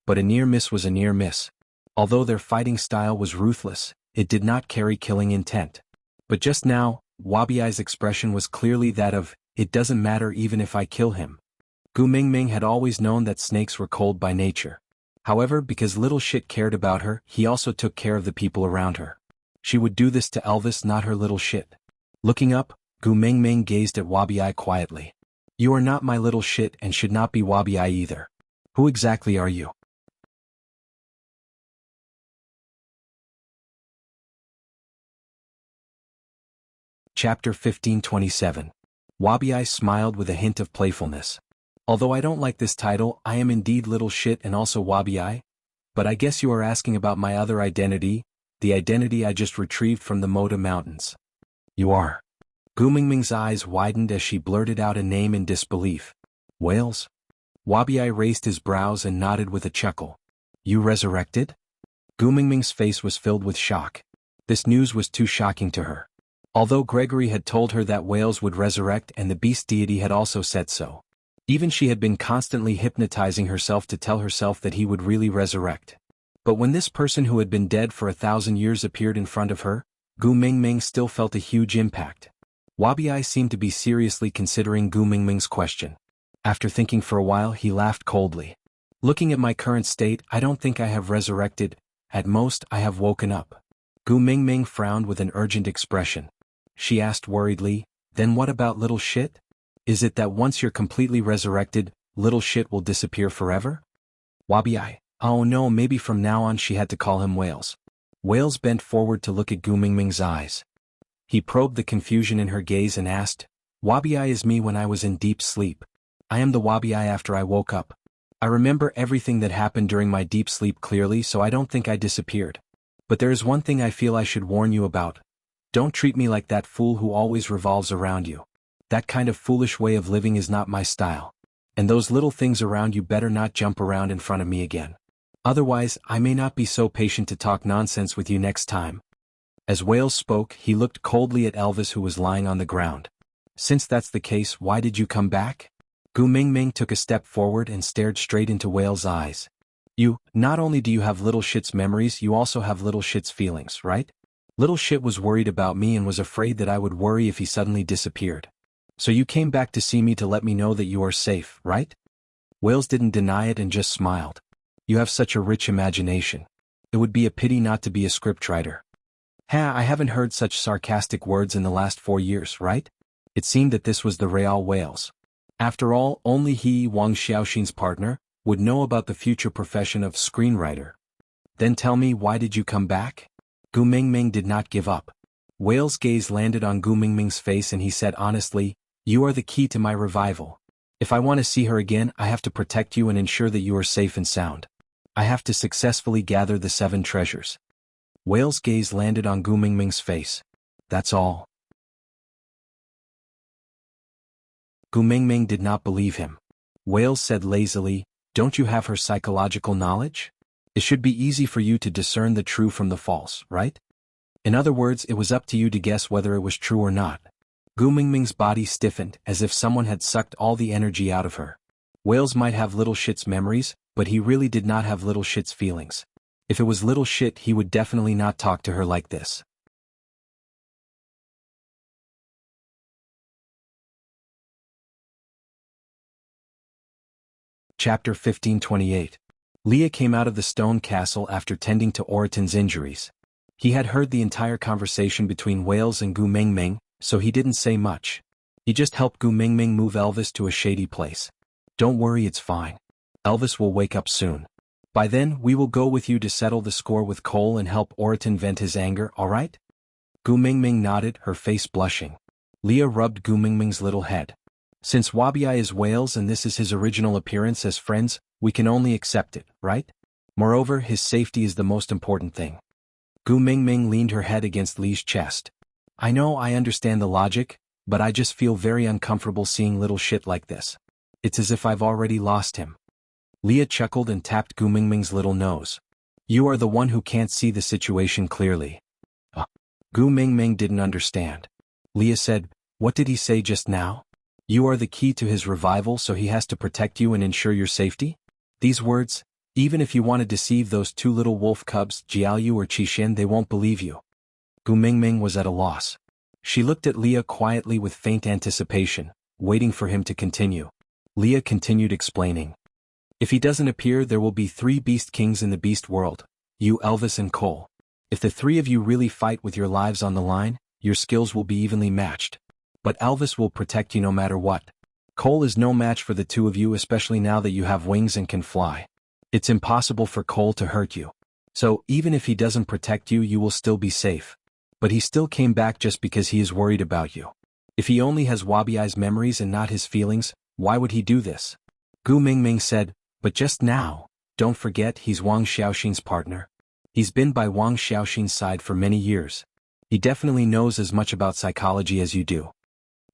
But a near miss was a near miss. Although their fighting style was ruthless, it did not carry killing intent. But just now, Wabi's expression was clearly that of, "It doesn't matter even if I kill him." Gu Mingming had always known that snakes were cold by nature. However, because little shit cared about her, he also took care of the people around her. She would do this to Elvis, not her little shit. Looking up, Gu Mingming gazed at Wabi quietly. "You are not my little shit and should not be Wabi either. Who exactly are you?" Chapter 1527. Wabi smiled with a hint of playfulness. "Although I don't like this title, I am indeed little shit and also Wabi, but I guess you are asking about my other identity, the identity I just retrieved from the Moda Mountains." "You are." Gu Mingming's eyes widened as she blurted out a name in disbelief. "Whales?" Wabi raised his brows and nodded with a chuckle. "You resurrected?" Gu Mingming's face was filled with shock. This news was too shocking to her. Although Gregory had told her that whales would resurrect and the beast deity had also said so. Even she had been constantly hypnotizing herself to tell herself that he would really resurrect. But when this person who had been dead for 1,000 years appeared in front of her, Gu Mingming still felt a huge impact. Wabi seemed to be seriously considering Gu Mingming's question. After thinking for a while, he laughed coldly. "Looking at my current state, I don't think I have resurrected. At most, I have woken up." Gu Mingming frowned with an urgent expression. She asked worriedly, "Then what about little shit? Is it that once you're completely resurrected, little shit will disappear forever?" Wabi, "Oh no, maybe from now on," she had to call him Whales. Whales bent forward to look at Gu Mingming's eyes. He probed the confusion in her gaze and asked, "Wabi is me when I was in deep sleep. I am the Wabi after I woke up. I remember everything that happened during my deep sleep clearly, so I don't think I disappeared. But there is one thing I feel I should warn you about. Don't treat me like that fool who always revolves around you. That kind of foolish way of living is not my style. And those little things around you better not jump around in front of me again. Otherwise, I may not be so patient to talk nonsense with you next time. As Wales spoke, he looked coldly at Elvis, who was lying on the ground. Since that's the case, why did you come back? Gu Mingming took a step forward and stared straight into Wales' eyes. Not only do you have little shit's memories, you also have little shit's feelings, right? Little shit was worried about me and was afraid that I would worry if he suddenly disappeared. So you came back to see me to let me know that you are safe, right? Wales didn't deny it and just smiled. You have such a rich imagination. It would be a pity not to be a scriptwriter. I haven't heard such sarcastic words in the last 4 years, right? It seemed that this was the real Wales. After all, only he, Wang Xiaoxin's partner, would know about the future profession of screenwriter. Then tell me, why did you come back? Gu Mingming did not give up. Wales' gaze landed on Gu Mingming's face and he said honestly, you are the key to my revival. If I want to see her again, I have to protect you and ensure that you are safe and sound. I have to successfully gather the 7 treasures. Wales' gaze landed on Gu Mingming's face. That's all. Gu Mingming did not believe him. Wales said lazily, don't you have her psychological knowledge? It should be easy for you to discern the true from the false, right? In other words, it was up to you to guess whether it was true or not. Gu Mingming's body stiffened, as if someone had sucked all the energy out of her. Wales might have little shit's memories, but he really did not have little shit's feelings. If it was little shit, he would definitely not talk to her like this. Chapter 1528. Leah came out of the stone castle after tending to Oraton's injuries. He had heard the entire conversation between Wales and Gu Mingming, so he didn't say much. He just helped Gu Mingming move Elvis to a shady place. Don't worry, it's fine. Elvis will wake up soon. By then, we will go with you to settle the score with Cole and help Oraton vent his anger, alright? Gu Mingming nodded, her face blushing. Leah rubbed Gu Mingming's little head. Since Wabi is Wales and this is his original appearance as friends, we can only accept it, right? Moreover, his safety is the most important thing. Gu Mingming leaned her head against Lee's chest. I know, I understand the logic, but I just feel very uncomfortable seeing little shit like this. It's as if I've already lost him. Leah chuckled and tapped Gu Mingming's little nose. You are the one who can't see the situation clearly. Gu Mingming didn't understand. Leah said, what did he say just now? You are the key to his revival, so he has to protect you and ensure your safety? These words, even if you want to deceive those 2 little wolf cubs, Jiayu or Qixin, they won't believe you. Gu Mingming was at a loss. She looked at Leah quietly with faint anticipation, waiting for him to continue. Leah continued explaining. If he doesn't appear, there will be 3 beast kings in the beast world, you, Elvis and Cole. If the 3 of you really fight with your lives on the line, your skills will be evenly matched. But Elvis will protect you no matter what. Cole is no match for the 2 of you, especially now that you have wings and can fly. It's impossible for Cole to hurt you. So, even if he doesn't protect you, you will still be safe. But he still came back just because he is worried about you. If he only has Wabi's memories and not his feelings, why would he do this? Gu Mingming said, but just now, don't forget he's Wang Xiaoxin's partner. He's been by Wang Xiaoxin's side for many years. He definitely knows as much about psychology as you do.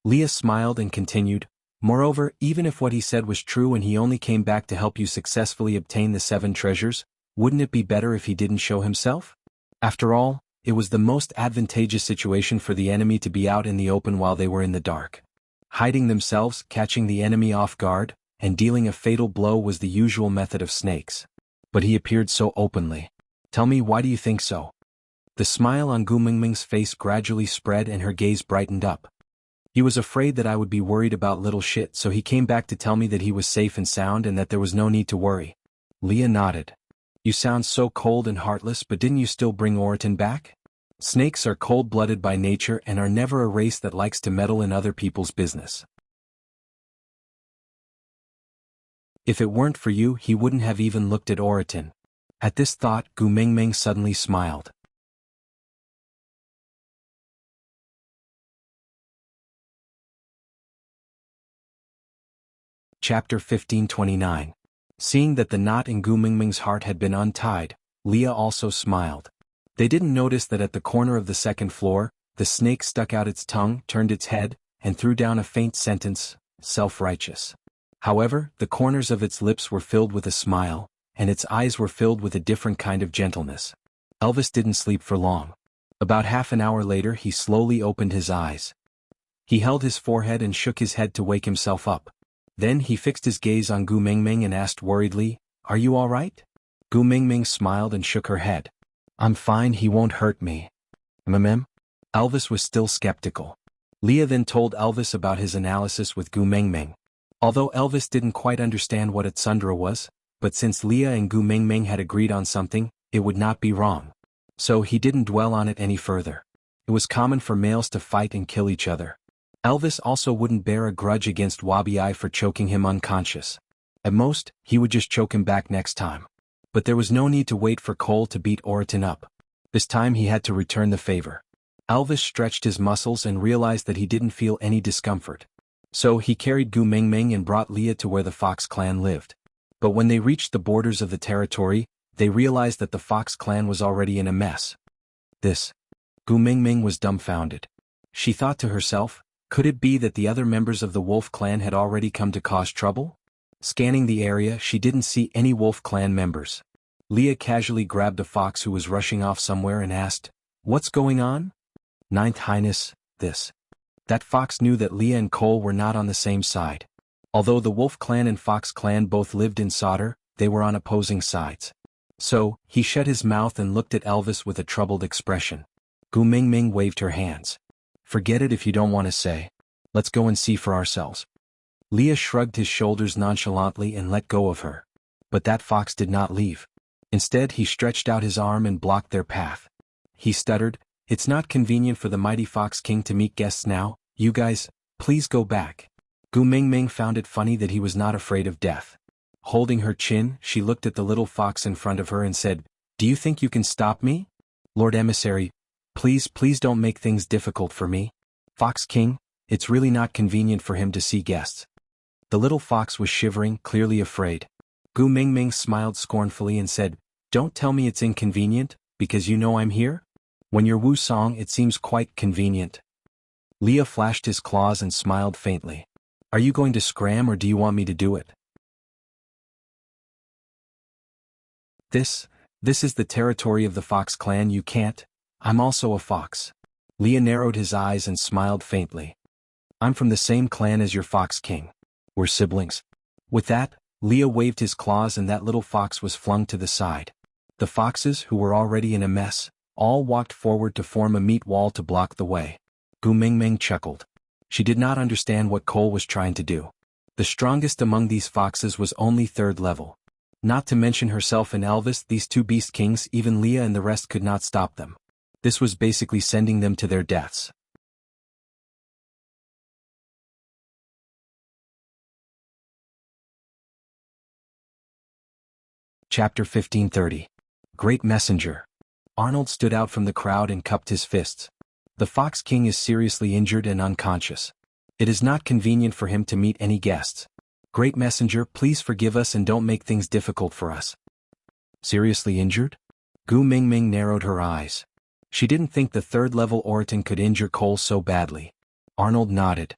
Leah smiled and continued, moreover, even if what he said was true and he only came back to help you successfully obtain the 7 treasures, wouldn't it be better if he didn't show himself? After all, it was the most advantageous situation for the enemy to be out in the open while they were in the dark. Hiding themselves, catching the enemy off guard, and dealing a fatal blow was the usual method of snakes. But he appeared so openly. Tell me, why do you think so? The smile on Gu Mingming's face gradually spread and her gaze brightened up. He was afraid that I would be worried about little shit, so he came back to tell me that he was safe and sound and that there was no need to worry. Leah nodded. You sound so cold and heartless, but didn't you still bring Oraton back? Snakes are cold-blooded by nature and are never a race that likes to meddle in other people's business. If it weren't for you, he wouldn't have even looked at Oraton. At this thought, Gu Mingming suddenly smiled. Chapter 1529. Seeing that the knot in Gu Mingming's heart had been untied, Leah also smiled. They didn't notice that at the corner of the second floor, the snake stuck out its tongue, turned its head, and threw down a faint sentence, self-righteous. However, the corners of its lips were filled with a smile, and its eyes were filled with a different kind of gentleness. Elvis didn't sleep for long. About half an hour later he slowly opened his eyes. He held his forehead and shook his head to wake himself up. Then he fixed his gaze on Gu Mingming and asked worriedly, "Are you all right?" Gu Mingming smiled and shook her head. "I'm fine, he won't hurt me." Elvis was still skeptical. Leah then told Elvis about his analysis with Gu Mingming. Although Elvis didn't quite understand what a tsundere was, but since Leah and Gu Mingming had agreed on something, it would not be wrong. So he didn't dwell on it any further. It was common for males to fight and kill each other. Elvis also wouldn't bear a grudge against Wuxia for choking him unconscious. At most, he would just choke him back next time. But there was no need to wait for Cole to beat Oriton up. This time he had to return the favor. Elvis stretched his muscles and realized that he didn't feel any discomfort. So he carried Gu Mingming and brought Leah to where the Fox clan lived. But when they reached the borders of the territory, they realized that the Fox clan was already in a mess. Gu Mingming was dumbfounded. She thought to herself, could it be that the other members of the Wolf clan had already come to cause trouble? Scanning the area, she didn't see any Wolf clan members. Leah casually grabbed a fox who was rushing off somewhere and asked, "What's going on?" "Ninth Highness, this." That fox knew that Leah and Cole were not on the same side. Although the Wolf clan and Fox clan both lived in Sodder, they were on opposing sides. So, he shut his mouth and looked at Elvis with a troubled expression. Gu Mingming waved her hands. "Forget it if you don't want to say. Let's go and see for ourselves." Leah shrugged his shoulders nonchalantly and let go of her. But that fox did not leave. Instead he stretched out his arm and blocked their path. He stuttered, "It's not convenient for the mighty Fox King to meet guests now, you guys, please go back." Gu Mingming found it funny that he was not afraid of death. Holding her chin, she looked at the little fox in front of her and said, "Do you think you can stop me? Lord Emissary, please don't make things difficult for me. Fox King, it's really not convenient for him to see guests." The little fox was shivering, clearly afraid. Gu Mingming smiled scornfully and said, "Don't tell me it's inconvenient, because you know I'm here? When you're Wu Song it seems quite convenient." Leah flashed his claws and smiled faintly. "Are you going to scram or do you want me to do it?" This is the territory of the Fox clan, you can't. I'm also a fox." Leah narrowed his eyes and smiled faintly. "I'm from the same clan as your Fox King. We're siblings." With that, Leah waved his claws and that little fox was flung to the side. The foxes, who were already in a mess, all walked forward to form a meat wall to block the way. Gu Mingming chuckled. She did not understand what Cole was trying to do. The strongest among these foxes was only 3rd level. Not to mention herself and Elvis, these two beast kings, even Leah and the rest could not stop them. This was basically sending them to their deaths. Chapter 1530. Great Messenger. Arnold stood out from the crowd and cupped his fists. The Fox King is seriously injured and unconscious. It is not convenient for him to meet any guests. Great Messenger, please forgive us and don't make things difficult for us. Seriously injured? Gu Mingming narrowed her eyes. She didn't think the 3rd level Oriton could injure Cole so badly. Arnold nodded.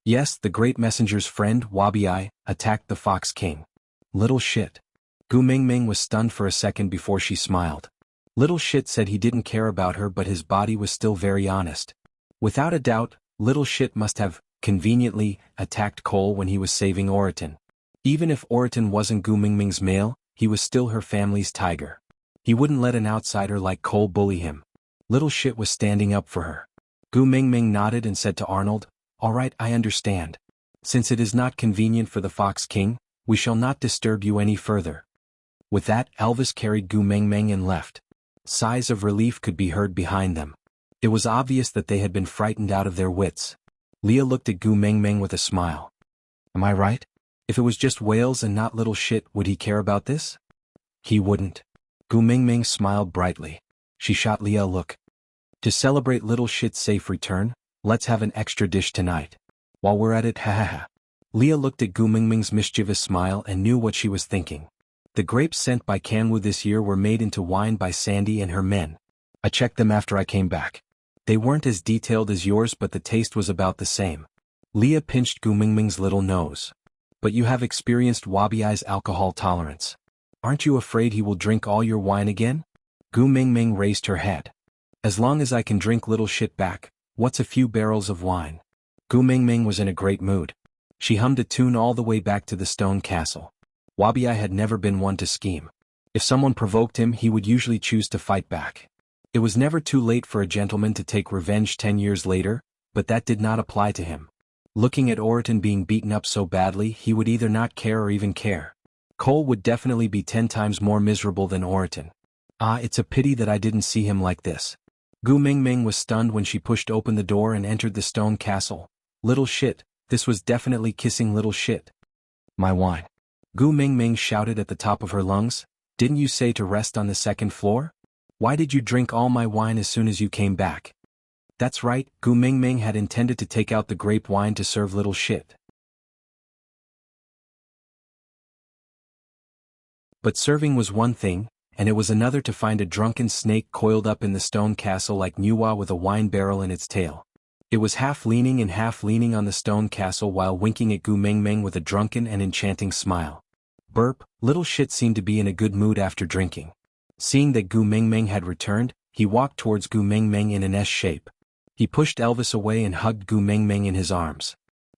Yes, the Great Messenger's friend, Wuxia, attacked the Fox King. Little shit. Gu Mingming was stunned for a second before she smiled. Little shit said he didn't care about her, but his body was still very honest. Without a doubt, little shit must have, conveniently, attacked Cole when he was saving Oriton. Even if Oriton wasn't Gu Mingming's male, he was still her family's tiger. He wouldn't let an outsider like Cole bully him. Little shit was standing up for her. Gu Mingming nodded and said to Arnold, "All right, I understand. Since it is not convenient for the Fox King, we shall not disturb you any further." With that, Elvis carried Gu Mingming and left. Sighs of relief could be heard behind them. It was obvious that they had been frightened out of their wits. Leah looked at Gu Mingming with a smile. "Am I right? If it was just whales and not little shit, would he care about this?" "He wouldn't." Gu Mingming smiled brightly. She shot Leah a look. "To celebrate little shit's safe return, let's have an extra dish tonight. While we're at it, ha ha ha." Leah looked at Gu Mingming's mischievous smile and knew what she was thinking. The grapes sent by Jianghu this year were made into wine by Sandy and her men. I checked them after I came back. They weren't as detailed as yours, but the taste was about the same. Leah pinched Gu Mingming's little nose. But you have experienced Wabiai's alcohol tolerance. Aren't you afraid he will drink all your wine again? Gu Mingming raised her head. As long as I can drink little shit back, what's a few barrels of wine? Gu Mingming was in a great mood. She hummed a tune all the way back to the stone castle. Wabiai had never been one to scheme. If someone provoked him, he would usually choose to fight back. It was never too late for a gentleman to take revenge 10 years later, but that did not apply to him. Looking at Oriton being beaten up so badly, he would either not care or even care. Cole would definitely be 10 times more miserable than Oriton. It's a pity that I didn't see him like this. Gu Mingming was stunned when she pushed open the door and entered the stone castle. Little shit, this was definitely kissing little shit. My wine. Gu Mingming shouted at the top of her lungs. Didn't you say to rest on the second floor? Why did you drink all my wine as soon as you came back? That's right, Gu Mingming had intended to take out the grape wine to serve little shit. But serving was one thing, and it was another to find a drunken snake coiled up in the stone castle like Nuwa with a wine barrel in its tail. It was half leaning on the stone castle while winking at Gu Mingming with a drunken and enchanting smile. Burp, little shit seemed to be in a good mood after drinking. Seeing that Gu Mingming had returned, he walked towards Gu Mingming in an S shape. He pushed Elvis away and hugged Gu Mingming in his arms.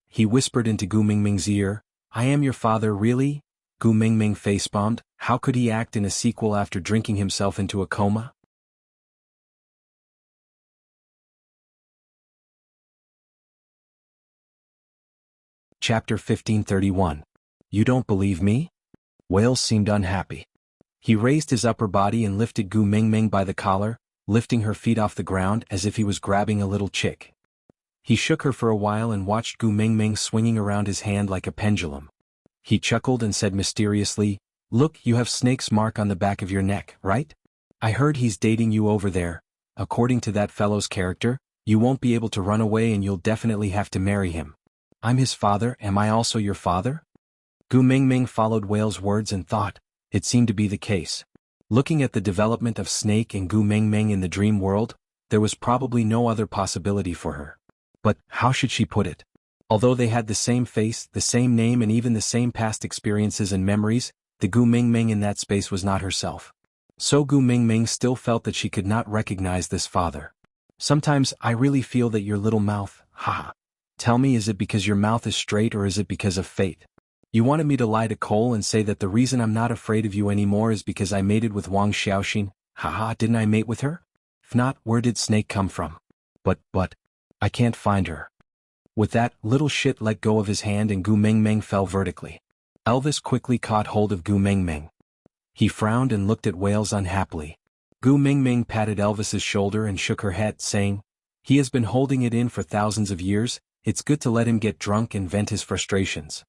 He whispered into Gu Mingming's ear, I am your father, really? Gu Mingming facepalmed. How could he act in a sequel after drinking himself into a coma? Chapter 1531. You don't believe me? Wales seemed unhappy. He raised his upper body and lifted Gu Mingming by the collar, lifting her feet off the ground as if he was grabbing a little chick. He shook her for a while and watched Gu Mingming swinging around his hand like a pendulum. He chuckled and said mysteriously, Look, you have Snake's mark on the back of your neck, right? I heard he's dating you over there. According to that fellow's character, you won't be able to run away and you'll definitely have to marry him. I'm his father, am I also your father? Gu Mingming followed Whale's words and thought, it seemed to be the case. Looking at the development of Snake and Gu Mingming in the dream world, there was probably no other possibility for her. But, how should she put it? Although they had the same face, the same name and even the same past experiences and memories, the Gu Mingming in that space was not herself. So Gu Mingming still felt that she could not recognize this father. Sometimes I really feel that your little mouth, haha. Tell me, is it because your mouth is straight or is it because of fate? You wanted me to lie to Cole and say that the reason I'm not afraid of you anymore is because I mated with Wang Xiaoxin, haha, didn't I mate with her? If not, where did Snake come from? But, I can't find her. With that, little shit let go of his hand and Gu Mingming fell vertically. Elvis quickly caught hold of Gu Mingming. He frowned and looked at Wales unhappily. Gu Mingming patted Elvis's shoulder and shook her head, saying, He has been holding it in for thousands of years, it's good to let him get drunk and vent his frustrations.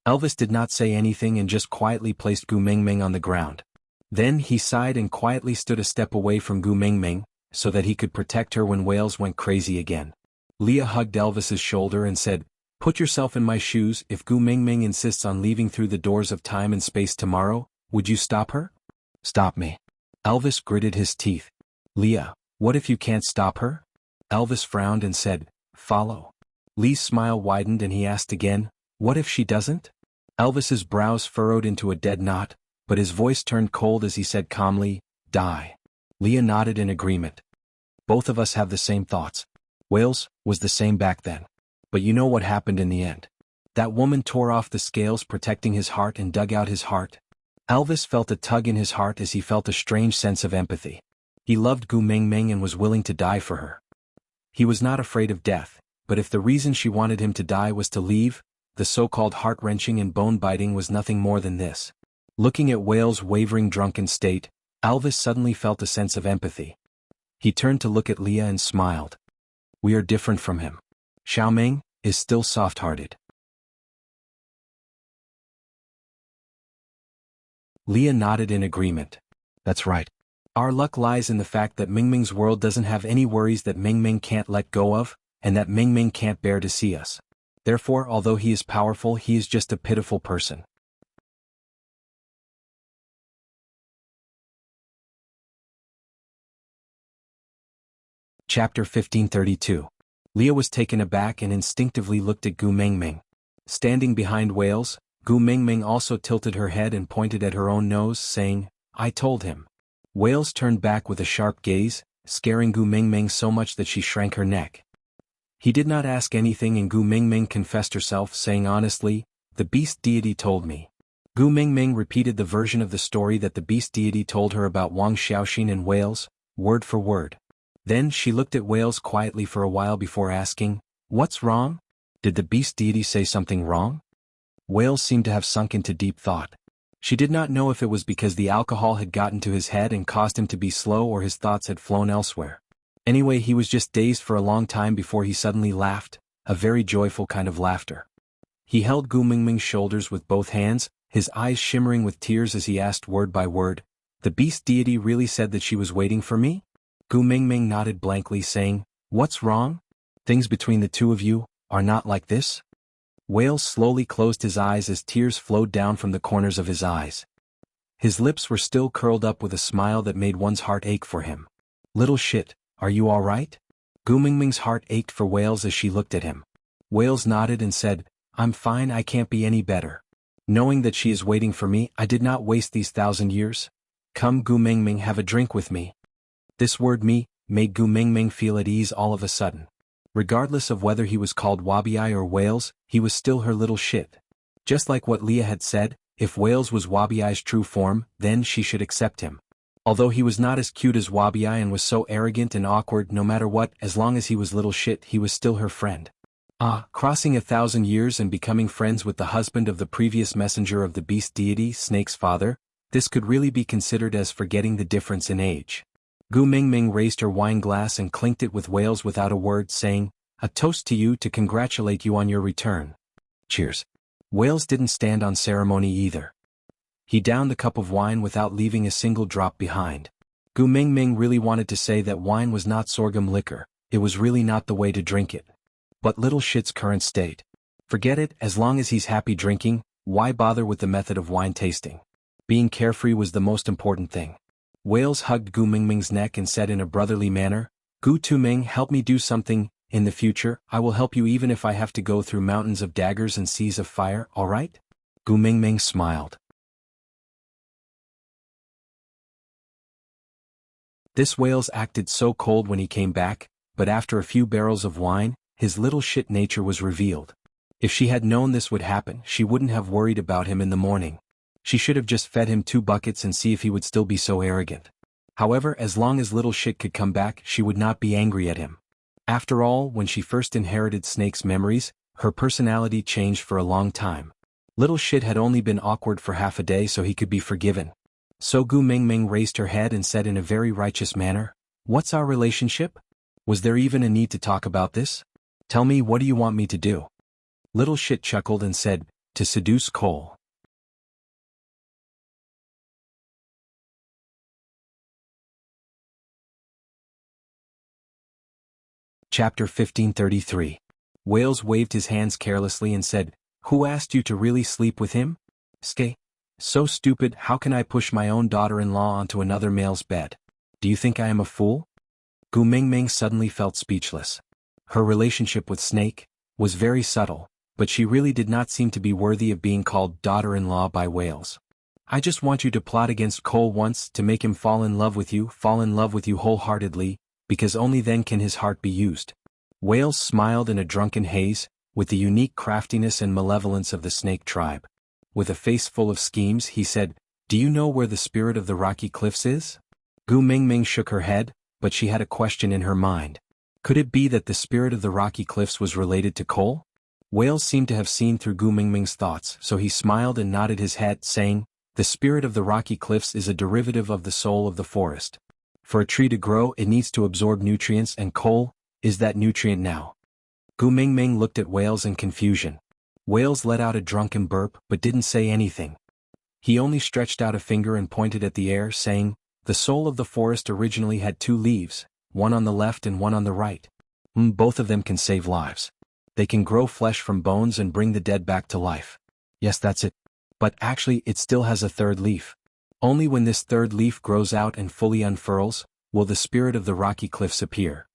Elvis did not say anything and just quietly placed Gu Mingming on the ground. Then he sighed and quietly stood a step away from Gu Mingming, so that he could protect her when Wales went crazy again. Leah hugged Elvis's shoulder and said, Put yourself in my shoes, if Gu Mingming insists on leaving through the doors of time and space tomorrow, would you stop her? Stop me. Elvis gritted his teeth. Leah, what if you can't stop her? Elvis frowned and said, Follow. Lee's smile widened and he asked again, What if she doesn't? Elvis's brows furrowed into a dead knot, but his voice turned cold as he said calmly, Die. Leah nodded in agreement. Both of us have the same thoughts. Wales was the same back then. But you know what happened in the end. That woman tore off the scales protecting his heart and dug out his heart. Elvis felt a tug in his heart as he felt a strange sense of empathy. He loved Gu Mingming and was willing to die for her. He was not afraid of death, but if the reason she wanted him to die was to leave, the so-called heart-wrenching and bone-biting was nothing more than this. Looking at Wales' wavering drunken state, Elvis suddenly felt a sense of empathy. He turned to look at Leah and smiled. We are different from him. Xiaoming is still soft-hearted. Leah nodded in agreement. That's right. Our luck lies in the fact that Mingming's world doesn't have any worries that Mingming can't let go of, and that Mingming can't bear to see us. Therefore, although he is powerful, he is just a pitiful person. Chapter 1532. Leah was taken aback and instinctively looked at Gu Mengmeng. Standing behind Wales, Gu Mengmeng also tilted her head and pointed at her own nose, saying, "I told him." Wales turned back with a sharp gaze, scaring Gu Mengmeng so much that she shrank her neck. He did not ask anything and Gu Mengmeng confessed herself, saying honestly, "The beast deity told me." Gu Mengmeng repeated the version of the story that the beast deity told her about Wang Xiaoxin and Wales, word for word. Then she looked at Wales quietly for a while before asking, "What's wrong? Did the beast deity say something wrong?" Wales seemed to have sunk into deep thought. She did not know if it was because the alcohol had gotten to his head and caused him to be slow or his thoughts had flown elsewhere. Anyway, he was just dazed for a long time before he suddenly laughed, a very joyful kind of laughter. He held Gu Mingming's shoulders with both hands, his eyes shimmering with tears as he asked word by word, "The beast deity really said that she was waiting for me?" Gu Mingming nodded blankly, saying, "What's wrong? Things between the two of you are not like this?" Wales slowly closed his eyes as tears flowed down from the corners of his eyes. His lips were still curled up with a smile that made one's heart ache for him. "Little shit, are you all right?" Gu Mingming's heart ached for Wales as she looked at him. Wales nodded and said, "I'm fine, I can't be any better. Knowing that she is waiting for me, I did not waste these 1,000 years. Come, Gu Mingming, have a drink with me." This word "me" made Gu Mingming feel at ease all of a sudden. Regardless of whether he was called Wabiai or Wales, he was still her little shit. Just like what Leah had said, if Wales was Wabiai's true form, then she should accept him. Although he was not as cute as Wabiai and was so arrogant and awkward, no matter what, as long as he was little shit, he was still her friend. Crossing 1,000 years and becoming friends with the husband of the previous messenger of the beast deity, Snake's father, this could really be considered as forgetting the difference in age. Gu Mingming raised her wine glass and clinked it with Wales without a word, saying, "A toast to you to congratulate you on your return. Cheers." Wales didn't stand on ceremony either. He downed the cup of wine without leaving a single drop behind. Gu Mingming really wanted to say that wine was not sorghum liquor, it was really not the way to drink it. But little shit's current state. Forget it, as long as he's happy drinking, why bother with the method of wine tasting? Being carefree was the most important thing. Wales hugged Gu Mingming's neck and said in a brotherly manner, "Gu Tuming, help me do something, in the future, I will help you even if I have to go through mountains of daggers and seas of fire, alright?" Gu Mingming smiled. This Wales acted so cold when he came back, but after a few barrels of wine, his little shit nature was revealed. If she had known this would happen, she wouldn't have worried about him in the morning. She should have just fed him 2 buckets and see if he would still be so arrogant. However, as long as little shit could come back, she would not be angry at him. After all, when she first inherited Snake's memories, her personality changed for a long time. Little shit had only been awkward for half a day, so he could be forgiven. So Gu Mingming raised her head and said in a very righteous manner, "What's our relationship? Was there even a need to talk about this? Tell me, what do you want me to do?" Little shit chuckled and said, "To seduce Cole." Chapter 1533. Wales waved his hands carelessly and said, "Who asked you to really sleep with him? Skay. So stupid, how can I push my own daughter-in-law onto another male's bed? Do you think I am a fool?" Gu Mingming suddenly felt speechless. Her relationship with Snake was very subtle, but she really did not seem to be worthy of being called daughter-in-law by Wales. "I just want you to plot against Cole once to make him fall in love with you wholeheartedly, because only then can his heart be used." Wales smiled in a drunken haze, with the unique craftiness and malevolence of the Snake tribe. With a face full of schemes, he said, "Do you know where the spirit of the rocky cliffs is?" Gu Mingming shook her head, but she had a question in her mind. Could it be that the spirit of the rocky cliffs was related to Cole? Wales seemed to have seen through Gu Mingming's thoughts, so he smiled and nodded his head, saying, "The spirit of the rocky cliffs is a derivative of the soul of the forest. For a tree to grow, it needs to absorb nutrients, and Cole is that nutrient now." Gu Mingming looked at Wales in confusion. Wales let out a drunken burp but didn't say anything. He only stretched out a finger and pointed at the air, saying, "The soul of the forest originally had 2 leaves, one on the left and one on the right. Both of them can save lives." They can grow flesh from bones and bring the dead back to life. Yes, that's it. But actually, it still has a third leaf. Only when this third leaf grows out and fully unfurls, will the spirit of the rocky cliffs appear.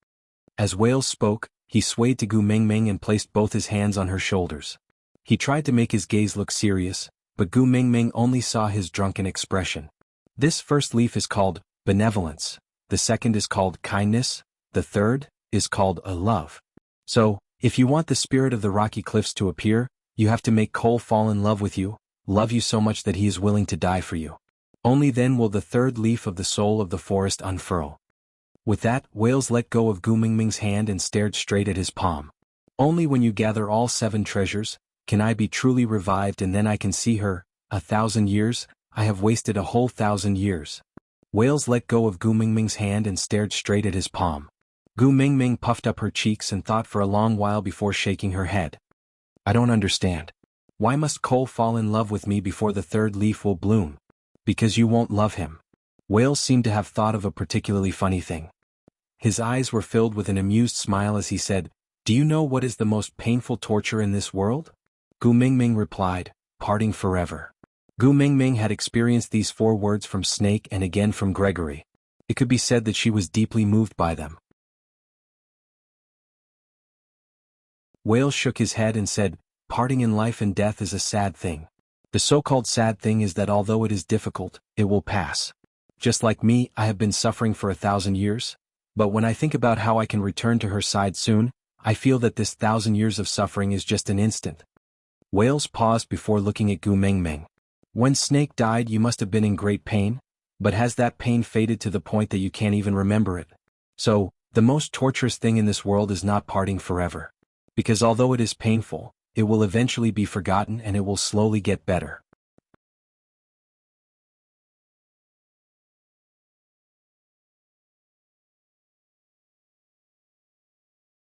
As Wales spoke, he swayed to Gu Mingming and placed both his hands on her shoulders. He tried to make his gaze look serious, but Gu Mingming only saw his drunken expression. This first leaf is called benevolence, the second is called kindness, the third is called a love. So, if you want the spirit of the rocky cliffs to appear, you have to make Cole fall in love with you, love you so much that he is willing to die for you. Only then will the third leaf of the soul of the forest unfurl. With that, Wales let go of Gu Mingming's hand and stared straight at his palm. Only when you gather all 7 treasures, can I be truly revived, and then I can see her. 1,000 years, I have wasted a whole 1,000 years. Wales let go of Gu Mingming's hand and stared straight at his palm. Gu Mingming puffed up her cheeks and thought for a long while before shaking her head. I don't understand. Why must Cole fall in love with me before the third leaf will bloom? Because you won't love him. Wales seemed to have thought of a particularly funny thing. His eyes were filled with an amused smile as he said, "Do you know what is the most painful torture in this world?" Gu Mingming replied, "Parting forever." Gu Mingming had experienced these 4 words from Snake and again from Gregory. It could be said that she was deeply moved by them. Wales shook his head and said, "Parting in life and death is a sad thing. The so-called sad thing is that although it is difficult, it will pass. Just like me, I have been suffering for 1,000 years, but when I think about how I can return to her side soon, I feel that this 1,000 years of suffering is just an instant." Wales paused before looking at Gu Mingming. "When Snake died, you must have been in great pain, but has that pain faded to the point that you can't even remember it? So, the most torturous thing in this world is not parting forever. Because although it is painful, it will eventually be forgotten and it will slowly get better."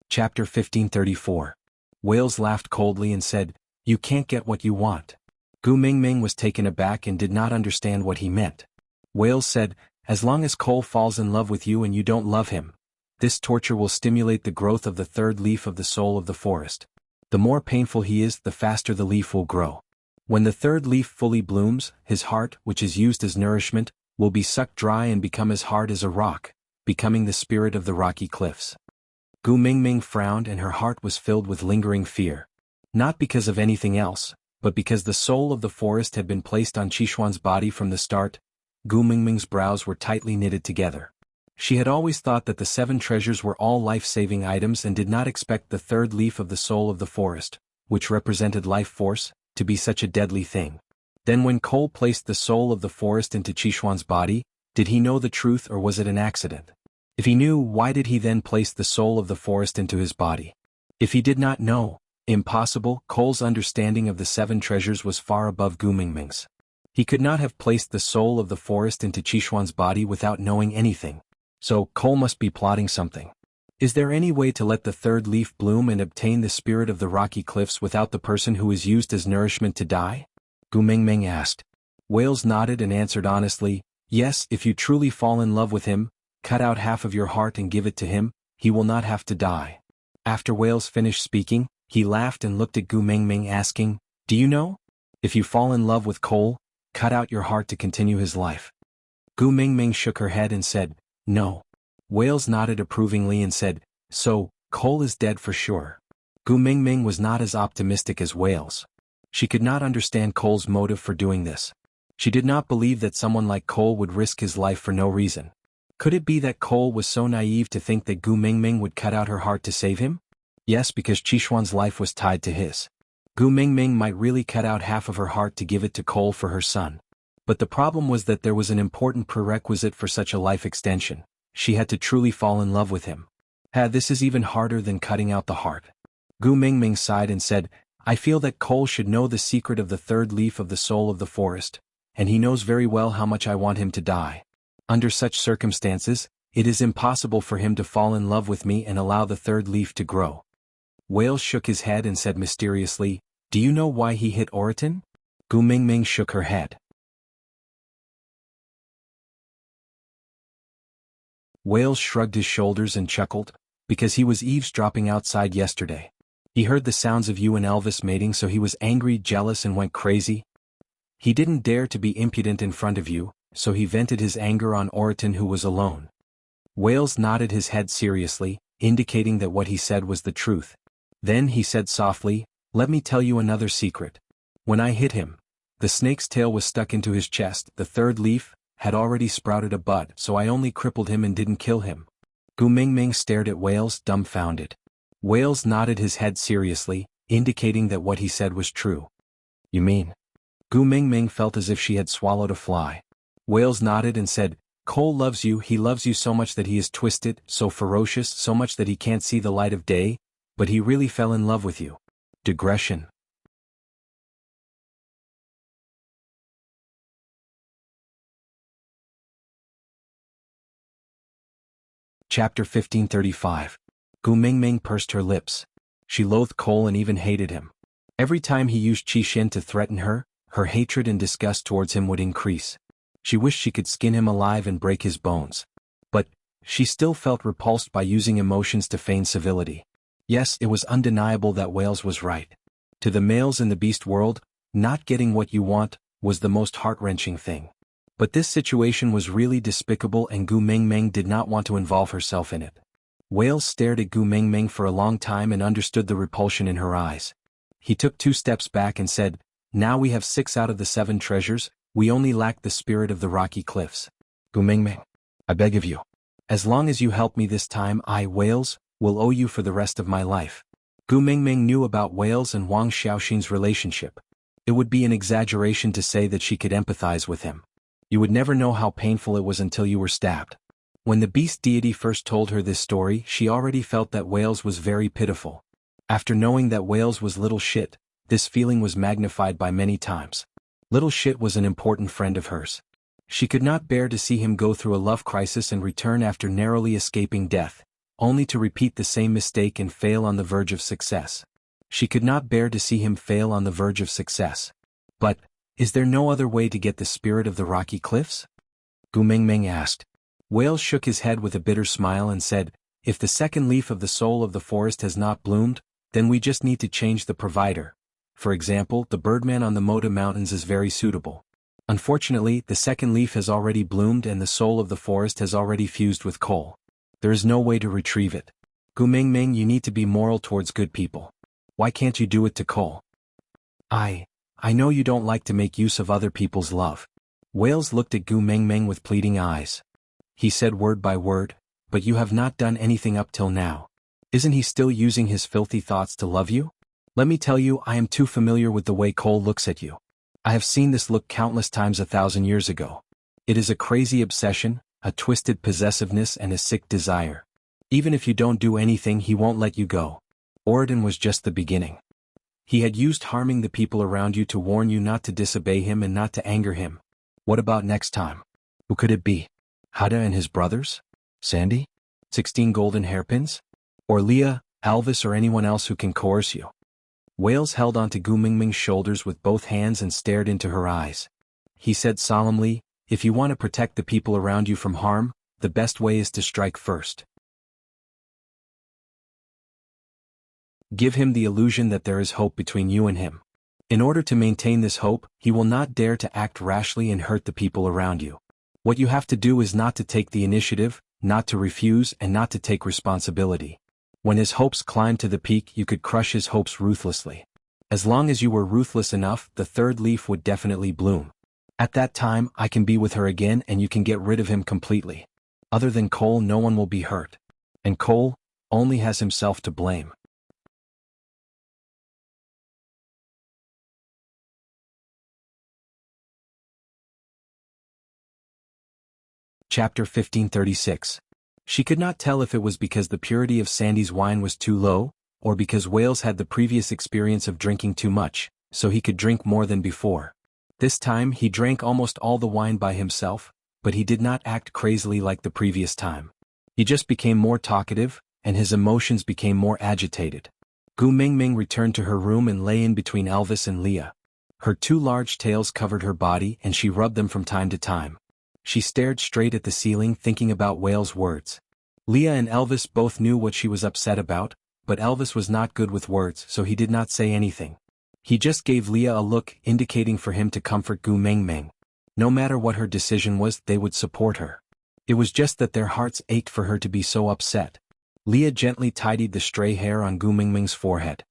Chapter 1534. Wales laughed coldly and said, "You can't get what you want." Gu Mingming was taken aback and did not understand what he meant. Wales said, "As long as Cole falls in love with you and you don't love him, this torture will stimulate the growth of the third leaf of the soul of the forest. The more painful he is, the faster the leaf will grow. When the third leaf fully blooms, his heart, which is used as nourishment, will be sucked dry and become as hard as a rock, becoming the spirit of the rocky cliffs." Gu Mingming frowned and her heart was filled with lingering fear. Not because of anything else, but because the soul of the forest had been placed on Qishuan's body from the start. Gu Mingming's brows were tightly knitted together. She had always thought that the 7 treasures were all life-saving items and did not expect the third leaf of the soul of the forest, which represented life force, to be such a deadly thing. Then when Cole placed the soul of the forest into Qishuan's body, did he know the truth or was it an accident? If he knew, why did he then place the soul of the forest into his body? If he did not know, impossible. Cole's understanding of the 7 treasures was far above Gu Mingming's. He could not have placed the soul of the forest into Qishuan's body without knowing anything. So, Cole must be plotting something. Is there any way to let the third leaf bloom and obtain the spirit of the rocky cliffs without the person who is used as nourishment to die? Gu Mingming asked. Wales nodded and answered honestly, "Yes, if you truly fall in love with him, cut out half of your heart and give it to him, he will not have to die." After Wales finished speaking, he laughed and looked at Gu Mingming asking, "Do you know? If you fall in love with Cole, cut out your heart to continue his life." Gu Mingming shook her head and said, "No." Wales nodded approvingly and said, "So, Cole is dead for sure." Gu Mingming was not as optimistic as Wales. She could not understand Cole's motive for doing this. She did not believe that someone like Cole would risk his life for no reason. Could it be that Cole was so naive to think that Gu Mingming would cut out her heart to save him? Yes, because Qishuan's life was tied to his. Gu Mingming might really cut out half of her heart to give it to Cole for her son. But the problem was that there was an important prerequisite for such a life extension. She had to truly fall in love with him. This is even harder than cutting out the heart. Gu Mingming sighed and said, "I feel that Cole should know the secret of the third leaf of the soul of the forest, and he knows very well how much I want him to die. Under such circumstances, it is impossible for him to fall in love with me and allow the third leaf to grow." Wales shook his head and said mysteriously, "Do you know why he hit Oriton?" Gu Mingming shook her head. Wales shrugged his shoulders and chuckled, "Because he was eavesdropping outside yesterday. He heard the sounds of you and Elvis mating, so he was angry, jealous, and went crazy. He didn't dare to be impudent in front of you, so he vented his anger on Oriton, who was alone. Wales nodded his head seriously, indicating that what he said was the truth. Then he said softly, "Let me tell you another secret. When I hit him, the snake's tail was stuck into his chest. The third leaf had already sprouted a bud, so I only crippled him and didn't kill him." Gu Mingming stared at Wales, dumbfounded. Wales nodded his head seriously, indicating that what he said was true. "You mean?" Gu Mingming felt as if she had swallowed a fly. Wales nodded and said, "Cole loves you. He loves you so much that he is twisted, so ferocious, so much that he can't see the light of day, but he really fell in love with you." Digression. Chapter 1535. Gu Mingming pursed her lips. She loathed Cole and even hated him. Every time he used Qixin to threaten her, her hatred and disgust towards him would increase. She wished she could skin him alive and break his bones. But she still felt repulsed by using emotions to feign civility. Yes, it was undeniable that Wales was right. To the males in the beast world, not getting what you want was the most heart-wrenching thing. But this situation was really despicable, and Gu Mingming did not want to involve herself in it. Wales stared at Gu Mingming for a long time and understood the repulsion in her eyes. He took 2 steps back and said, "Now we have 6 out of the 7 treasures, we only lack the spirit of the rocky cliffs. Gu Mingming, I beg of you. As long as you help me this time, I, Wales, will owe you for the rest of my life." Gu Mingming knew about Wales and Wang Xiaoxin's relationship. It would be an exaggeration to say that she could empathize with him. You would never know how painful it was until you were stabbed. When the beast deity first told her this story, she already felt that Wales was very pitiful. After knowing that Wales was little shit, this feeling was magnified by many times. Little shit was an important friend of hers. She could not bear to see him go through a love crisis and return after narrowly escaping death, only to repeat the same mistake and fail on the verge of success. She could not bear to see him fail on the verge of success. But, is there no other way to get the spirit of the rocky cliffs? Gu Mingming asked. Wales shook his head with a bitter smile and said, "If the second leaf of the soul of the forest has not bloomed, then we just need to change the provider. For example, the birdman on the Mota Mountains is very suitable. Unfortunately, the second leaf has already bloomed and the soul of the forest has already fused with coal. There is no way to retrieve it. Gu Mingming, you need to be moral towards good people. Why can't you do it to coal?" I know you don't like to make use of other people's love." Wales looked at Gu Mingming with pleading eyes. He said word by word, "But you have not done anything up till now. Isn't he still using his filthy thoughts to love you? Let me tell you, I am too familiar with the way Cole looks at you. I have seen this look countless times 1,000 years ago. It is a crazy obsession, a twisted possessiveness, and a sick desire. Even if you don't do anything, he won't let you go. Oriton was just the beginning. He had used harming the people around you to warn you not to disobey him and not to anger him. What about next time? Who could it be? Hada and his brothers? Sandy? 16 golden hairpins? Or Leah, Alvis, or anyone else who can coerce you?" Wales held onto Gu Mingming's shoulders with both hands and stared into her eyes. He said solemnly, "If you want to protect the people around you from harm, the best way is to strike first. Give him the illusion that there is hope between you and him. In order to maintain this hope, he will not dare to act rashly and hurt the people around you. What you have to do is not to take the initiative, not to refuse, and not to take responsibility. When his hopes climbed to the peak, you could crush his hopes ruthlessly. As long as you were ruthless enough, the third leaf would definitely bloom. At that time, I can be with her again and you can get rid of him completely. Other than Cole, no one will be hurt. And Cole only has himself to blame." Chapter 1536. She could not tell if it was because the purity of Sandy's wine was too low, or because Wales had the previous experience of drinking too much, so he could drink more than before. This time he drank almost all the wine by himself, but he did not act crazily like the previous time. He just became more talkative, and his emotions became more agitated. Gu Mingming returned to her room and lay in between Elvis and Leah. Her 2 large tails covered her body and she rubbed them from time to time. She stared straight at the ceiling, thinking about Wales' words. Leah and Elvis both knew what she was upset about, but Elvis was not good with words, so he did not say anything. He just gave Leah a look indicating for him to comfort Gu Mengmeng. No matter what her decision was, they would support her. It was just that their hearts ached for her to be so upset. Leah gently tidied the stray hair on Gu Mengmeng's forehead.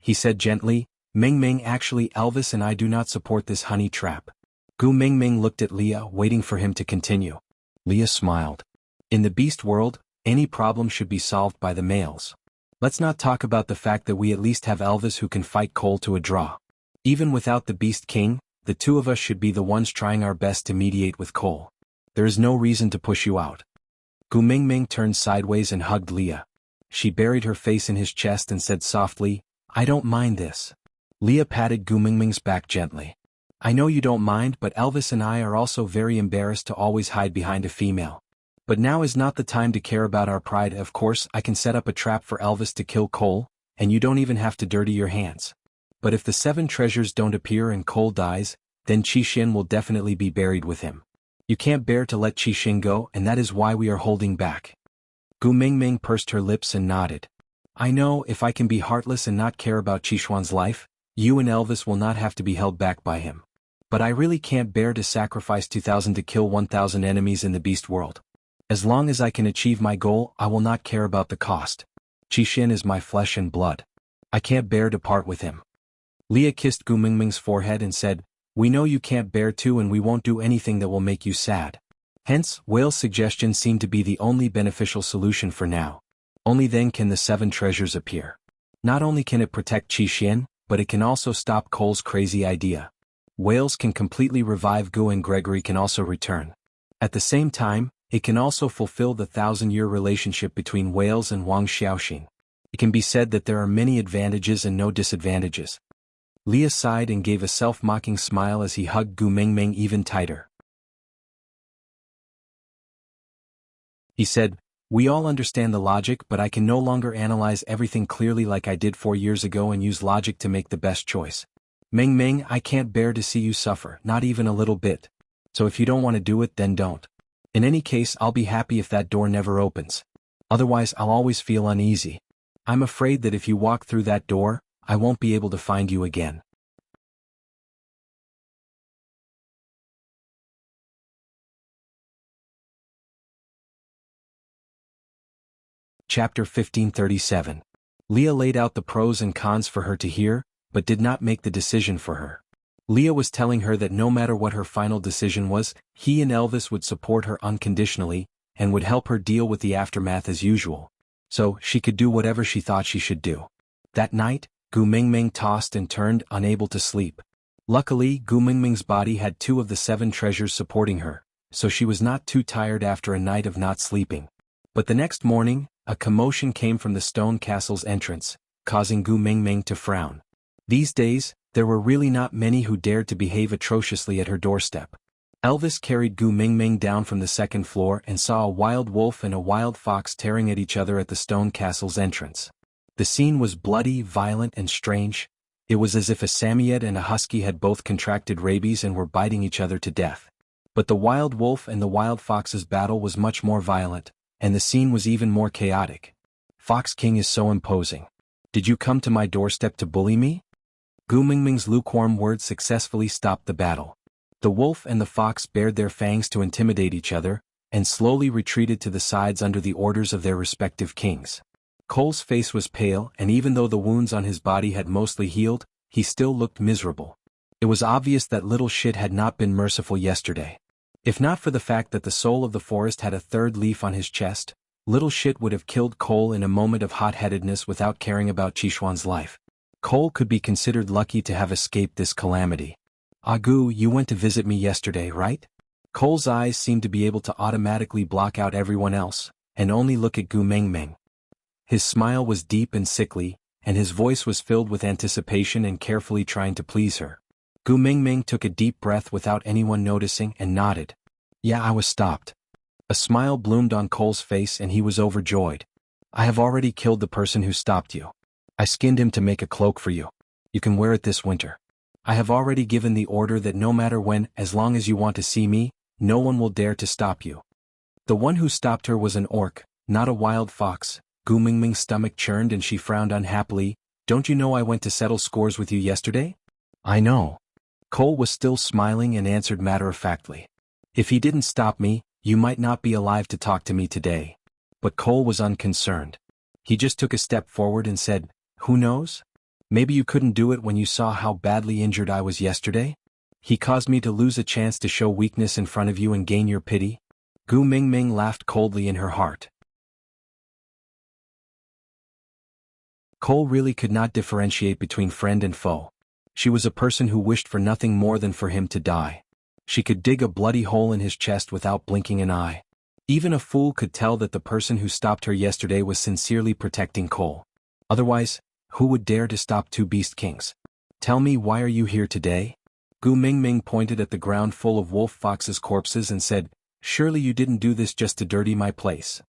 He said gently, "Mengmeng, actually Elvis and I do not support this honey trap." Gu Mengmeng looked at Leah, waiting for him to continue. Leah smiled. In the beast world, any problem should be solved by the males. Let's not talk about the fact that we at least have Elvis who can fight Cole to a draw. Even without the Beast King, the two of us should be the ones trying our best to mediate with Cole. There is no reason to push you out. Gu Mengmeng turned sideways and hugged Leah. She buried her face in his chest and said softly, "I don't mind this." Leah patted Gu Mengmeng's back gently. "I know you don't mind, but Elvis and I are also very embarrassed to always hide behind a female. But now is not the time to care about our pride. Of course, I can set up a trap for Elvis to kill Cole, and you don't even have to dirty your hands. But if the 7 treasures don't appear and Cole dies, then Qixin will definitely be buried with him. You can't bear to let Qixin go, and that is why we are holding back." Gu Mengmeng pursed her lips and nodded. "I know, if I can be heartless and not care about Qixuan's life, you and Elvis will not have to be held back by him. But I really can't bear to sacrifice 2,000 to kill 1,000 enemies in the beast world. As long as I can achieve my goal, I will not care about the cost. Qixin is my flesh and blood. I can't bear to part with him." Leah kissed Gu Mengmeng's forehead and said, "We know you can't bear to, and we won't do anything that will make you sad." Hence, Whale's suggestion seemed to be the only beneficial solution for now. Only then can the 7 treasures appear. Not only can it protect Qixin, but it can also stop Cole's crazy idea. Whales can completely revive Gu, and Gregory can also return. At the same time, it can also fulfill the 1,000-year relationship between Whales and Wang Xiaoxin. It can be said that there are many advantages and no disadvantages. Leah sighed and gave a self-mocking smile as he hugged Gu Mengmeng even tighter. He said, "We all understand the logic, but I can no longer analyze everything clearly like I did 4 years ago and use logic to make the best choice. Mengmeng, I can't bear to see you suffer, not even a little bit. So if you don't want to do it, then don't. In any case, I'll be happy if that door never opens. Otherwise, I'll always feel uneasy. I'm afraid that if you walk through that door, I won't be able to find you again." Chapter 1537. Leah laid out the pros and cons for her to hear, but did not make the decision for her. Leah was telling her that no matter what her final decision was, he and Elvis would support her unconditionally, and would help her deal with the aftermath as usual. So, she could do whatever she thought she should do. That night, Gu Mengmeng tossed and turned, unable to sleep. Luckily, Gu Mengmeng's body had 2 of the 7 treasures supporting her, so she was not too tired after a night of not sleeping. But the next morning, a commotion came from the stone castle's entrance, causing Gu Mengmeng to frown. These days, there were really not many who dared to behave atrociously at her doorstep. Elvis carried Gu Mengmeng down from the 2nd floor and saw a wild wolf and a wild fox tearing at each other at the stone castle's entrance. The scene was bloody, violent, and strange. It was as if a Samoyed and a husky had both contracted rabies and were biting each other to death. But the wild wolf and the wild fox's battle was much more violent, and the scene was even more chaotic. "Fox King is so imposing. Did you come to my doorstep to bully me?" Gu Mengmeng's lukewarm words successfully stopped the battle. The wolf and the fox bared their fangs to intimidate each other, and slowly retreated to the sides under the orders of their respective kings. Cole's face was pale, and even though the wounds on his body had mostly healed, he still looked miserable. It was obvious that little shit had not been merciful yesterday. If not for the fact that the soul of the forest had a 3rd leaf on his chest, little shit would have killed Cole in a moment of hot-headedness without caring about Qixuan's life. Cole could be considered lucky to have escaped this calamity. "Gu, you went to visit me yesterday, right?" Cole's eyes seemed to be able to automatically block out everyone else, and only look at Gu Mengmeng. His smile was deep and sickly, and his voice was filled with anticipation and carefully trying to please her. Gu Mengmeng took a deep breath without anyone noticing and nodded. "Yeah, I was stopped." A smile bloomed on Cole's face and he was overjoyed. "I have already killed the person who stopped you. I skinned him to make a cloak for you. You can wear it this winter. I have already given the order that no matter when, as long as you want to see me, no one will dare to stop you." The one who stopped her was an orc, not a wild fox. Gu Mingming's stomach churned and she frowned unhappily. Don't you know I went to settle scores with you yesterday? I know. Cole was still smiling and answered matter-of-factly. If he didn't stop me, you might not be alive to talk to me today. But Cole was unconcerned. He just took a step forward and said, who knows? Maybe you couldn't do it when you saw how badly injured I was yesterday? He caused me to lose a chance to show weakness in front of you and gain your pity? Gu Mingming laughed coldly in her heart. Cole really could not differentiate between friend and foe. She was a person who wished for nothing more than for him to die. She could dig a bloody hole in his chest without blinking an eye. Even a fool could tell that the person who stopped her yesterday was sincerely protecting Cole. Otherwise, who would dare to stop two beast kings? Tell me, why are you here today? Gu Mingming pointed at the ground full of wolf foxes' corpses and said, surely you didn't do this just to dirty my place.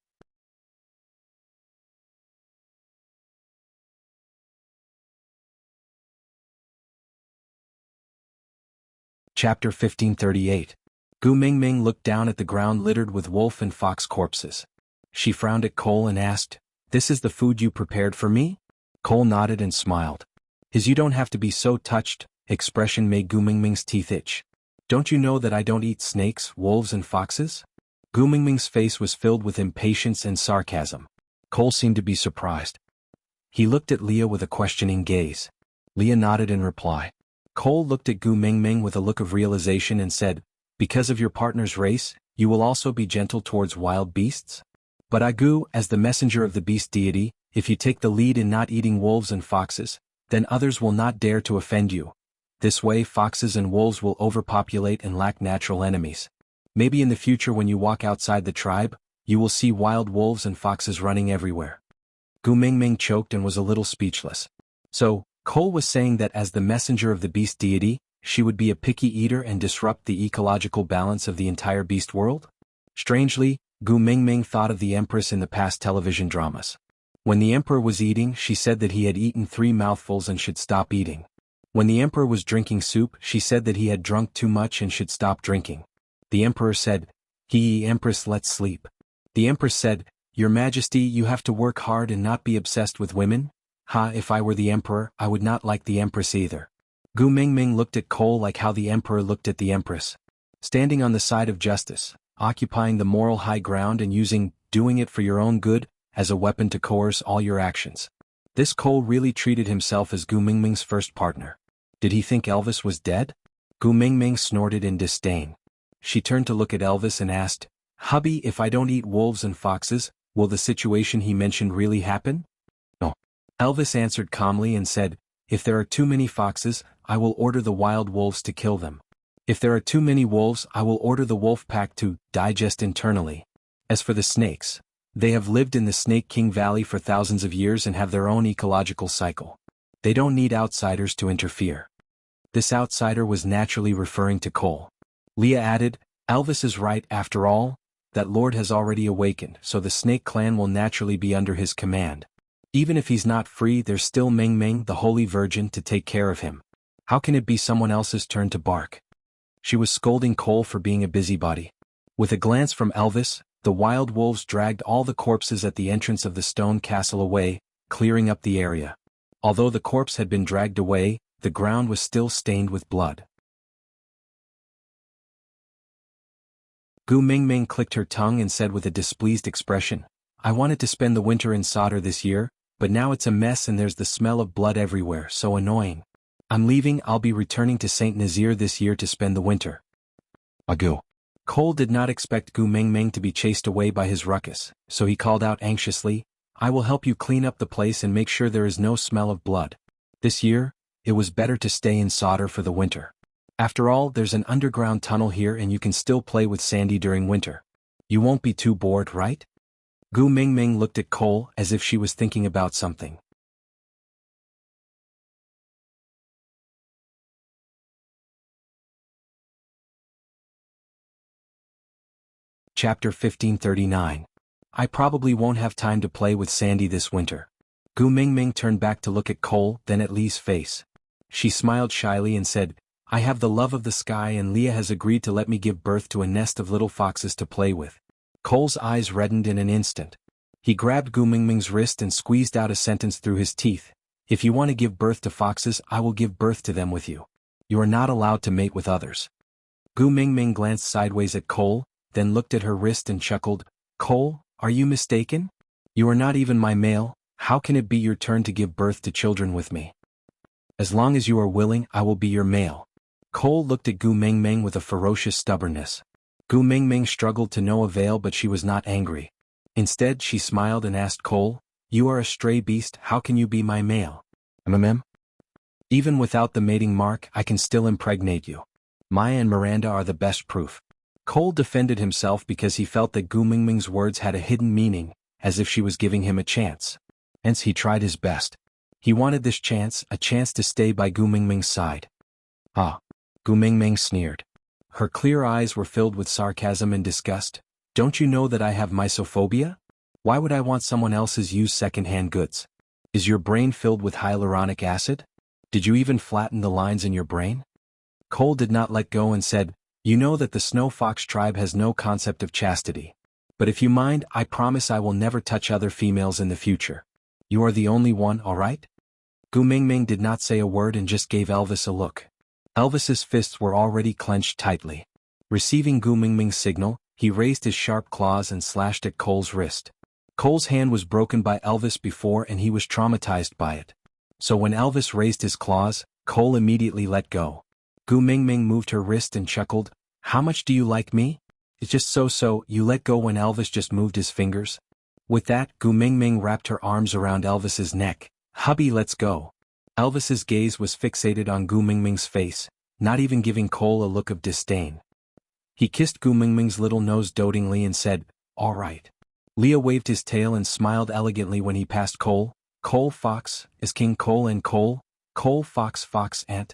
Chapter 1538. Gu Mingming looked down at the ground littered with wolf and fox corpses. She frowned at Cole and asked, this is the food you prepared for me? Cole nodded and smiled. His "you don't have to be so touched" expression made Gu Mingming's teeth itch. Don't you know that I don't eat snakes, wolves and foxes? Gu Mingming's face was filled with impatience and sarcasm. Cole seemed to be surprised. He looked at Leah with a questioning gaze. Leah nodded in reply. Cole looked at Gu Mingming with a look of realization and said, because of your partner's race, you will also be gentle towards wild beasts? But I, Gu, as the messenger of the beast deity, if you take the lead in not eating wolves and foxes, then others will not dare to offend you. This way foxes and wolves will overpopulate and lack natural enemies. Maybe in the future when you walk outside the tribe, you will see wild wolves and foxes running everywhere. Gu Mingming choked and was a little speechless. So, Cole was saying that as the messenger of the beast deity, she would be a picky eater and disrupt the ecological balance of the entire beast world? Strangely, Gu Mingming thought of the empress in the past television dramas. When the emperor was eating, she said that he had eaten 3 mouthfuls and should stop eating. When the emperor was drinking soup, she said that he had drunk too much and should stop drinking. The emperor said, Empress, let's sleep. The empress said, Your Majesty, you have to work hard and not be obsessed with women? If I were the emperor, I would not like the empress either. Gu Mingming looked at Cole like how the emperor looked at the empress. Standing on the side of justice, occupying the moral high ground and using doing it for your own good as a weapon to coerce all your actions. This Cole really treated himself as Gu Mingming's first partner. Did he think Elvis was dead? Gu Mingming snorted in disdain. She turned to look at Elvis and asked, Hubby, if I don't eat wolves and foxes, will the situation he mentioned really happen? No. Elvis answered calmly and said, if there are too many foxes, I will order the wild wolves to kill them. If there are too many wolves, I will order the wolf pack to digest internally. As for the snakes, they have lived in the Snake King Valley for thousands of years and have their own ecological cycle. They don't need outsiders to interfere. This outsider was naturally referring to Cole. Leah added, Elvis is right after all, that Lord has already awakened, so the Snake Clan will naturally be under his command. Even if he's not free, there's still Mingming, the Holy Virgin, to take care of him. How can it be someone else's turn to bark? She was scolding Cole for being a busybody. With a glance from Elvis, the wild wolves dragged all the corpses at the entrance of the stone castle away, clearing up the area. Although the corpse had been dragged away, the ground was still stained with blood. Gu Mingming clicked her tongue and said with a displeased expression, I wanted to spend the winter in Solder this year, but now it's a mess and there's the smell of blood everywhere, so annoying. I'm leaving, I'll be returning to St. Nazaire this year to spend the winter. Agu. Cole did not expect Gu Mingming to be chased away by his ruckus, so he called out anxiously, I will help you clean up the place and make sure there is no smell of blood. This year, it was better to stay in Solder for the winter. After all, there's an underground tunnel here and you can still play with Sandy during winter. You won't be too bored, right? Gu Mingming looked at Cole as if she was thinking about something. Chapter 1539. I probably won't have time to play with Sandy this winter. Gu Mingming turned back to look at Cole, then at Lee's face. She smiled shyly and said, I have the love of the sky and Leah has agreed to let me give birth to a nest of little foxes to play with. Cole's eyes reddened in an instant. He grabbed Gu Mingming's wrist and squeezed out a sentence through his teeth. If you want to give birth to foxes, I will give birth to them with you. You are not allowed to mate with others. Gu Mingming glanced sideways at Cole, then looked at her wrist and chuckled. Cole, are you mistaken? You are not even my male, how can it be your turn to give birth to children with me? As long as you are willing, I will be your male. Cole looked at Gu Mingming with a ferocious stubbornness. Gu Mingming struggled to no avail, but she was not angry. Instead, she smiled and asked Cole, you are a stray beast, how can you be my male? Even without the mating mark, I can still impregnate you. Maya and Miranda are the best proof. Cole defended himself because he felt that Gu Mingming's words had a hidden meaning, as if she was giving him a chance. Hence he tried his best. He wanted this chance, a chance to stay by Gu Mingming's side. Ah! Gu Mingming sneered. Her clear eyes were filled with sarcasm and disgust. Don't you know that I have mysophobia? Why would I want someone else's used second-hand goods? Is your brain filled with hyaluronic acid? Did you even flatten the lines in your brain? Cole did not let go and said, you know that the Snow Fox tribe has no concept of chastity. But if you mind, I promise I will never touch other females in the future. You are the only one, alright? Gu Mingming did not say a word and just gave Elvis a look. Elvis's fists were already clenched tightly. Receiving Gu Mingming's signal, he raised his sharp claws and slashed at Cole's wrist. Cole's hand was broken by Elvis before and he was traumatized by it. So when Elvis raised his claws, Cole immediately let go. Gu Mingming moved her wrist and chuckled, how much do you like me? It's just so, you let go when Elvis just moved his fingers. With that, Gu Mingming wrapped her arms around Elvis's neck. Hubby, let's go. Elvis's gaze was fixated on Gu Mingming's face, not even giving Cole a look of disdain. He kissed Gu Mingming's little nose dotingly and said, all right. Leah waved his tail and smiled elegantly when he passed Cole. Cole Fox, is King Cole and Cole? Cole Fox Fox Ant?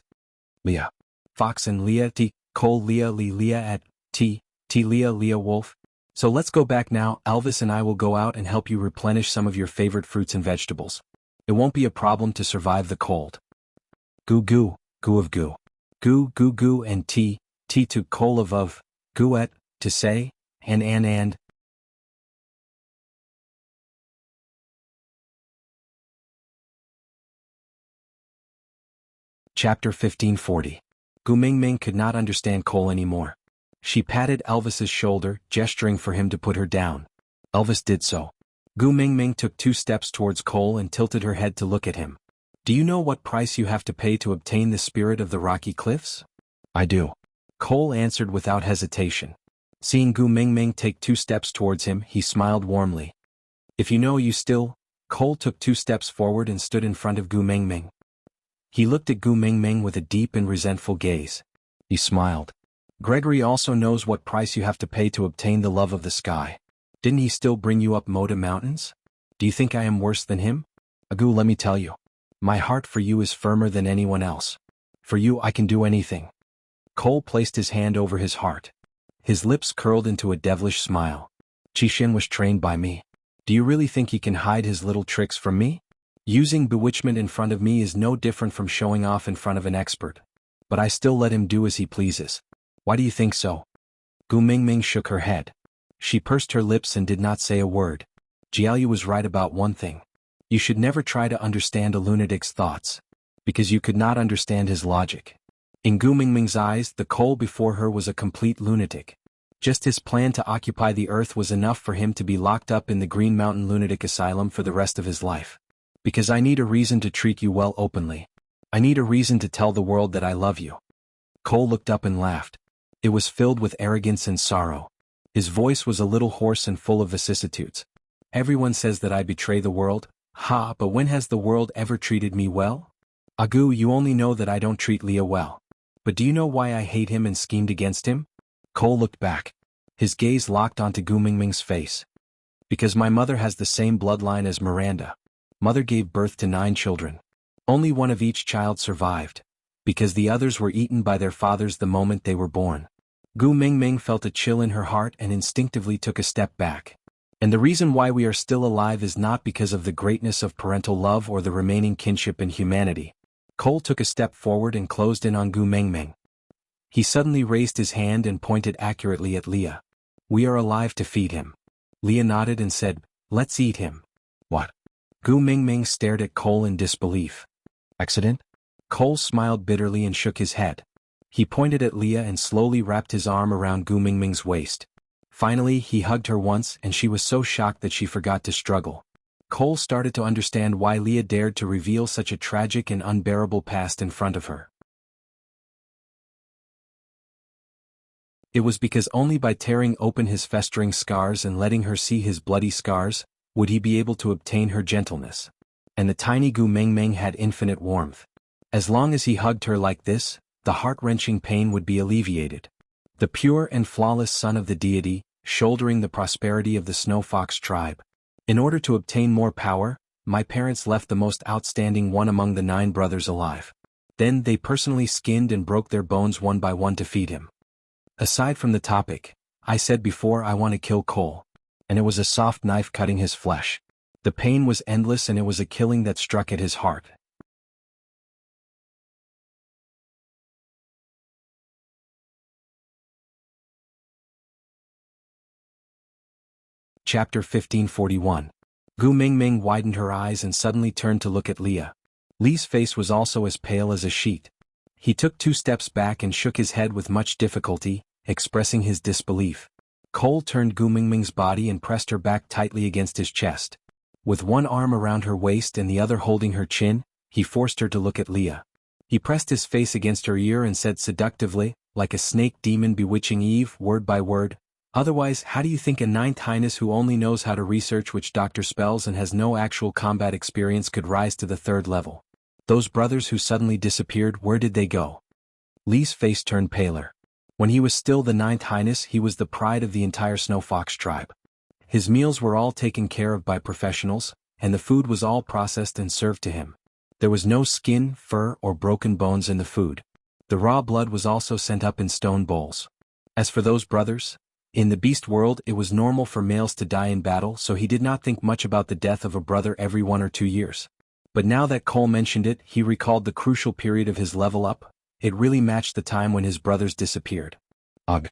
Leah. Fox and Leah T. Cole Leah Lee Leah at T. Leah Leah Wolf. So let's go back now. Elvis and I will go out and help you replenish some of your favorite fruits and vegetables. It won't be a problem to survive the cold. Goo goo, goo of goo. Goo goo goo and T to Cole of goo at, to say, and. Chapter 1540. Gu Mingming could not understand Cole anymore. She patted Elvis's shoulder, gesturing for him to put her down. Elvis did so. Gu Mingming took 2 steps towards Cole and tilted her head to look at him. Do you know what price you have to pay to obtain the spirit of the rocky cliffs? I do. Cole answered without hesitation. Seeing Gu Mingming take 2 steps towards him, he smiled warmly. If you know you still... Cole took 2 steps forward and stood in front of Gu Mingming. He looked at Gu Mingming with a deep and resentful gaze. He smiled. Gregory also knows what price you have to pay to obtain the love of the sky. Didn't he still bring you up Moda Mountains? Do you think I am worse than him? Agu, let me tell you. My heart for you is firmer than anyone else. For you I can do anything. Cole placed his hand over his heart. His lips curled into a devilish smile. Qixin was trained by me. Do you really think he can hide his little tricks from me? Using bewitchment in front of me is no different from showing off in front of an expert. But I still let him do as he pleases. Why do you think so? Gu Mingming shook her head. She pursed her lips and did not say a word. Jiayu was right about one thing. You should never try to understand a lunatic's thoughts. Because you could not understand his logic. In Gu Mingming's eyes, the Cole before her was a complete lunatic. Just his plan to occupy the earth was enough for him to be locked up in the Green Mountain Lunatic Asylum for the rest of his life. Because I need a reason to treat you well openly. I need a reason to tell the world that I love you. Cole looked up and laughed. It was filled with arrogance and sorrow. His voice was a little hoarse and full of vicissitudes. Everyone says that I betray the world. Ha, but when has the world ever treated me well? Agu, you only know that I don't treat Leah well. But do you know why I hate him and schemed against him? Cole looked back. His gaze locked onto Gu Mingming's face. Because my mother has the same bloodline as Miranda. Mother gave birth to 9 children. Only one of each child survived. Because the others were eaten by their fathers the moment they were born. Gu Mingming felt a chill in her heart and instinctively took a step back. And the reason why we are still alive is not because of the greatness of parental love or the remaining kinship in humanity. Cole took a step forward and closed in on Gu Mingming. He suddenly raised his hand and pointed accurately at Leah. We are alive to feed him. Leah nodded and said, Let's eat him. What? Gu Mingming stared at Cole in disbelief. Accident? Cole smiled bitterly and shook his head. He pointed at Leah and slowly wrapped his arm around Gu Mingming's waist. Finally, he hugged her once and she was so shocked that she forgot to struggle. Cole started to understand why Leah dared to reveal such a tragic and unbearable past in front of her. It was because only by tearing open his festering scars and letting her see his bloody scars, would he be able to obtain her gentleness. And the tiny Gu Mingming had infinite warmth. As long as he hugged her like this, the heart-wrenching pain would be alleviated. The pure and flawless son of the deity, shouldering the prosperity of the Snow Fox tribe. In order to obtain more power, my parents left the most outstanding one among the 9 brothers alive. Then they personally skinned and broke their bones one by one to feed him. Aside from the topic, I said before I want to kill Cole. And it was a soft knife cutting his flesh. The pain was endless and it was a killing that struck at his heart. Chapter 1541. Gu Mingming widened her eyes and suddenly turned to look at Leah. Lee's face was also as pale as a sheet. He took 2 steps back and shook his head with much difficulty, expressing his disbelief. Cole turned Gu Mingming's body and pressed her back tightly against his chest. With one arm around her waist and the other holding her chin, he forced her to look at Leah. He pressed his face against her ear and said seductively, like a snake demon bewitching Eve, word by word, "Otherwise, how do you think a 9th Highness who only knows how to research witch-doctor spells and has no actual combat experience could rise to the 3rd level? Those brothers who suddenly disappeared, where did they go?" Lee's face turned paler. When he was still the 9th Highness, he was the pride of the entire Snow Fox tribe. His meals were all taken care of by professionals, and the food was all processed and served to him. There was no skin, fur, or broken bones in the food. The raw blood was also sent up in stone bowls. As for those brothers, in the beast world it was normal for males to die in battle, so he did not think much about the death of a brother every 1 or 2 years. But now that Cole mentioned it, he recalled the crucial period of his level up. It really matched the time when his brothers disappeared. Ugh.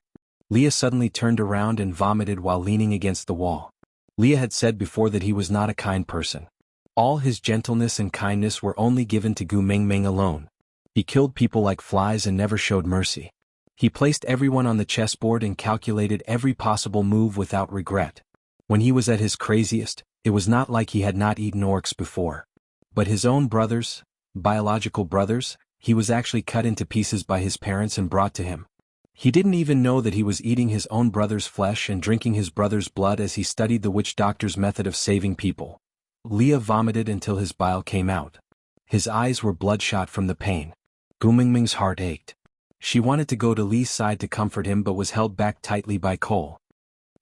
Leah suddenly turned around and vomited while leaning against the wall. Leah had said before that he was not a kind person. All his gentleness and kindness were only given to Gu Mingming alone. He killed people like flies and never showed mercy. He placed everyone on the chessboard and calculated every possible move without regret. When he was at his craziest, it was not like he had not eaten orcs before. But his own brothers, biological brothers, he was actually cut into pieces by his parents and brought to him. He didn't even know that he was eating his own brother's flesh and drinking his brother's blood as he studied the witch doctor's method of saving people. Leah vomited until his bile came out. His eyes were bloodshot from the pain. Gu Mingming's heart ached. She wanted to go to Lee's side to comfort him but was held back tightly by Cole.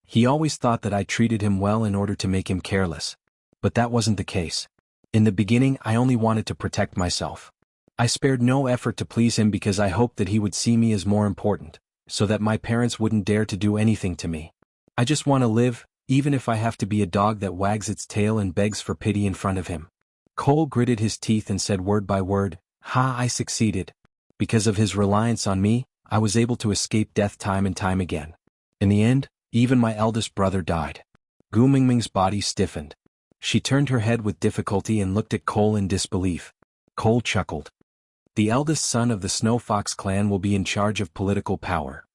He always thought that I treated him well in order to make him careless. But that wasn't the case. In the beginning, I only wanted to protect myself. I spared no effort to please him because I hoped that he would see me as more important, so that my parents wouldn't dare to do anything to me. I just want to live, even if I have to be a dog that wags its tail and begs for pity in front of him. Cole gritted his teeth and said word by word, "Ha, I succeeded. Because of his reliance on me, I was able to escape death time and time again. In the end, even my eldest brother died." Gu Mingming's body stiffened. She turned her head with difficulty and looked at Cole in disbelief. Cole chuckled. The eldest son of the Snow Fox clan will be in charge of political power.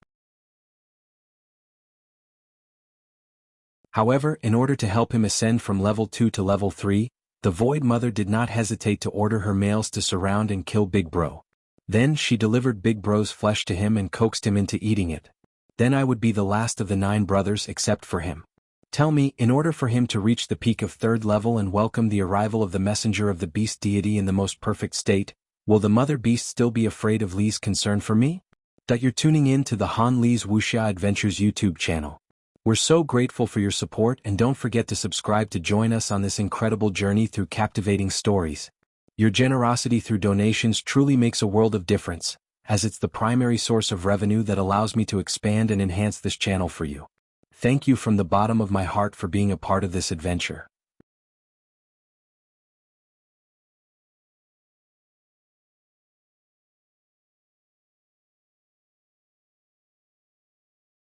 However, in order to help him ascend from level 2 to level 3, the Void Mother did not hesitate to order her males to surround and kill Big Bro. Then she delivered Big Bro's flesh to him and coaxed him into eating it. Then I would be the last of the 9 brothers except for him. Tell me, in order for him to reach the peak of 3rd level and welcome the arrival of the messenger of the beast deity in the most perfect state, will the mother beast still be afraid of Lee's concern for me? You're tuning in to the Han Lee's Wuxia Adventures YouTube channel. We're so grateful for your support and don't forget to subscribe to join us on this incredible journey through captivating stories. Your generosity through donations truly makes a world of difference, as it's the primary source of revenue that allows me to expand and enhance this channel for you. Thank you from the bottom of my heart for being a part of this adventure.